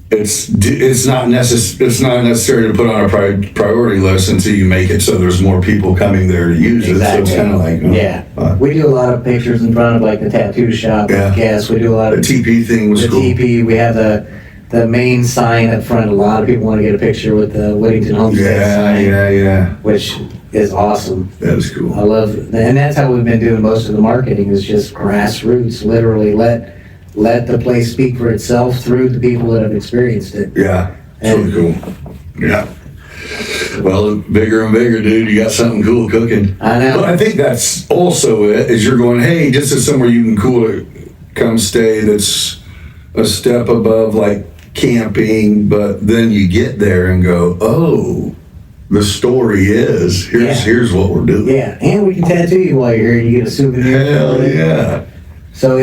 It's not necessary to put on a priority list until you make it so there's more people coming there to use it. So it's kind of like we do a lot of pictures in front of like the tattoo shop. Yeah. Yes, we do a lot of the TP thing was cool. TP. We have the main sign up front. A lot of people want to get a picture with the Whittington Homestead sign. Yeah. Which is awesome. That is cool. I love it. And that's how we've been doing most of the marketing, is just grassroots. Literally let the place speak for itself through the people that have experienced it. Yeah, it's really cool. Yeah. Well, bigger and bigger, dude. You got something cool cooking. I know. But I think that's also it, is you're going, hey, this is somewhere you can come stay that's a step above like camping, but then you get there and go, oh, the story is, here's what we're doing. Yeah, and we can tattoo you while you're here. You get a souvenir. Hell yeah. So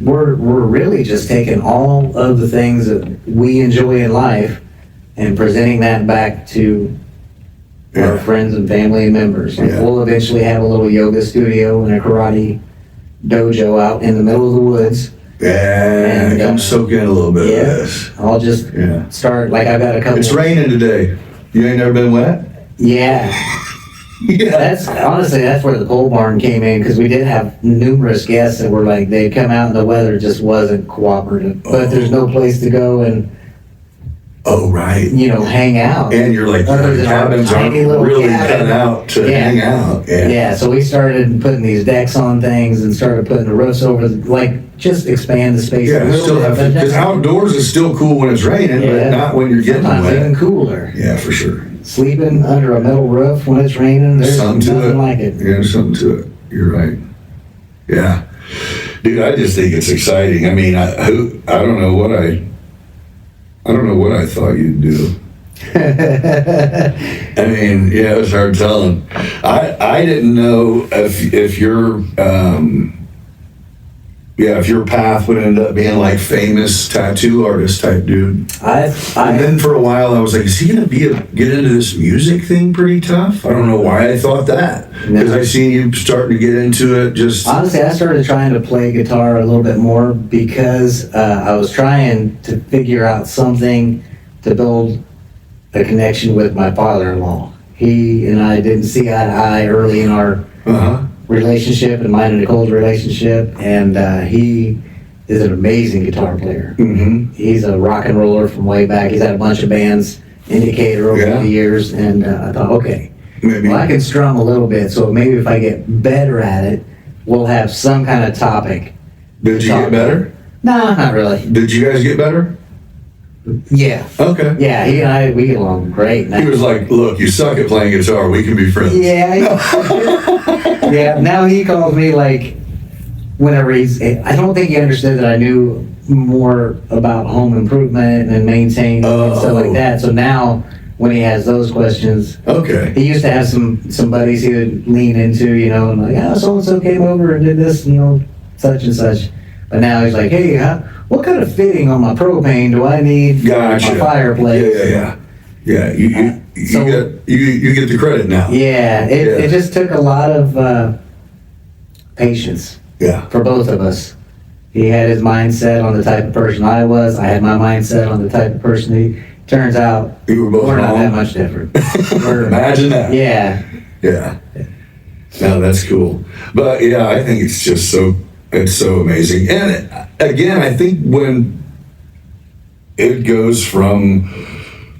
we're really just taking all of the things that we enjoy in life and presenting that back to our friends and family and members. Like we'll eventually have a little yoga studio and a karate dojo out in the middle of the woods. Yeah, and come soak in a little bit of this. I'll just start, like I've got a couple. It's raining today. You ain't never been wet? Yeah. That's where the pole barn came in, because we did have numerous guests that were like, they'd come out and the weather just wasn't cooperative. But there's no place to go and hang out. And you're like, the cabins aren't really cut out to hang out. Yeah, so we started putting these decks on things and started putting the roofs over, like just expand the space a little bit. Because outdoors is still cool when it's raining, but not when you're getting sometimes wet. even cooler. Yeah, for sure. Sleeping under a metal roof when it's raining, there's nothing like it. Yeah, there's something to it. You're right. Yeah. Dude, I just think it's exciting. I mean, I don't know what I thought you'd do. I mean, it was hard telling. I didn't know if your path would end up being like famous tattoo artist type dude. And then for a while I was like, is he gonna get into this music thing pretty tough? I don't know why I thought that, because I seen you starting to get into it. Just honestly, I started trying to play guitar a little bit more because I was trying to figure out something to build a connection with my father-in-law. He and I didn't see eye to eye early in our relationship, and mine and Nicole's relationship, and he is an amazing guitar player. Mm-hmm. He's a rock and roller from way back. He's had a bunch of bands, Indicator, over the years, and I thought, okay, well, I can strum a little bit, so maybe if I get better at it, we'll have some kind of topic. Did you get better? No, not really. Did you guys get better? Yeah. Okay. Yeah, he and I, we get along great. He was like, look, you suck at playing guitar. We can be friends. Yeah. Yeah, now he calls me like, whenever I don't think he understood that I knew more about home improvement and maintaining and stuff like that. So now when he has those questions. Okay. He used to have some buddies he would lean into, you know, and like, oh, so-and-so came over and did this, you know, such and such. But now he's like, hey, what kind of fitting on my propane do I need Gotcha. for my fireplace? Yeah. You get the credit now. Yeah, it just took a lot of patience for both of us. He had his mindset on the type of person I was. I had my mindset on the type of person he. Turns out you were both we're not wrong. that much different. Imagine that. Yeah. No, that's cool. But yeah, I think it's just so amazing. And again, I think when it goes from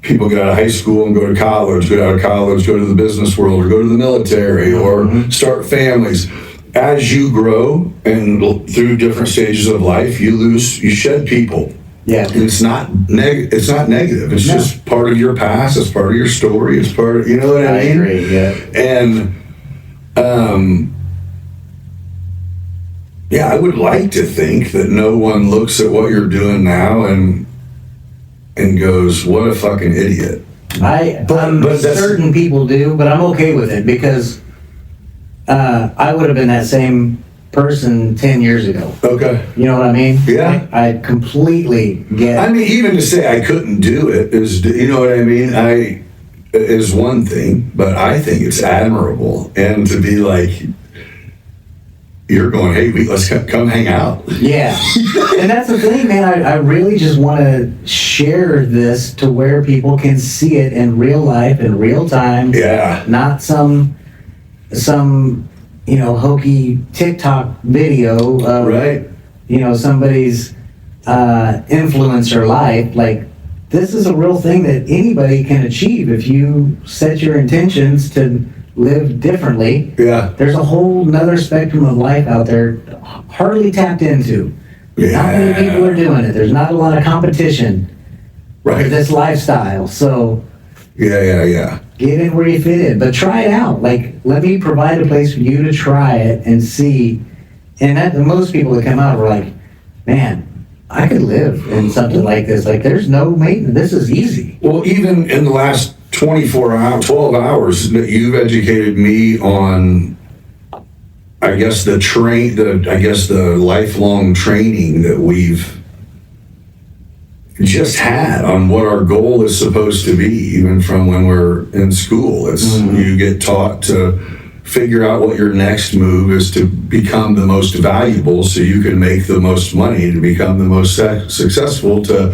people get out of high school and go to college, go to the business world, or go to the military, or start families. As you grow and through different stages of life, you shed people. Yeah. It's not negative. It's just part of your past. It's part of your story. It's part of, you know what I mean? I agree, yeah. And, I would like to think that no one looks at what you're doing now and goes, what a fucking idiot. But certain people do, but I'm okay with it because I would have been that same person 10 years ago. Okay. You know what I mean? Yeah. I completely get. I mean, even to say I couldn't do it is, you know what I mean? Is one thing, but I think it's admirable. And to be like, you're going, hey, let's come hang out. Yeah. And that's the thing, man. I really just want to share this to where people can see it in real life, in real time. Yeah. Not some hokey TikTok video of, somebody's influencer life. Like, this is a real thing that anybody can achieve if you set your intentions to live differently. Yeah. There's a whole nother spectrum of life out there hardly tapped into. Yeah. Not many people are doing it. There's not a lot of competition for this lifestyle. So Yeah. get in where you fit in, but try it out. Like, let me provide a place for you to try it and see. And that most people that come out are like, man, I could live in something like this. Like, there's no maintenance. This is easy. Well, even in the last 12 hours, that you've educated me on, I guess the lifelong training that we've just had on what our goal is supposed to be, even from when we're in school. It's you get taught to figure out what your next move is to become the most valuable so you can make the most money, to become the most successful, to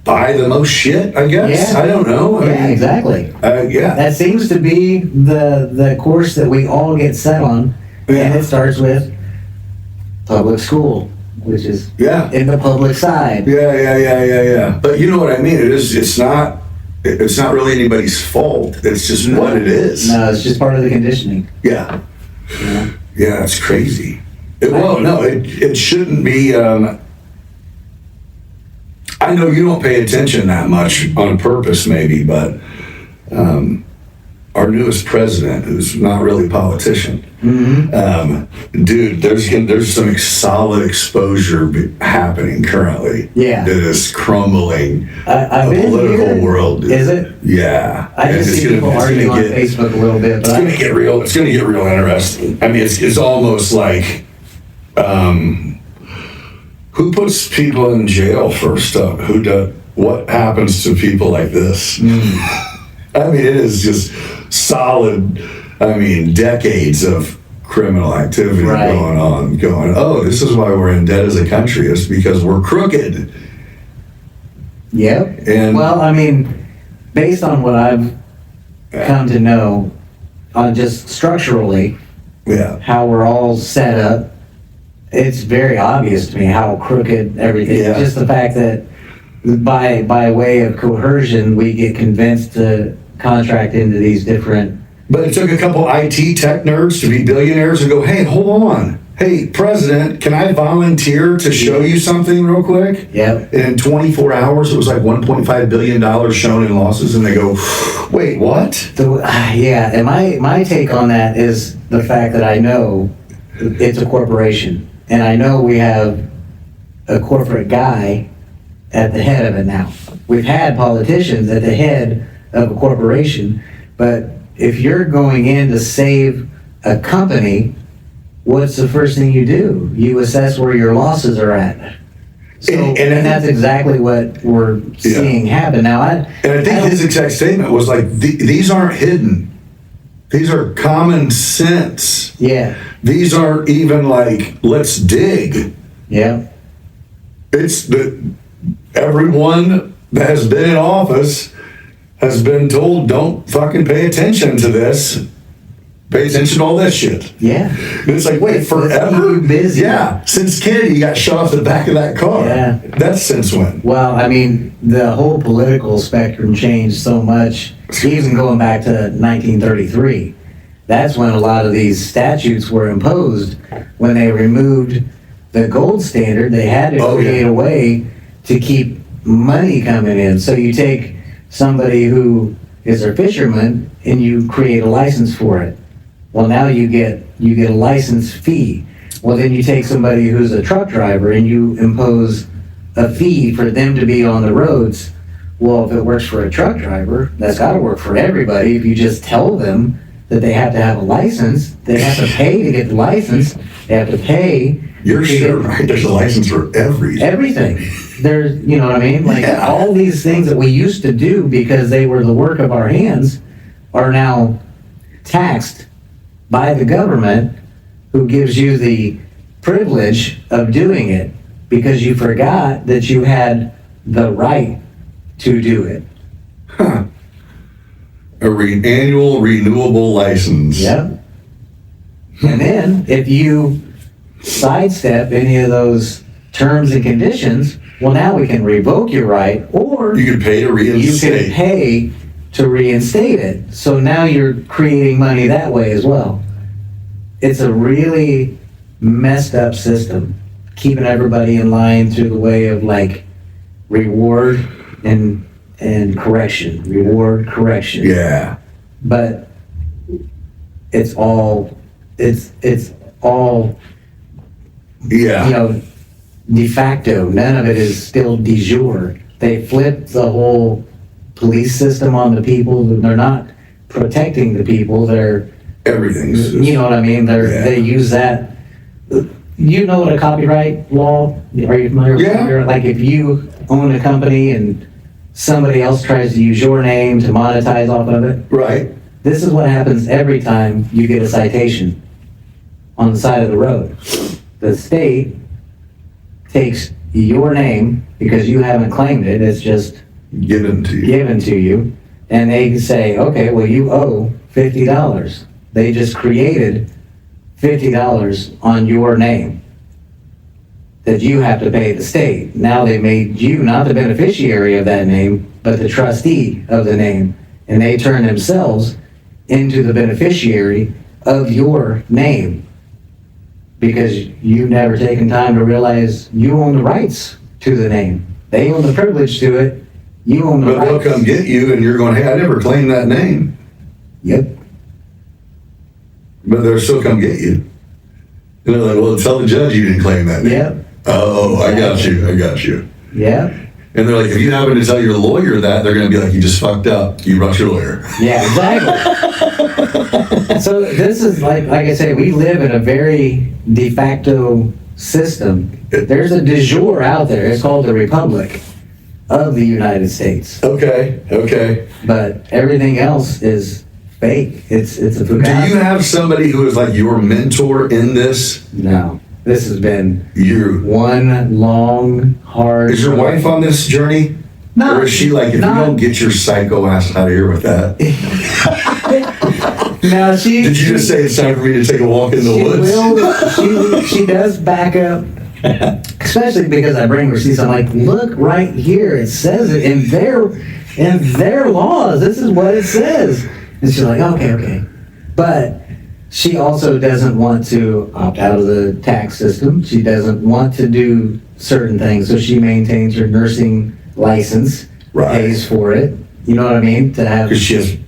buy the most shit, I guess. Yeah. I don't know. Exactly. That seems to be the course that we all get set on. Yeah. And it starts with public school, which is in the public side. Yeah. But you know what I mean? It's not really anybody's fault. It's just what it is. No, it's just part of the conditioning. Yeah, it's crazy. It shouldn't be. I know you don't pay attention that much on purpose, maybe, but our newest president, who's not really a politician, dude, there's some solid exposure happening currently. Yeah, that is crumbling the political world. Is it? Yeah, I just see people arguing on Facebook a little bit. It's gonna get real. It's gonna get real interesting. I mean, it's almost like. Who puts people in jail for stuff? What happens to people like this? I mean, it is just solid. I mean, decades of criminal activity going on. This is why we're in debt as a country. It's because we're crooked. Yep. And well, I mean, based on what I've come to know, on just structurally, how we're all set up. It's very obvious to me how crooked everything is. Just the fact that by way of coercion, we get convinced to contract into these different... But it took a couple IT tech nerds to be billionaires and go, hey, hold on. Hey, President, can I volunteer to show you something real quick? Yep. And in 24 hours, it was like $1.5 billion shown in losses. And they go, wait, what? And my take on that is the fact that I know it's a corporation. And I know we have a corporate guy at the head of it now. We've had politicians at the head of a corporation, but if you're going in to save a company, what's the first thing you do? You assess where your losses are at. So, and that's exactly what we're seeing happen now. I think his exact statement was like, these aren't hidden. These are common sense. Yeah. These aren't even like, let's dig. Yeah. It's that everyone that has been in office has been told, don't fucking pay attention to this. Pay attention to all that shit. Yeah. And it's like, wait, forever? Busy. Yeah. Since Kennedy got shot off the back of that car. Yeah. That's since when? Well, I mean, the whole political spectrum changed so much, even going back to 1933. That's when a lot of these statutes were imposed. When they removed the gold standard, they had to create a way to keep money coming in. So you take somebody who is a fisherman and you create a license for it. Well, now you get a license fee. Well, then you take somebody who's a truck driver and you impose a fee for them to be on the roads. Well, if it works for a truck driver, that's got to work for everybody. If you just tell them that they have to have a license, they have to pay to get the license, they have to pay. You're sure, right? There's a license for everything. Everything. There's, you know what I mean? Like all these things that we used to do because they were the work of our hands are now taxed by the government, who gives you the privilege of doing it because you forgot that you had the right to do it. Huh. Annual renewable license. Yep. And then if you sidestep any of those terms and conditions, well, now we can revoke your right, or you can pay to reinstate. You can pay to reinstate it. So now you're creating money that way as well. It's a really messed up system, keeping everybody in line through the way of like reward and correction, reward, correction. Yeah. But it's all yeah. De facto. None of it is still de jure. They flipped the whole police system on the people. They're not protecting the people. They're everything's. You know what I mean? They use that. You know what a copyright law? Are you familiar with it? Like if you own a company and somebody else tries to use your name to monetize off of it. Right. This is what happens every time you get a citation on the side of the road. The state takes your name because you haven't claimed it. It's just given to you. And they say, okay, well, you owe $50. They just created $50 on your name that you have to pay the state. Now they made you not the beneficiary of that name, but the trustee of the name. And they turn themselves into the beneficiary of your name because you've never taken time to realize you own the rights to the name. They own the privilege to it. You own the rights. But they'll come get you and you're going, hey, I never claimed that name. Yep. But they'll still come get you. And they're like, well, tell the judge you didn't claim that name. Yep. Oh, exactly. I got you. Yeah. And they're like, if you happen to tell your lawyer that, they're going to be like, you just fucked up. You brought your lawyer. Yeah, exactly. So this is like I say, we live in a very de facto system. There's a de jure out there. It's called the Republic of the United States. Okay. But everything else is fake. It's a Do you have somebody who is like your mentor in this? No. This has been you. One long, hard... Is your wife on this journey? No. Or is she like, if you don't get your psycho ass out of here with that? No, she... Did you just say it's time for me to take a walk in the woods? She does back up, especially because I bring receipts. I'm like, look right here. It says it in their laws. This is what it says. And she's like, okay. But she also doesn't want to opt out of the tax system. She doesn't want to do certain things, so she maintains her nursing license, pays for it. You know what I mean? To have because she has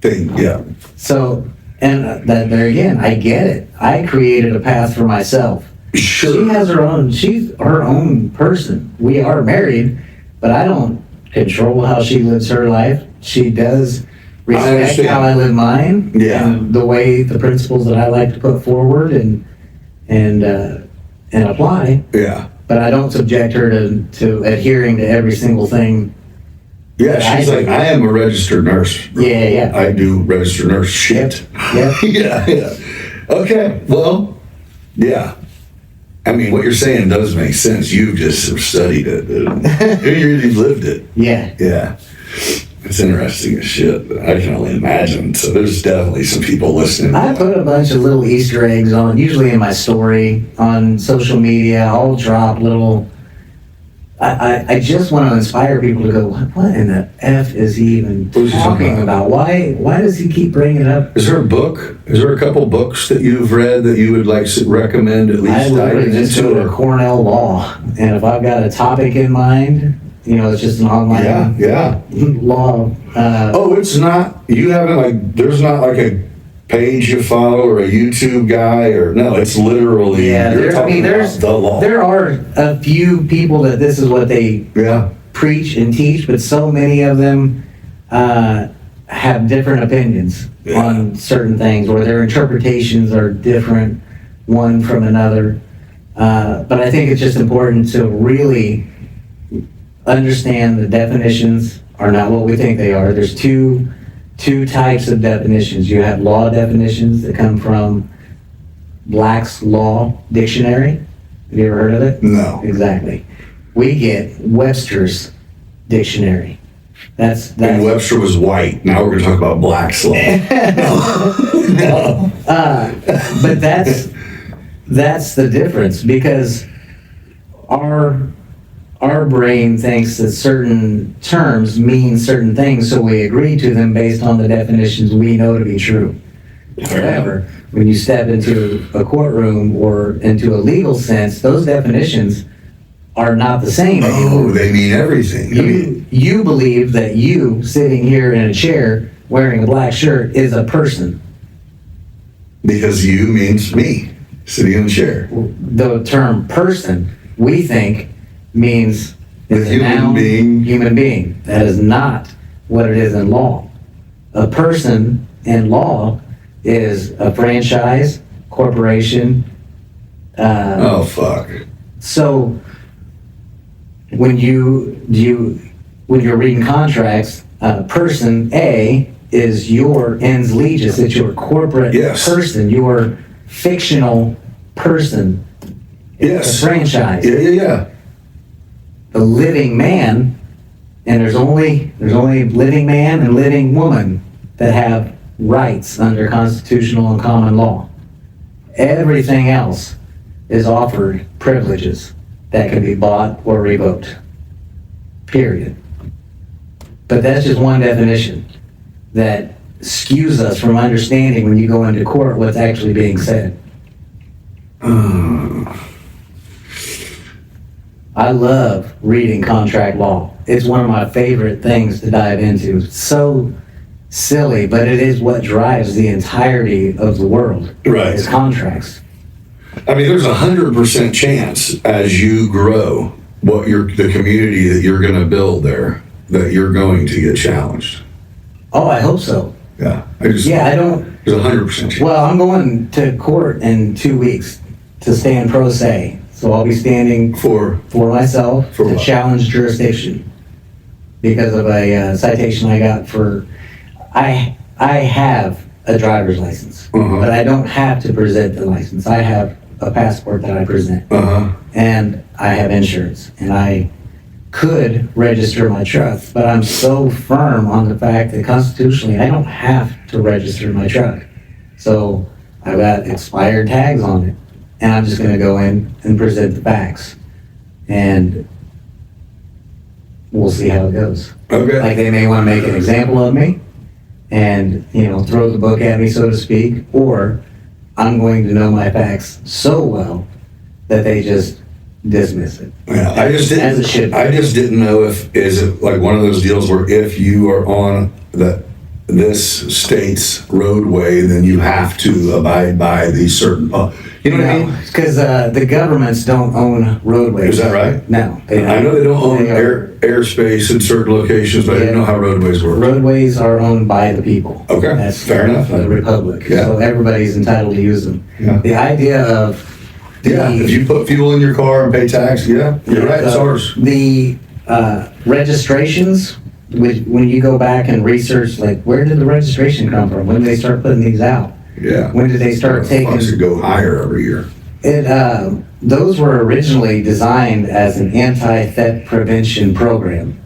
thing, yeah. So, and that there again, I get it. I created a path for myself. Sure. She has her own. She's her own person. We are married, but I don't control how she lives her life. She does respect how I live mine, and the way, the principles that I like to put forward and apply. Yeah. But I don't subject her to adhering to every single thing. Yeah, she's like, I am a registered nurse. Bro. Yeah. I do registered nurse shit. Yep. Yeah. Okay, well, yeah. I mean, what you're saying does make sense. You've just studied it. You've lived it. Yeah. Yeah. It's interesting as shit. I can only imagine. So there's definitely some people listening. I put a bunch of little Easter eggs on, usually in my story, on social media. I'll drop little... I just want to inspire people to go, what in the F is he even talking about? Why does he keep bringing it up? Is there a book? Is there a couple books that you've read that you would like to recommend at least? I literally just go to Cornell Law, and if I've got a topic in mind, it's just an online law. It's not, you haven't like, there's not like a page you follow or a YouTube guy or no, it's literally you're talking about the law. There are a few people that this is what they preach and teach, but so many of them have different opinions on certain things, or their interpretations are different one from another. But I think it's just important to really understand the definitions are not what we think they are. There's two types of definitions. You have law definitions that come from Black's Law Dictionary. Have you ever heard of it? No. Exactly. We get Webster's Dictionary. That's and Webster was white. Now we're going to talk about Black's Law. No. But that's the difference, because our brain thinks that certain terms mean certain things, so we agree to them based on the definitions we know to be true. However, when you step into a courtroom or into a legal sense, those definitions are not the same anymore. Oh, they mean everything. You believe that you, sitting here in a chair wearing a black shirt, is a person. Because you means me, sitting in a chair. The term person, we think, means is a noun, human being. That is not what it is in law. A person in law is a franchise, corporation. Oh fuck. So when you're reading contracts, person A is your ens legis. It's your corporate person, your fictional person. It's a franchise. Yeah. The living man, and there's only living man and living woman that have rights under constitutional and common law. Everything else is offered privileges that can be bought or revoked. Period. But that's just one definition that skews us from understanding when you go into court what's actually being said. I love reading contract law. It's one of my favorite things to dive into. It's so silly, but it is what drives the entirety of the world. Right. Is contracts. I mean, there's 100% chance as you grow the community that you're going to build there, that you're going to get challenged. Oh, I hope so. Yeah. There's a 100% chance. Well, I'm going to court in 2 weeks to stand pro se. So I'll be standing for myself to challenge jurisdiction because of a citation I got for, I have a driver's license, but I don't have to present the license. I have a passport that I present, and I have insurance, and I could register my truck, but I'm so firm on the fact that constitutionally I don't have to register my truck. So I've got expired tags on it. And I'm just going to go in and present the facts. And we'll see how it goes. Okay. Like, they may want to make an example of me and, throw the book at me, so to speak. Or I'm going to know my facts so well that they just dismiss it. Yeah, I just didn't know is it like one of those deals where if you are on this state's roadway, then you have to abide by these certain You know what I mean? Because the governments don't own roadways. Is that right? No. I know they don't own airspace in certain locations, but I didn't know how roadways work. Roadways are owned by the people. Okay, That's fair enough. The republic. Yeah. So everybody's entitled to use them. Yeah. The idea of If you put fuel in your car and pay tax, you're right, it's ours. The registrations, when you go back and research, like, where did the registration come from? When did they start putting these out? Yeah. When did they start taking? It should go higher every year. Those were originally designed as an anti-theft prevention program.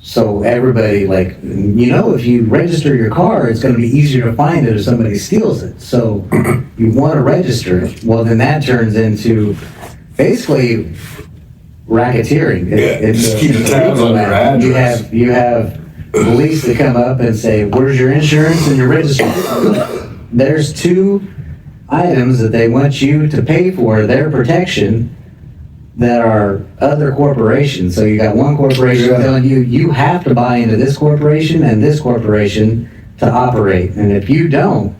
So everybody, like, if you register your car, it's going to be easier to find it if somebody steals it. So you want to register it. Well, then that turns into basically racketeering. Just keeping tabs on your address. You have police that come up and say, "Where's your insurance and your registration?" There's two items that they want you to pay for their protection that are other corporations. So you got one corporation telling you, you have to buy into this corporation and this corporation to operate. And if you don't,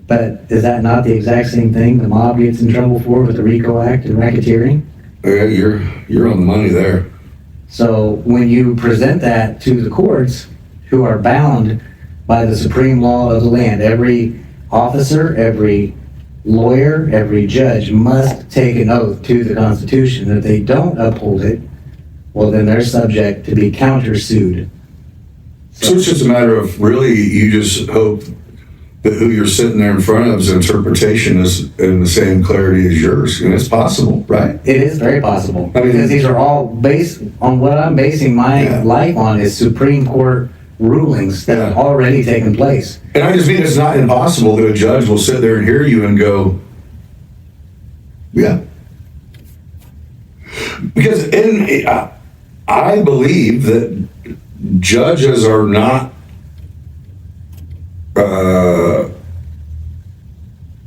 but is that not the exact same thing the mob gets in trouble for with the RICO Act and racketeering? Yeah, you're on the money there. So when you present that to the courts, who are bound by the supreme law of the land, every officer, every lawyer, every judge must take an oath to the Constitution. If they don't uphold it, well, then they're subject to be countersued. So it's just a matter of really, you just hope that who you're sitting there in front of's interpretation is in the same clarity as yours. And it's possible, right? It is very possible. I mean, because these are all based on what I'm basing my life on is Supreme Court rulings that have already taken place. And I just mean it's not impossible that a judge will sit there and hear you and go, yeah. Because I believe that judges are not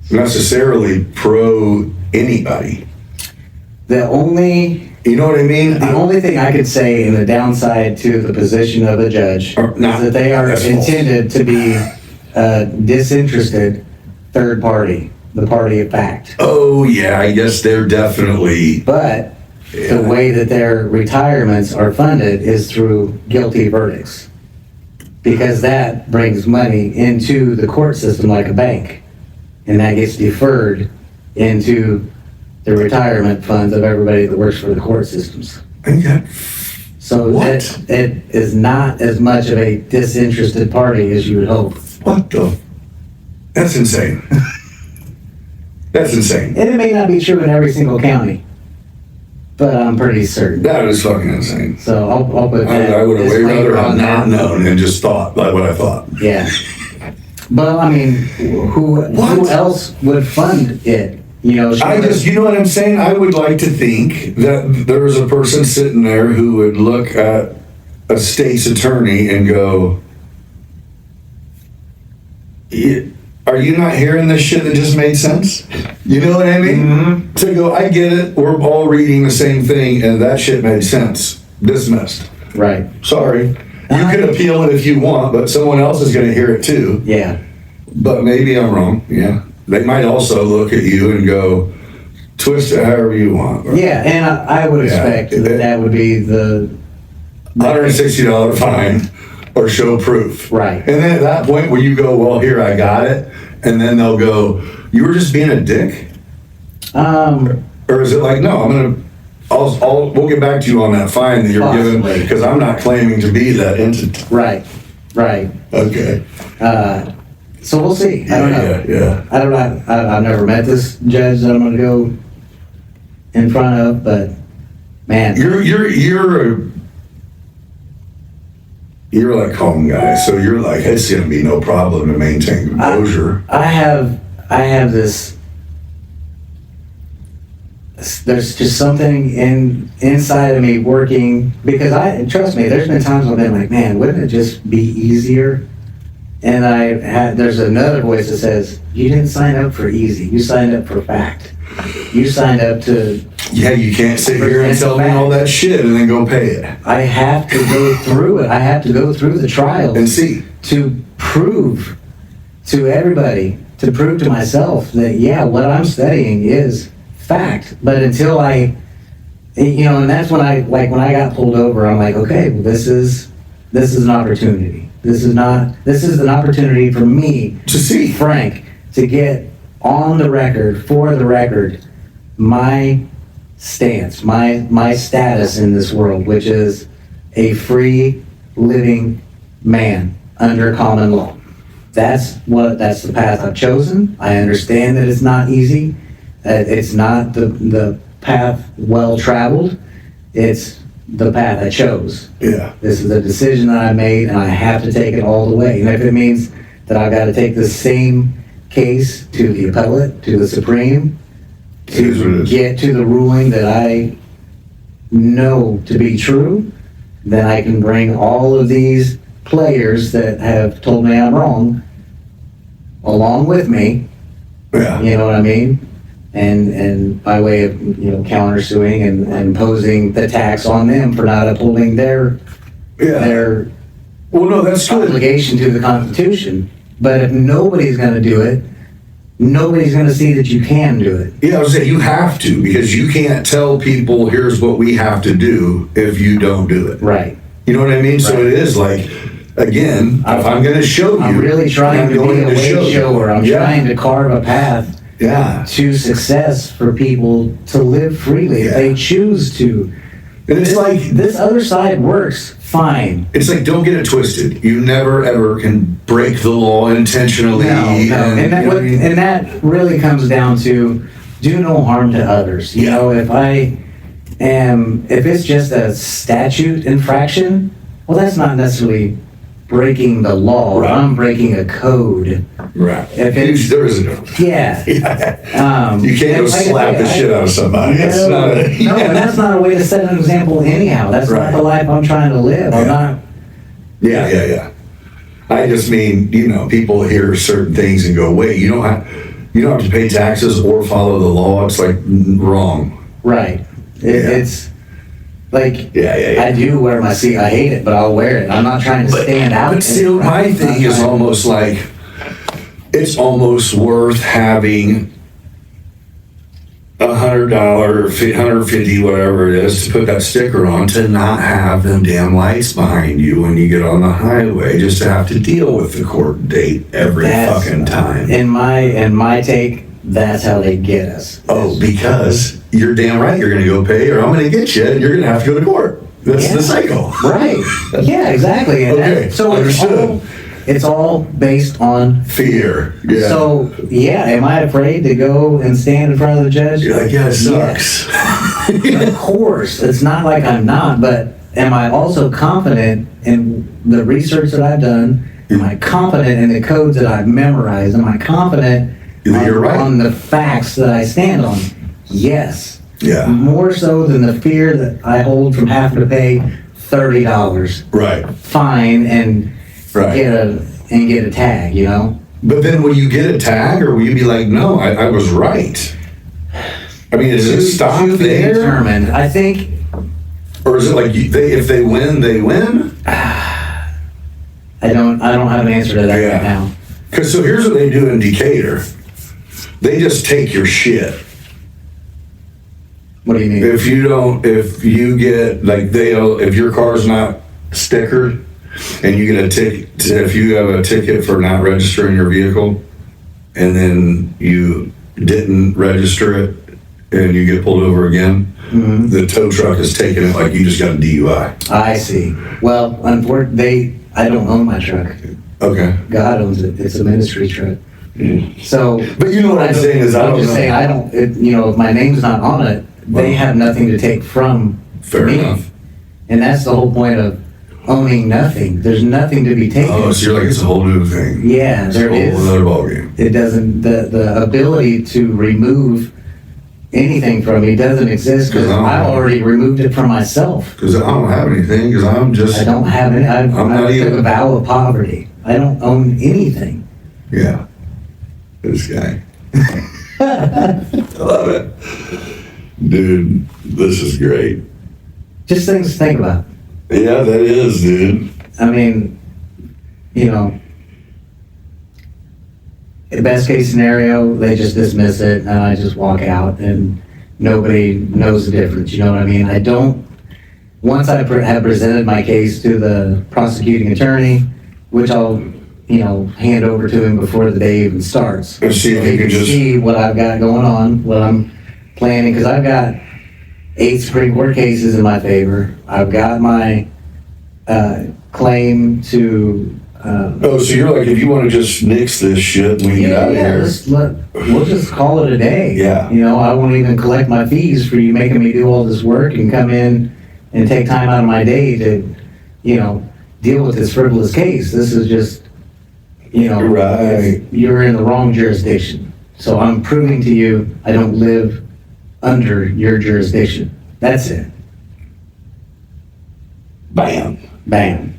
necessarily pro anybody. You know what I mean? The only thing I could say in the downside to the position of a judge is that they are intended to be a disinterested third party, the party of fact. Oh, yeah, I guess they're definitely. But the way that their retirements are funded is through guilty verdicts. Because that brings money into the court system like a bank. And that gets deferred into the retirement funds of everybody that works for the court systems. So that it is not as much of a disinterested party as you would hope. What the? That's insane. That's insane. And it may not be true in every single county, but I'm pretty certain. That is fucking insane. So I'll put that. I would have way rather on have not known and just thought like what I thought. Yeah. But I mean, who else would fund it? You know what I'm saying? I would like to think that there was a person sitting there who would look at a state's attorney and go, are you not hearing this shit that just made sense? You know what I mean? Mm-hmm. To go, I get it. We're all reading the same thing and that shit made sense. Dismissed. Right. Sorry. You could appeal it if you want, but someone else is going to hear it too. Yeah. But maybe I'm wrong. Yeah. They might also look at you and go, twist it however you want. Right? Yeah, and I would expect that would be the $160 fine or show proof. Right. And then at that point where you go, well, here, I got it. And then they'll go, you were just being a dick? Or is it like, no, we'll get back to you on that fine that you're given because I'm not claiming to be that entity. Right. Okay. So we'll see. I don't know. Yeah. I don't know. I've never met this judge that I'm going to go in front of, but man, you're like calm guy, so you're like it's going to be no problem to maintain composure. I have this. There's just something inside of me working because trust me. There's been times I've been like, man, wouldn't it just be easier? And there's another voice that says, you didn't sign up for easy. You signed up for fact. You signed up to... Yeah, you can't sit here and tell me all that shit and then go pay it. I have to go through it. I have to go through the trials. And see. To prove to everybody, to prove to myself that, yeah, what I'm studying is fact. But until I, and that's when when I got pulled over, I'm like, okay, well, this is an opportunity. This is an opportunity for me To see. Frank, to get on the record, for the record, my stance, my status in this world, which is a free living man under common law. That's the path I've chosen. I understand that it's not easy. It's not the path well traveled. It's the path I chose. Yeah. This is a decision that I made, and I have to take it all the way. And if it means that I've got to take the same case to the appellate, to the Supreme, to get to the ruling that I know to be true, then I can bring all of these players that have told me I'm wrong along with me. Yeah. You know what I mean? And by way of, countersuing and imposing the tax on them for not upholding their Well, no, that's good. obligation to the Constitution. But if nobody's going to do it, nobody's going to see that you can do it. Yeah, I was saying you have to, because you can't tell people here's what we have to do if you don't do it. Right. You know what I mean? So Right. it is like, again, if I'm going to show you, I'm really trying to be a way shower. I'm trying to carve a path to success for people to live freely if they choose to. And it's like, This other side works fine. it's like, don't get it twisted. You never ever can break the law intentionally. No. And, And that, you know what I mean? and that really comes down to do no harm to others. You know, if it's just a statute infraction, well, that's not necessarily breaking the law. Right. I'm breaking a code. Right. If it's- There is a difference. Yeah. You can't go slap the shit out of somebody. That's not a, No, and that's not a way to set an example anyhow. That's Right. not the life I'm trying to live. I'm not. Yeah. I just mean, people hear certain things and go, wait, you don't have to pay taxes or follow the law. It's like wrong. Right. It's like, Yeah. I do wear my seat. I hate it, but I'll wear it. I'm not trying to stand out. But still, my thing is almost like, it's almost worth having $100, $150, whatever it is, to put that sticker on, to not have them damn lights behind you when you get on the highway, just to have to deal with the court date every fucking time. In my take, that's how they get us. Oh, because you're damn right you're going to go pay, or I'm going to get you, and you're going to have to go to court. That's the cycle. Right. Yeah, exactly. And Okay, so understood. it's all based on Fear. Yeah. So, am I afraid to go and stand in front of the judge? You're like, yeah, it sucks. Of course. It's not like I'm not, but am I also confident in the research that I've done? Am I confident in the codes that I've memorized? Am I confident You're right. on the facts that I stand on? Yes. Yeah. More so than the fear that I hold from having to pay $30 Right. fine and Right. get a tag, But then will you get a tag, or will you be like, no, I was right? I mean, is it stop To be there? determined. I think Or is it like, if they win, they win? I don't have an answer to that Yeah. right now. Because so here's what they do in Decatur. They just take your shit. What do you mean? If you get, like, if your car's not stickered, and you get a ticket, if you have a ticket for not registering your vehicle, and then you didn't register it, and you get pulled over again, the tow truck is taking it like you just got a DUI. I see. Well, unfortunately, I don't own my truck. Okay. God owns it. It's a ministry truck. So, But you know what I'm saying is, I I'm don't just know. saying I don't. If my name's not on it, they have nothing to take from Fair me. enough. And that's the whole point of owning nothing. There's nothing to be taken. Oh, so you're like, it's a whole new thing. Yeah, It's a there whole is. other ballgame. It doesn't. The ability to remove anything from me doesn't exist because I already removed it from myself. Because I don't have anything, because I'm just, I don't have any. I I'm not took even- a vow of poverty. I don't own anything. yeah. This guy. I love it. Dude, this is great. Just things to think about. Yeah, that is, dude. I mean, best case scenario, they just dismiss it and I just walk out and nobody knows the difference. You know what I mean? I don't, once I have presented my case to the prosecuting attorney, which I'll, hand over to him before the day even starts. Let's see if he can just see what I've got going on, what I'm planning, because I've got 8 Supreme Court cases in my favor. I've got my claim to. so you're like, if you want to just nix this shit and we get out of here. We'll just call it a day. Yeah. I won't even collect my fees for you making me do all this work and come in and take time out of my day to, deal with this frivolous case. This is just, Right. you're in the wrong jurisdiction. So I'm proving to you I don't live under your jurisdiction. That's it. Bam. Bam.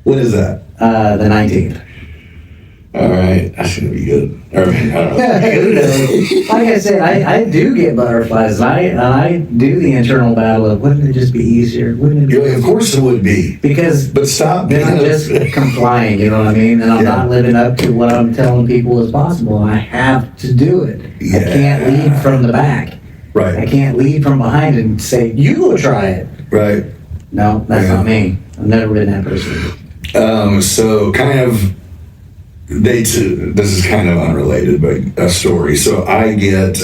What is that? The 19th. All right, that's gonna be good. I don't know. Like I said, I do get butterflies. I do the internal battle of wouldn't it just be easier? Wouldn't it be? Of course it would be. Because But stop then I'm being just complying, you know what I mean? And I'm not living up to what I'm telling people is possible. I have to do it. Yeah. I can't lead from the back. Right. I can't lead from behind and say, you go try it. Right. No, that's not me. I've never been that person. So kind of, this is kind of unrelated, but a story. So I get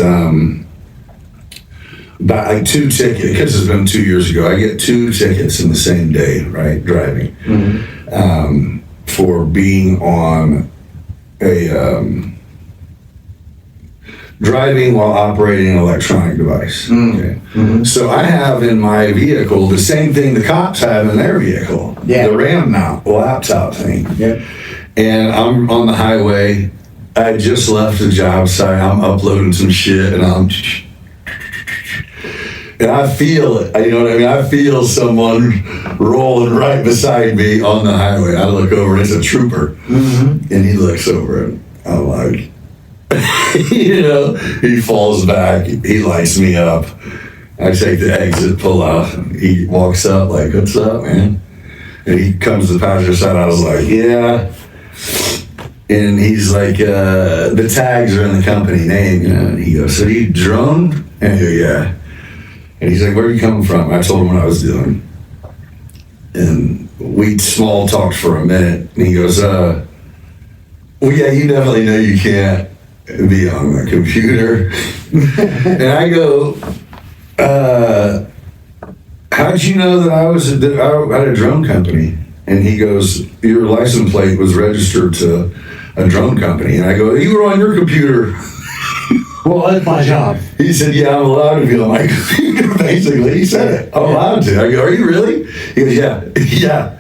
by 2 tickets, because it's been 2 years ago, I get 2 tickets in the same day, right, driving, for being on a, driving while operating an electronic device. Okay. So I have in my vehicle the same thing the cops have in their vehicle, the RAM mount laptop thing. Yep. And I'm on the highway. I just left the job site. I'm uploading some shit, and I feel it. You know what I mean? I feel someone rolling right beside me on the highway. I look over, and it's a trooper, and he looks over, and I'm like, he falls back. He lights me up. I take the exit, pull out. He walks up like, "What's up, man?" And he comes to the passenger side. I was like, "Yeah." And he's like, the tags are in the company name, and he goes, "So you drone?" And I go, "Yeah." And he's like, "Where are you coming from?" I told him what I was doing. And we small talked for a minute, and he goes, "Well, yeah, you definitely know you can't be on the computer." And I go, "How'd you know that I had a drone company?" And he goes, "Your license plate was registered to a drone company." And I go, "You were on your computer." Well, that's my job. He said, "Yeah, I'm allowed to be on my computer." Basically, he said it. I'm allowed to. I go, "Are you really?" He goes, "Yeah." Yeah.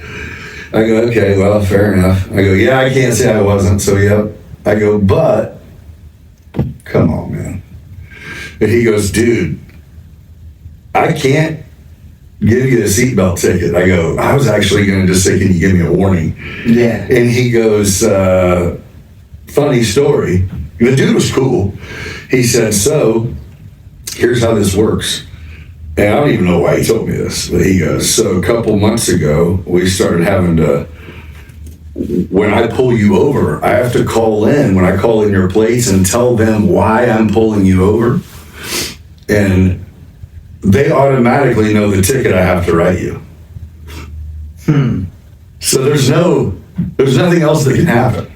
I go, "Okay, well, fair enough." I go, "Yeah, I can't say I wasn't, so yep." I go, "But, come on, man." And he goes, "Dude, I can't give you a seatbelt ticket." I go, "I was actually going to just say, can you give me a warning?" Yeah. And he goes, "Funny story." The dude was cool. He said, "So, here's how this works." And I don't even know why he told me this, but he goes, "So a couple months ago, we started having to, when I pull you over, I have to call in, when I call in your place and tell them why I'm pulling you over. And they automatically know the ticket I have to write you." So there's nothing else that can happen.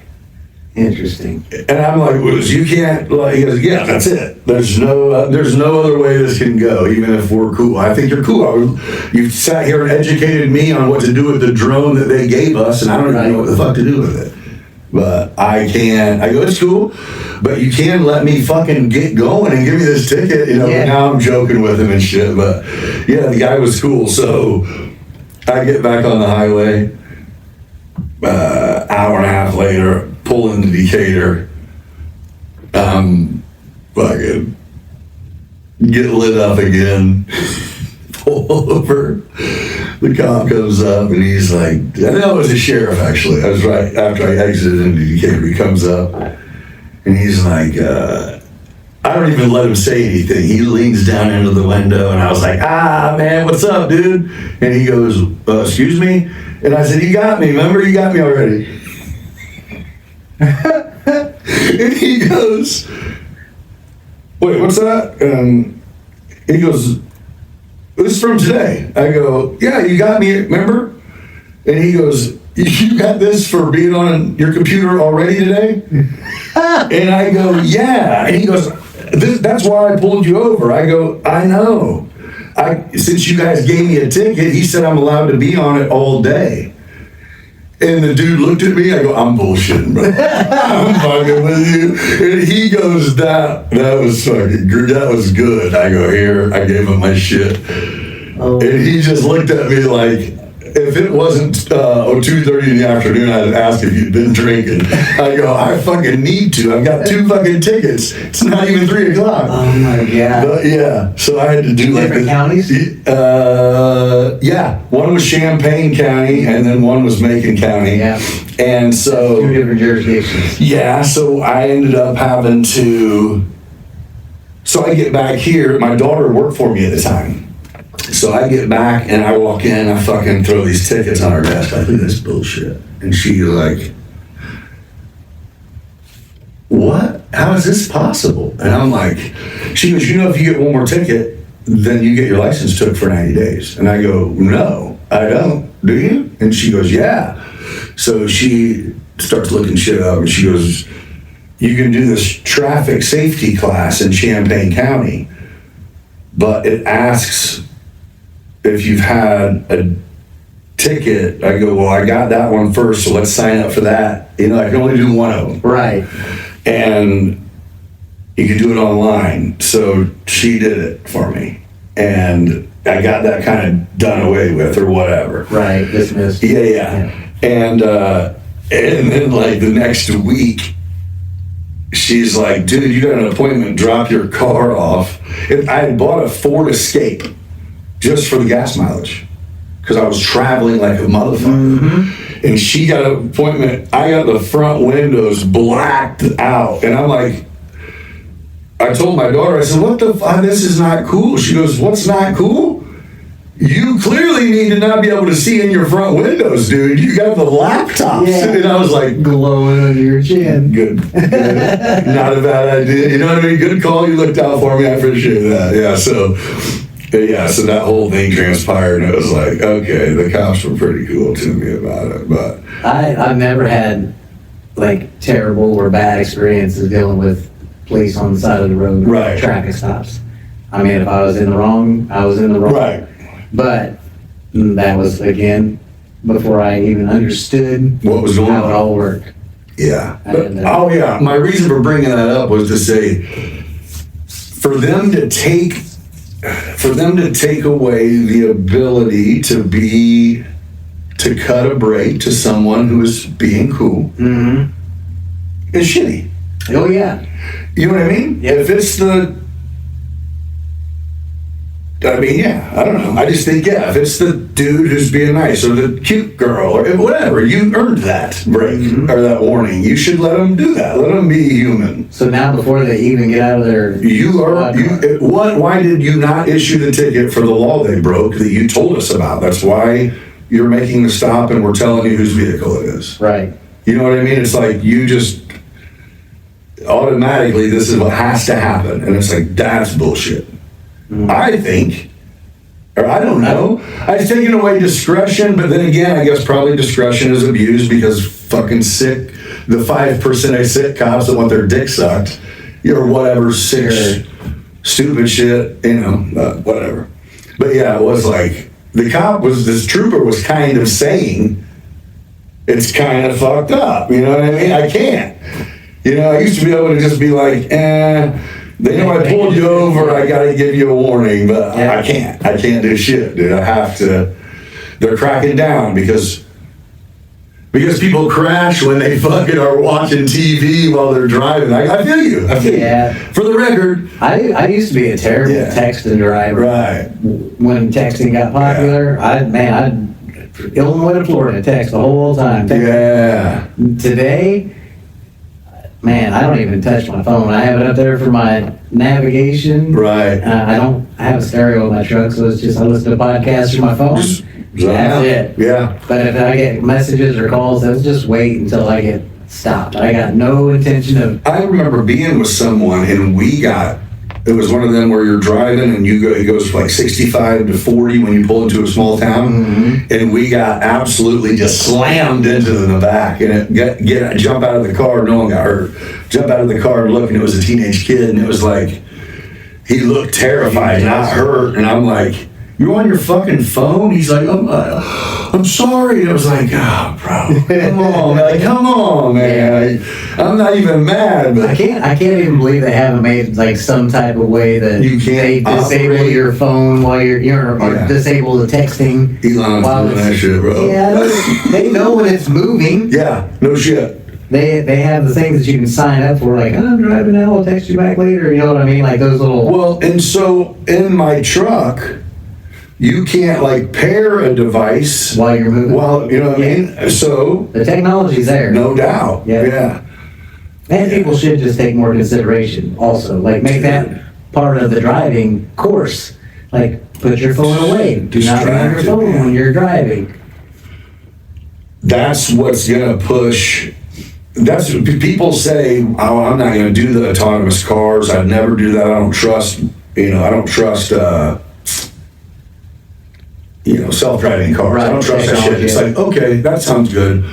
Interesting. And I'm like, "Well, you can't," like, he goes, "Yeah, that's it. There's no other way this can go, even if we're cool. I think you're cool. You've sat here and educated me on what to do with the drone that they gave us, and I don't even know what the fuck to do with it. But I can," I go, "It's cool, but you can let me fucking get going and give me this ticket." Now I'm joking with him and shit, but yeah, the guy was cool. So I get back on the highway, hour and a half later, pull into Decatur, fucking get lit up again, pull over. The cop comes up and he's like, I know it was the sheriff actually. I was right after I exited into Decatur. He comes up and he's like, I don't even let him say anything. He leans down into the window and I was like, "Man, what's up, dude?" And he goes, "Excuse me?" And I said, "You got me. Remember, you got me already." he goes, wait, what's that? And he goes, this is from today. I go, yeah, you got me, remember? And he goes, you got this for being on your computer already today? And I go, yeah. And he goes, that's why I pulled you over. I go, I know. Since you guys gave me a ticket, he said I'm allowed to be on it all day. And the dude looked at me, I go, I'm bullshitting, bro. I'm fucking with you. And he goes, that was fucking good. That was good. I go, here, I gave him my shit. And he just looked at me like, if it wasn't 2:30 in the afternoon, I'd ask if you'd been drinking. I go, I fucking need to. I've got 2 fucking tickets. It's not even 3 o'clock. Oh my God. But yeah, so I had to do Different counties? Yeah, one was Champaign County and then one was Macon County. Yeah. And so 2 different jurisdictions. yeah, so I ended up having to. So I get back here. My daughter worked for me at the time. So I get back and I walk in, I fucking throw these tickets on her desk. I think this bullshit. And she's like, what? How is this possible? And I'm like, she goes, you know, if you get one more ticket, then you get your license took for 90 days. And I go, no, I don't. Do you? And she goes, yeah. So she starts looking shit up and she goes, you can do this traffic safety class in Champaign County, but it asks if you've had a ticket. I go, well, I got that one first, so let's sign up for that. You know, I can only do one of them. Right. And you can do it online. So she did it for me. And I got that kind of done away with or whatever. Right, dismissed. Yeah. And then like the next week, she's like, dude, you got an appointment, drop your car off. And I had bought a Ford Escape just for the gas mileage because I was traveling like a motherfucker. Mm-hmm. And she got an appointment. I got the front windows blacked out. And I'm like, I told my daughter, I said, what the fuck? This is not cool. She goes, what's not cool? You clearly need to not be able to see in your front windows, dude. You got the laptops. Yeah. And I was like, glowing under your chin. Good. Not a bad idea. You know what I mean? Good call. You looked out for me. I appreciate that. Yeah. So that whole thing transpired, and it was like, okay, the cops were pretty cool to me about it. But I've never had like terrible or bad experiences dealing with police on the side of the road. Right. Traffic stops. I mean, if I was in the wrong, I was in the wrong. right. But that was, again, before I even understood What was going how on? it all worked. Yeah. I didn't know. Oh yeah. My reason for bringing that up was to say, for them to take away the ability to cut a break to someone who is being cool is shitty. Oh, yeah. You know what I mean? Yeah. If it's I don't know. I just think, if it's the dude who's being nice or the cute girl or whatever, you earned that break or that warning. You should let them do that. Let them be human. So now before they even get out of their... Why did you not issue the ticket for the law they broke that you told us about? That's why you're making the stop and we're telling you whose vehicle it is. Right. You know what I mean? It's like you just automatically, this is what has to happen. And it's like, that's bullshit. I think, or I don't know. I've taken away discretion, but then again, I guess probably discretion is abused because fucking sick, the 5% of sick cops that want their dick sucked, or whatever, sick, stupid shit, whatever. But yeah, it was like, this trooper was kind of saying, it's kind of fucked up, you know what I mean? I can't. I used to be able to just be like, they know I pulled you over, I gotta give you a warning, but I can't do shit, dude. I have to. They're cracking down because people crash when they fucking are watching TV while they're driving. I feel you. Yeah. For the record, I used to be a terrible text and driver. Right. When texting got popular, I'd Illinois to Florida text the whole time. Yeah. Today, man, I don't even touch my phone. I have it up there for my navigation. Right. I have a stereo in my truck, so it's just I listen to podcasts through my phone. That's it. Yeah. But if I get messages or calls, let's just wait until I get stopped. I got no intention of. I remember being with someone and it was one of them where you're driving and it goes from like 65 to 40 when you pull into a small town, and we got absolutely just slammed into the back, and jump out of the car, no one got hurt. Jump out of the car and look, and it was a teenage kid, and it was like, he looked terrified, not hurt, and I'm like, "You're on your fucking phone?" He's like, I'm sorry. And I was like, "Oh, bro, come on, man. I'm not even mad." But I can't even believe they haven't made like some type of way that you can't they disable operate your phone while you're or disable the texting. Elon's doing that shit, bro. Yeah, they know when it's moving. Yeah, no shit. They have the things that you can sign up for, like, "I'm driving now, I'll text you back later." You know what I mean? Like those little. Well, and so in my truck, you can't like pair a device While you're moving. Well, you know what I mean? So The technology's there. no doubt. Yeah. And people should just take more consideration also. Like make that part of the driving course. Like put your phone away. Do not be on your Distracted, phone man. when you're driving. That's what's gonna push. That's people say, "Oh, I'm not gonna do the autonomous cars. I'd never do that. I don't trust. I don't trust. Self-driving cars. I don't trust that shit." It's like, okay, that sounds good.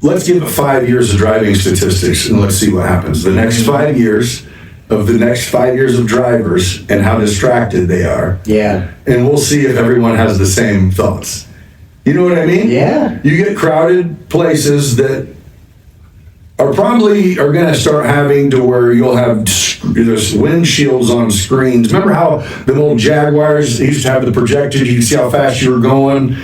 Let's give it 5 years of driving statistics and let's see what happens. The next 5 years of drivers and how distracted they are. Yeah. And we'll see if everyone has the same thoughts. You know what I mean? Yeah. You get crowded places that are going to start having to where you'll have there's windshields on screens. Remember how the old Jaguars used to have the projectors? You could see how fast you were going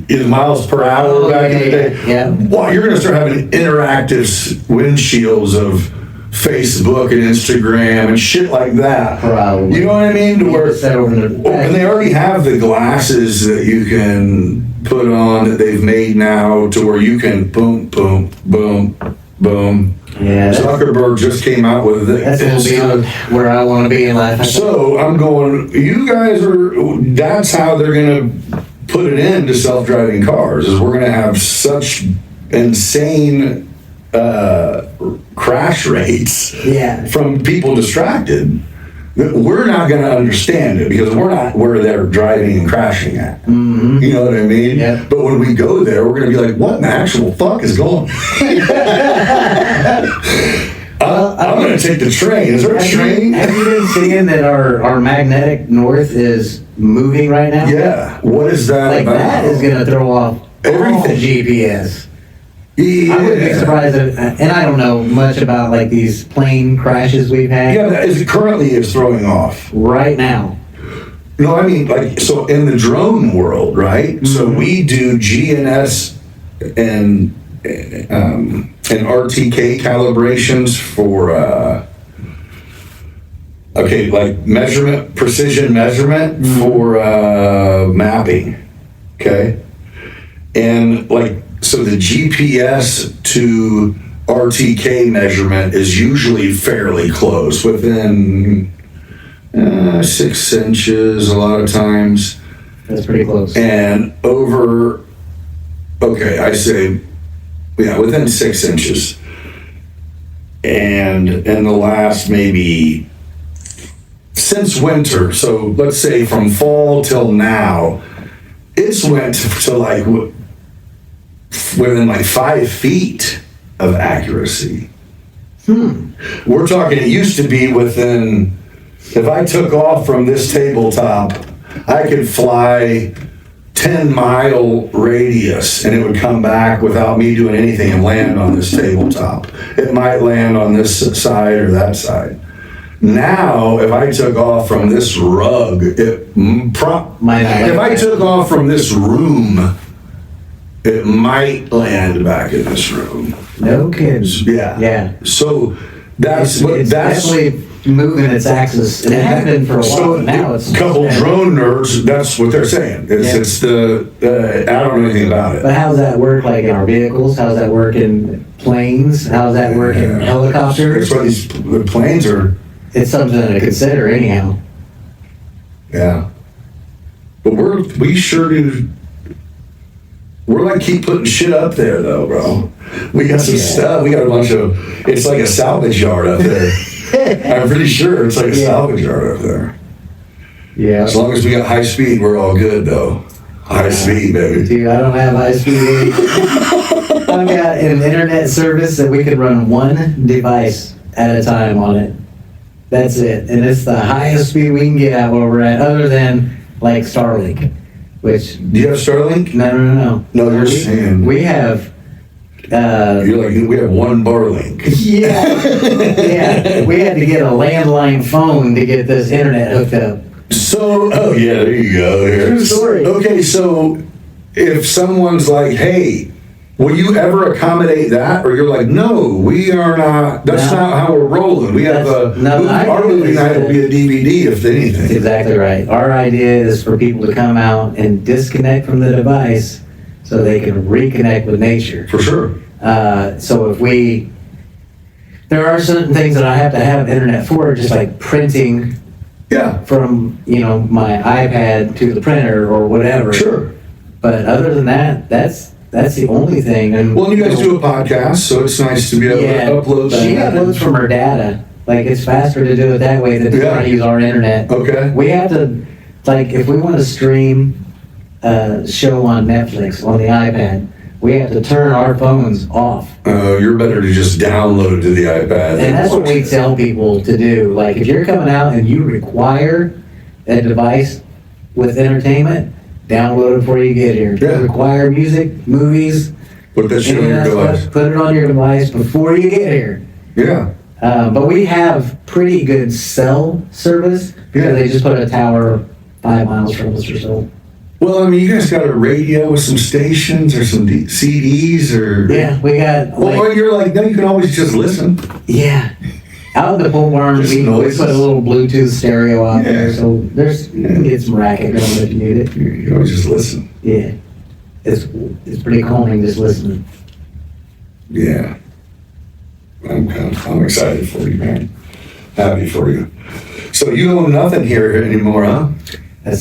in miles per hour back in the day. Yeah. Well, you're going to start having interactive windshields of Facebook and Instagram and shit like that. Probably. You know what I mean? To where, And and they already have the glasses that you can put on that they've made now to where you can boom, boom, boom, boom. Yeah, Zuckerberg just came out with it. that's a little beyond where I want to be in life. So I'm going, you guys that's how they're going to put it into self-driving cars, is we're going to have such insane crash rates from people distracted that we're not going to understand it because we're not where they're driving and crashing at. Mm-hmm. You know what I mean? Yeah. But when we go there, we're going to be like, what in the actual fuck is going on? I'm going to take the train. Is there a train? Have you been seeing that our magnetic north is moving right now? Yeah. What is that Like about? that is going to throw off Everything. all GPS. Yeah. I wouldn't be surprised if, and I don't know much about like these plane crashes we've had Yeah, that is currently is throwing off. right now. No, I mean, like, so in the drone world, right? Mm-hmm. So we do GNS and RTK calibrations for, like precision measurement for mapping, okay? And like, so the GPS to RTK measurement is usually fairly close, within 6 inches a lot of times. That's pretty close. And within 6 inches. And in the last maybe, since winter, so let's say from fall till now, it's went to like within like 5 feet of accuracy. We're talking, it used to be within, if I took off from this tabletop, I could fly 10-mile radius and it would come back without me doing anything and land on this tabletop. It might land on this side or that side. Now, if I took off from this rug, if I took off from this room, it might land back in this room. No kids. Yeah. So that's it's definitely moving its axis. It has been for a while. So Now it's a couple drone nerds. That's what they're saying. It's the I don't know anything about it. But how does that work? Like in our vehicles? How does that work in planes? How does that work in helicopters? That's why the planes are. It's something to consider, anyhow. Yeah. But we sure do. We're like keep putting shit up there though, bro. We got some stuff. We got a bunch of. It's like a salvage yard up there. I'm pretty sure it's like a salvage yard up there. Yeah. As long as we got high speed, we're all good though. High speed, baby. Dude, I don't have high speed. I've got an internet service that we can run one device at a time on it. That's it. And it's the highest speed we can get at where we're at, other than like Starlink, which... Do you have Starlink? No. No, you're saying... We have... You're like, we have one bar link. Yeah. Yeah. We had to get a landline phone to get this internet hooked up. So, oh yeah, there you go. True story. Okay, so if someone's like, hey, will you ever accommodate that? Or you're like, no, we are not, that's not how we're rolling. We have our movie night will be a DVD, if anything. That's exactly right. Our idea is for people to come out and disconnect from the device so they can reconnect with nature. For sure. So there are certain things that I have to have internet for, just like printing. Yeah. From, my iPad to the printer or whatever. Sure. But other than that, that's the only thing. And well, you guys do a podcast, so it's nice to be able to upload that. She uploads from her data. Like, it's faster to do it that way than trying to use our internet. Okay. We have to, like, if we want to stream a show on Netflix on the iPad, we have to turn our phones off. You're better to just download it to the iPad. And that's what we tell people to do. Like, if you're coming out and you require a device with entertainment, download it before you get here. Yeah. Require music, movies. Put that shit on your device. Put it on your device before you get here. Yeah. But we have pretty good cell service because they just put a tower 5 miles from us or so. Well, I mean, you guys got a radio with some stations or some CDs or... Yeah, we got... Well, you're like, no, you can always just listen. Yeah. Out in the pole barn, we put a little Bluetooth stereo out there, so you can get some racket going if you need it. You can always just listen. Yeah. It's pretty calming just listening. Yeah. I'm excited for you, man. Happy for you. So you own nothing here anymore, huh?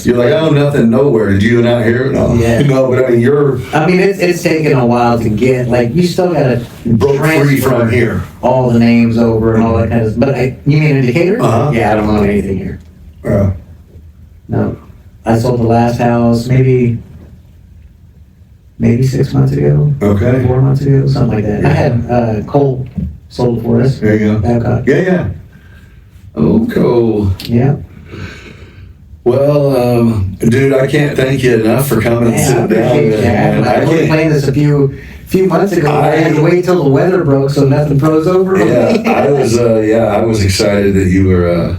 You're like, I own nothing nowhere. Did you not hear? No. Yeah. No, but I mean, it's taken a while to get, like, you still gotta broke free from here. All the names over and all that kind of stuff. But you mean Indicator? Uh-huh. Yeah, I don't own anything here. No. I sold the last house maybe 6 months ago. Okay. 4 months ago, something like that. I had Cole sold for us. There you go. Babcock. Yeah. Oh, cool. Yeah. Well, dude, I can't thank you enough for coming and sitting down. I was playing this a few months ago. I had to wait till the weather broke so nothing froze over. Yeah, I was excited that you were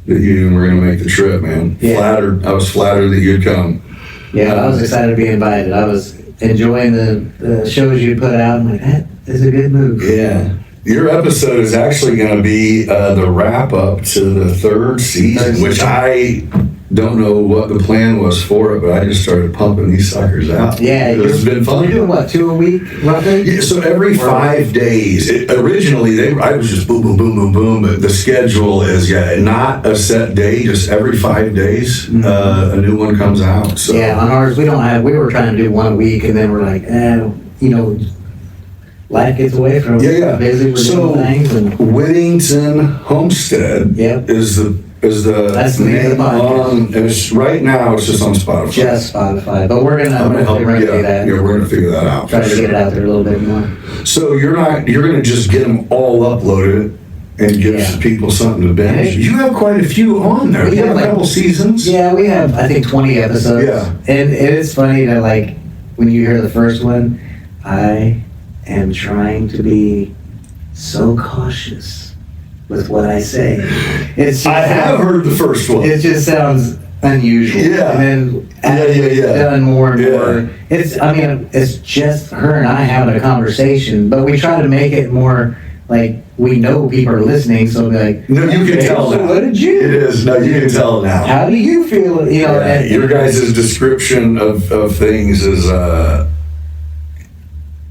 going to make the trip, man. Yeah. I was flattered that you'd come. Yeah, I was excited to be invited. I was enjoying the shows you put out. I'm like, that is a good move. Yeah. Your episode is actually going to be the wrap up to the third season, which I don't know what the plan was for it, but I just started pumping these suckers out. Yeah, it's been fun. You're doing what, 2 a week, roughly? Yeah, so every 5 days. Originally, I was just boom, boom, boom, boom, boom. But the schedule is not a set day, just every 5 days, a new one comes out. So yeah, on ours we were trying to do 1 week, and then we're like, life gets away from us. Yeah. Busy with So things. And Whittington Homestead is the name on. Right now, it's just on Spotify. Just Spotify, but we're gonna help do that. Yeah, we're gonna figure that out. Try to get it out there a little bit more. So you're gonna just get them all uploaded and give people something to binge. You have quite a few on there. You have a couple seasons. Yeah, we have, I think, 20 episodes. Yeah. And it is funny that, like, when you hear the first one, I am trying to be so cautious with what I say. I have heard the first one. It just sounds unusual. Yeah. And then done more and more. It's just her and I having a conversation, but we try to make it more like we know people are listening, so like, no, you can tell now. What did you? It is. No, you can tell now. How do you feel? Your guys' description of things is,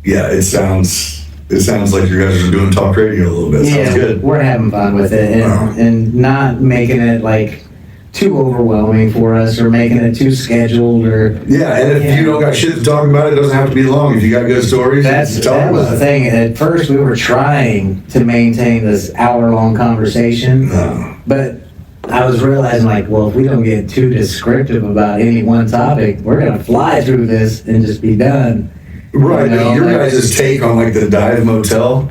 it sounds like you guys are doing talk radio a little bit. Sounds good. We're having fun with it and not making it like too overwhelming for us or making it too scheduled or. Yeah, and if you don't got shit to talk about, it doesn't have to be long. If you got good stories, That was the thing. At first, we were trying to maintain this hour-long conversation, but I was realizing, like, well, if we don't get too descriptive about any one topic, we're going to fly through this and just be done. Right. You know, Your guys' take on, like, the dive motel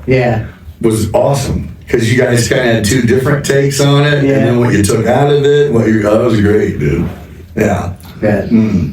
was awesome. Because you guys kind of had two different takes on it, and then what you took out of it, that was great, dude. Yeah.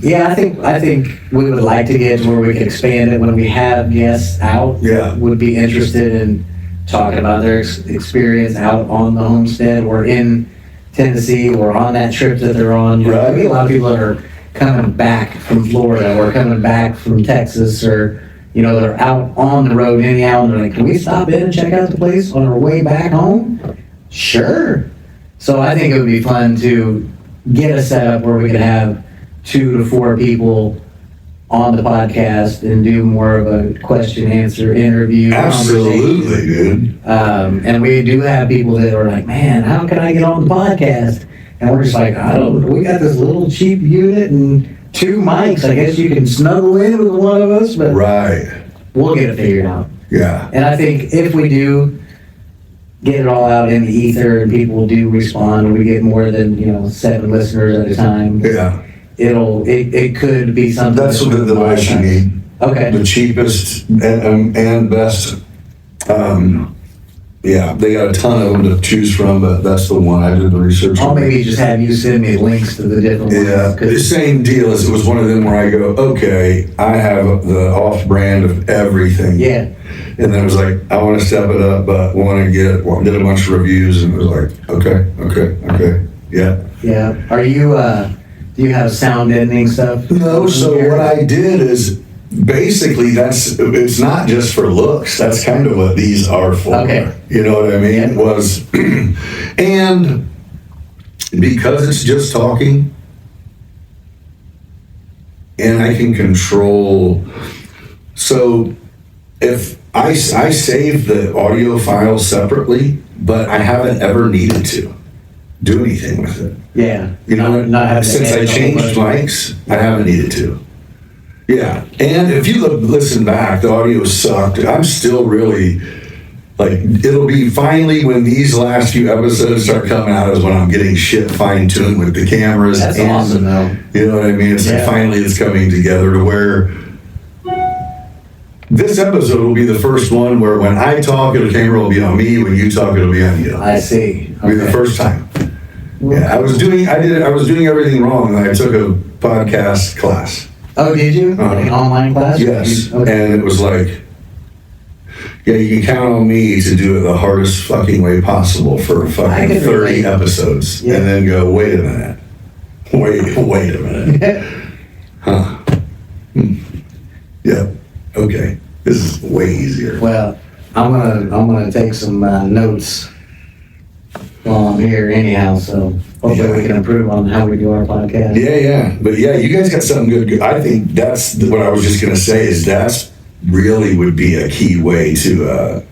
Yeah, I think we would like to get to where we can expand it when we have guests out. Yeah. Would be interested in talking about their experience out on the homestead or in Tennessee or on that trip that they're on. Right. There'll be a lot of people that are coming back from Florida or coming back from Texas or, you know, they're out on the road anyhow and they're like, can we stop in and check out the place on our way back home? Sure. So I think it would be fun to get a setup where we could have 2 to 4 people on the podcast and do more of a question answer interview. Absolutely, dude. And we do have people that are like, man, how can I get on the podcast? And we're just like, we got this little cheap unit and 2 mics. I guess you can snuggle in with one of us, but we'll get it figured out. Yeah. And I think if we do get it all out in the ether and people do respond and we get more than, 7 listeners at a time. Yeah. It could be something. That's the device you need. Okay. The cheapest and best. Yeah, they got a ton of them to choose from, but that's the one I did the research I'll on. maybe just have you send me links to the different ones. Yeah, the same deal as it was one of them where I go, okay, I have the off-brand of everything. Yeah. And then it was like, I want to step it up, but did a bunch of reviews, and it was like, okay, yeah. Yeah. Are you, do you have sound editing stuff? No, so what I did is, basically, it's not just for looks. That's kind of what these are for. Okay. You know what I mean? Yeah. And because it's just talking, and I can control, so if I save the audio files separately, but I haven't ever needed to do anything with it. Yeah. You know, since I changed mics, I haven't needed to. Yeah, and if you listen back, the audio sucked. I'm still really, like, it'll be finally when these last few episodes start coming out is when I'm getting shit fine-tuned with the cameras. That's awesome, though. You know what I mean? It's like finally it's coming together to where this episode will be the first one where when I talk, the camera will be on me. When you talk, it'll be on you. I see. It'll be the first time. Yeah, I was doing everything wrong. I took a podcast class. Oh, did you? Like an online class? Yes. Okay. And it was like, yeah, you can count on me to do it the hardest fucking way possible for fucking 30 episodes. Yeah. And then go, wait a minute. Wait a minute. Huh. Yeah. Okay. This is way easier. Well, I'm gonna take some notes while I'm here anyhow, so hopefully we can improve on how we do our podcast. Yeah. But yeah, you guys got something good. I think that's what I was just going to say is that's really would be a key way to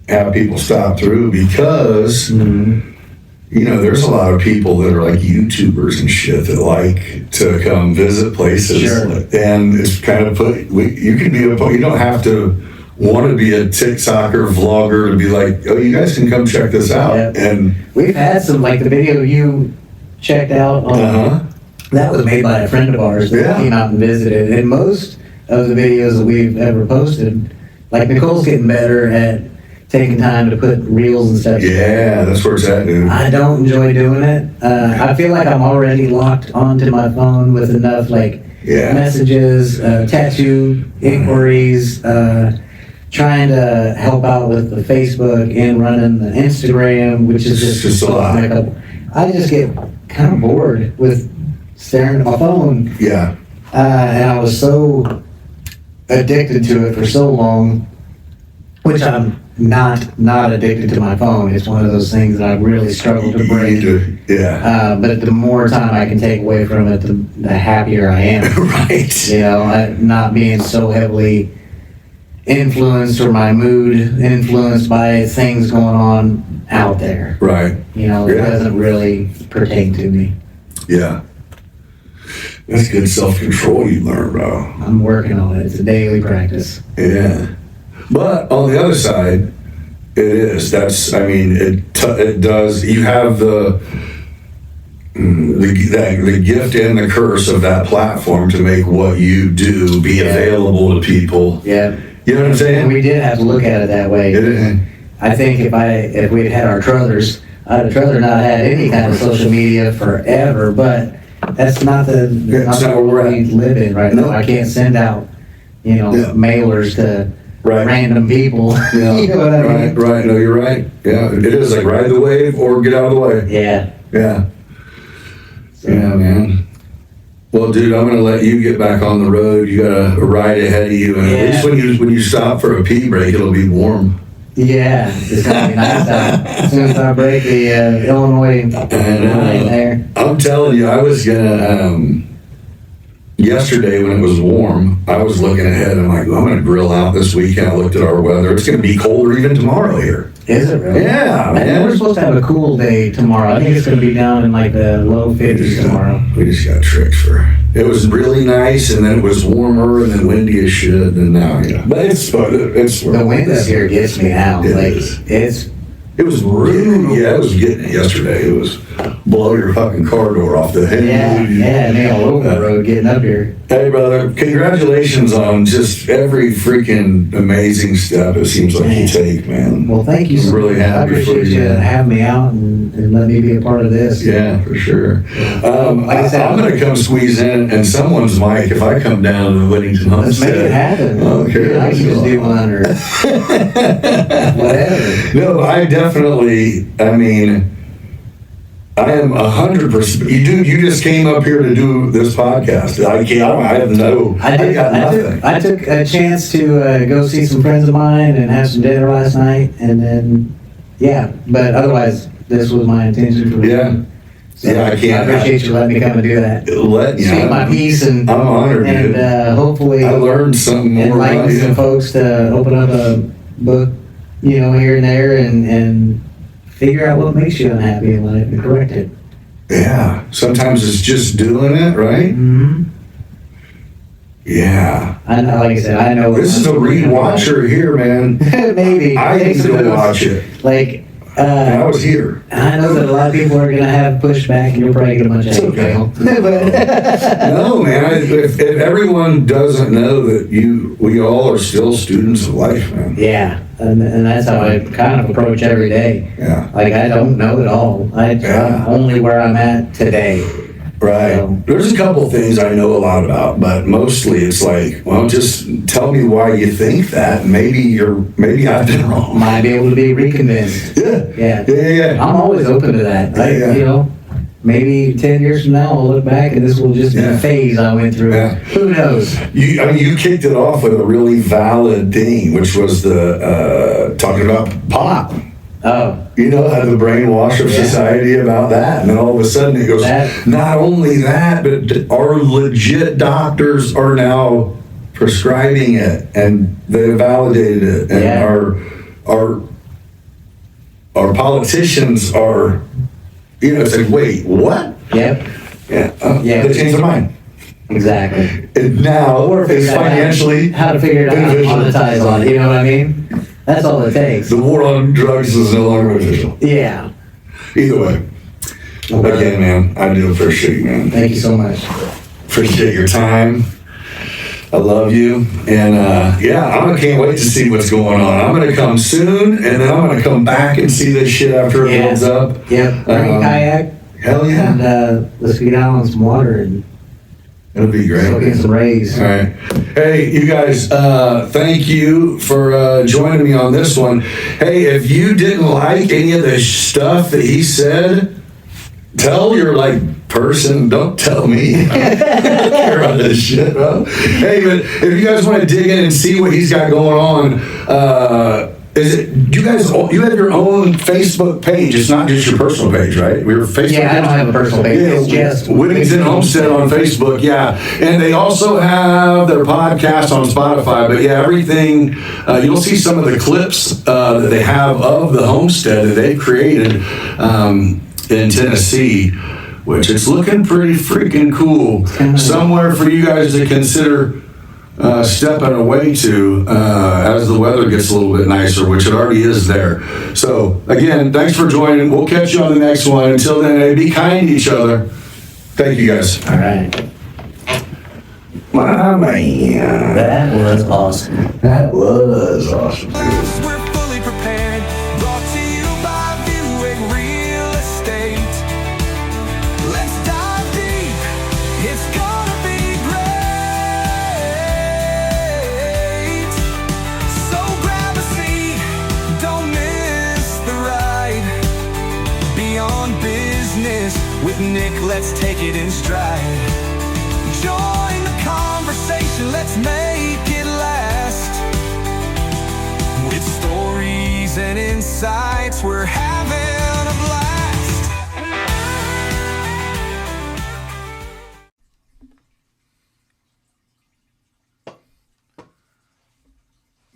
have people stop through because, there's a lot of people that are like YouTubers and shit that like to come visit places. Sure. And it's kind of you can be you don't have to want to be a TikToker vlogger to be like, oh, you guys can come check this out. Yep. And we've had some, like the video you checked out on, that was made by a friend of ours that came out and visited. And most of the videos that we've ever posted, like Nicole's getting better at taking time to put reels and stuff. Yeah, that's where it's at, dude. I don't enjoy doing it. I feel like I'm already locked onto my phone with enough messages, tattoo inquiries, trying to help out with the Facebook and running the Instagram, which is just a lot. I just get kind of bored with staring at my phone. Yeah. And I was so addicted to it for so long, which I'm not addicted to my phone. It's one of those things that I really struggle to break. Yeah. But the more time I can take away from it, the happier I am. Right. Not being so heavily influenced or my mood influenced by things going on out there. Right. You know, it doesn't really pertain to me. Yeah. That's good self-control you learn, bro. I'm working on it. It's a daily practice. Yeah. But on the other side, it is. That's, I mean, it does. You have the gift and the curse of that platform to make what you do be available to people. Yeah. You know what I'm saying? And we did have to look at it that way. I think if we'd had our druthers, I'd have rather not had any kind of social media forever, but that's not the world we live in right now. I can't send out, mailers to random people. Yeah. You know what I mean? Right. No, you're right. Yeah, it is like ride the wave or get out of the way. Yeah. Yeah. Yeah, man. Well, dude, I'm gonna let you get back on the road. You got a ride ahead of you, and at least when you stop for a pee break, it'll be warm. Yeah, it's gonna be nice out. As soon as I break the Illinois line there. I'm telling you, I was gonna. Yesterday when it was warm, I was looking ahead. I'm like, I'm gonna grill out this weekend. I looked at our weather. It's gonna be colder even tomorrow here. Is it really? Yeah, man. We're supposed to have a cool day tomorrow. I think it's going to be down in like the low 50s tomorrow. We just got tricked for. It was really nice, and then it was warmer, and then windy as shit, and now, But it's the wind this here gets me now. It was rude. Yeah, I was getting it yesterday. It was blow your fucking car door off the head. Yeah, me all over the road getting up here. Hey, brother, congratulations on just every freaking amazing step it seems like you take, man. Well, thank you so much. Really happy I appreciate you having me out and let me be a part of this. Yeah, for sure. Like I said, I'm going to come squeeze in and someone's mic if I come down to the Whittington Homestead. Let's make it happen. Okay. I can just do one or whatever. No, I am 100%. You just came up here to do this podcast. I got nothing. I took a chance to go see some friends of mine and have some dinner last night, and then, but otherwise, this was my intention for I can't. I appreciate you letting me come and do that. Speak my piece, and I'm honored, dude. Hopefully I learned something more. Enlighten some folks to open up a book, here and there, and figure out what makes you unhappy in life and correct it. Yeah. Sometimes it's just doing it, right? Mm-hmm. Yeah. I know, like I said, I know. This is a rewatcher here, man. Maybe. I need to watch it. I was here. I know that a lot of people are going to have pushback, and you'll probably get a bunch of hate mail. No, man. If everyone doesn't know that we all are still students of life, man. Yeah, and that's how I kind of approach every day. Yeah. Like, I don't know it all. I'm only where I'm at today. Right. So, there's a couple things I know a lot about, but mostly it's like, well, just tell me why you think that. Maybe I've been wrong. Might be able to be reconvinced. Yeah. I'm always open to that. Maybe 10 years from now I'll look back and this will just be a phase I went through. Yeah. Who knows? You kicked it off with a really valid thing, which was the talking about pot. Oh. How the brainwash of society about that. And then all of a sudden it goes, not only that, but our legit doctors are now prescribing it and they validated it. And our politicians are, it's like, wait, what? Yep. They changed their mind. Exactly. And now it's financially how to figure it out, how to monetize on it, you know what I mean? That's all it takes. The war on drugs is no longer official. Yeah. Either way. Again, man, I do appreciate you, man. Thank you so much. Appreciate your time. I love you. And I can't wait to see what's going on. I'm going to come soon, and then I'm going to come back and see this shit after it builds up. Yep. Bring a kayak. Hell yeah. And let's get out on some water and it'll be great. Get some rays. All right. Hey, you guys, thank you for joining me on this one. Hey, if you didn't like any of the stuff that he said, tell your person, don't tell me. I don't care about this shit, bro. Hey, but if you guys want to dig in and see what he's got going on, Is it, you guys, you have your own Facebook page, it's not just your personal page, right? Your Facebook Yeah, I don't have a personal page. It's just Whittington Homestead on Facebook, yeah. And they also have their podcast on Spotify, but yeah, everything, you'll see some of the clips that they have of the homestead that they've created in Tennessee, which is looking pretty freaking cool. Somewhere for you guys to consider stepping away to as the weather gets a little bit nicer, which it already is there. So again, thanks for joining. We'll catch you on the next one. Until then, hey, be kind to each other. Thank you guys. All right. My man. That was awesome. That was awesome. We're fully prepared. Brought to you by Buick Real Estate. Let's dive deep. It's gonna be great. So grab a seat. Don't miss the ride. Beyond Business with Nick. Let's take it in stride. Join the conversation, let's make it last. With stories and insights, we're having a blast.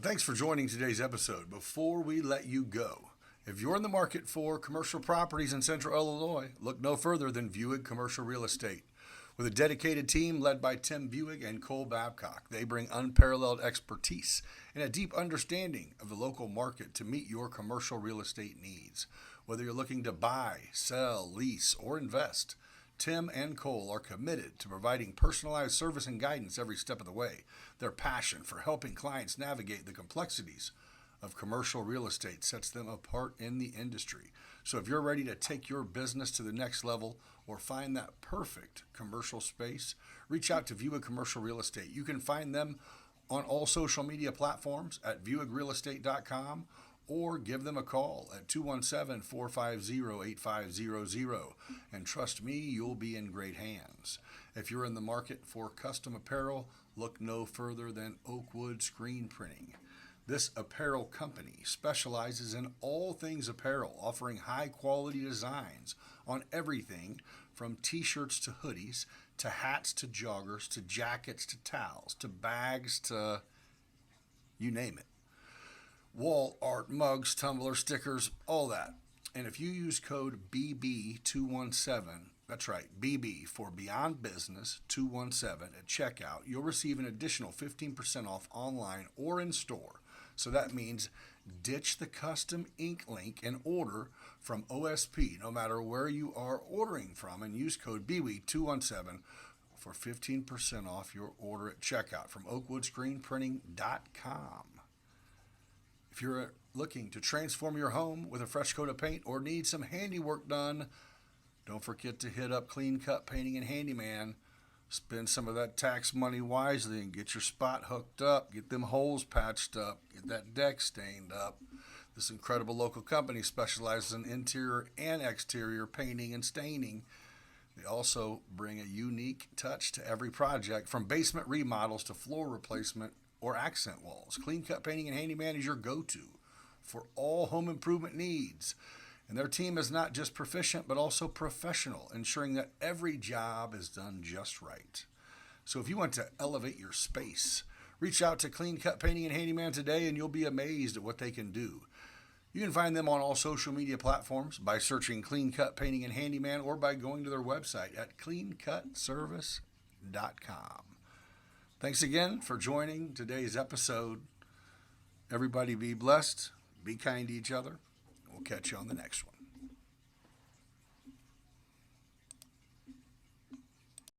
Thanks for joining today's episode. Before we let you go, if you're in the market for commercial properties in Central Illinois, look no further than Buick Commercial Real Estate. With a dedicated team led by Tim Buick and Cole Babcock, they bring unparalleled expertise and a deep understanding of the local market to meet your commercial real estate needs. Whether you're looking to buy, sell, lease, or invest, Tim and Cole are committed to providing personalized service and guidance every step of the way. Their passion for helping clients navigate the complexities of commercial real estate sets them apart in the industry. So if you're ready to take your business to the next level or find that perfect commercial space, reach out to Buick Commercial Real Estate. You can find them on all social media platforms at buickrealestate.com or give them a call at 217-450-8500. And trust me, you'll be in great hands. If you're in the market for custom apparel, look no further than Oakwood Screen Printing. This apparel company specializes in all things apparel, offering high-quality designs on everything from t-shirts to hoodies, to hats to joggers, to jackets to towels, to bags to you name it. Wall art, mugs, tumbler, stickers, all that. And if you use code BB217, that's right, BB for Beyond Business 217 at checkout, you'll receive an additional 15% off online or in store. So that means ditch the custom ink link and order from OSP, no matter where you are ordering from, and use code BB217 for 15% off your order at checkout from oakwoodscreenprinting.com. If you're looking to transform your home with a fresh coat of paint or need some handiwork done, don't forget to hit up Clean Cut Painting and Handyman. Spend some of that tax money wisely and get your spot hooked up, get them holes patched up, get that deck stained up. This incredible local company specializes in interior and exterior painting and staining. They also bring a unique touch to every project, from basement remodels to floor replacement or accent walls. Clean Cut Painting and Handyman is your go-to for all home improvement needs. And their team is not just proficient, but also professional, ensuring that every job is done just right. So if you want to elevate your space, reach out to Clean Cut Painting and Handyman today, and you'll be amazed at what they can do. You can find them on all social media platforms by searching Clean Cut Painting and Handyman or by going to their website at cleancutservice.com. Thanks again for joining today's episode. Everybody be blessed, be kind to each other. We'll catch you on the next one.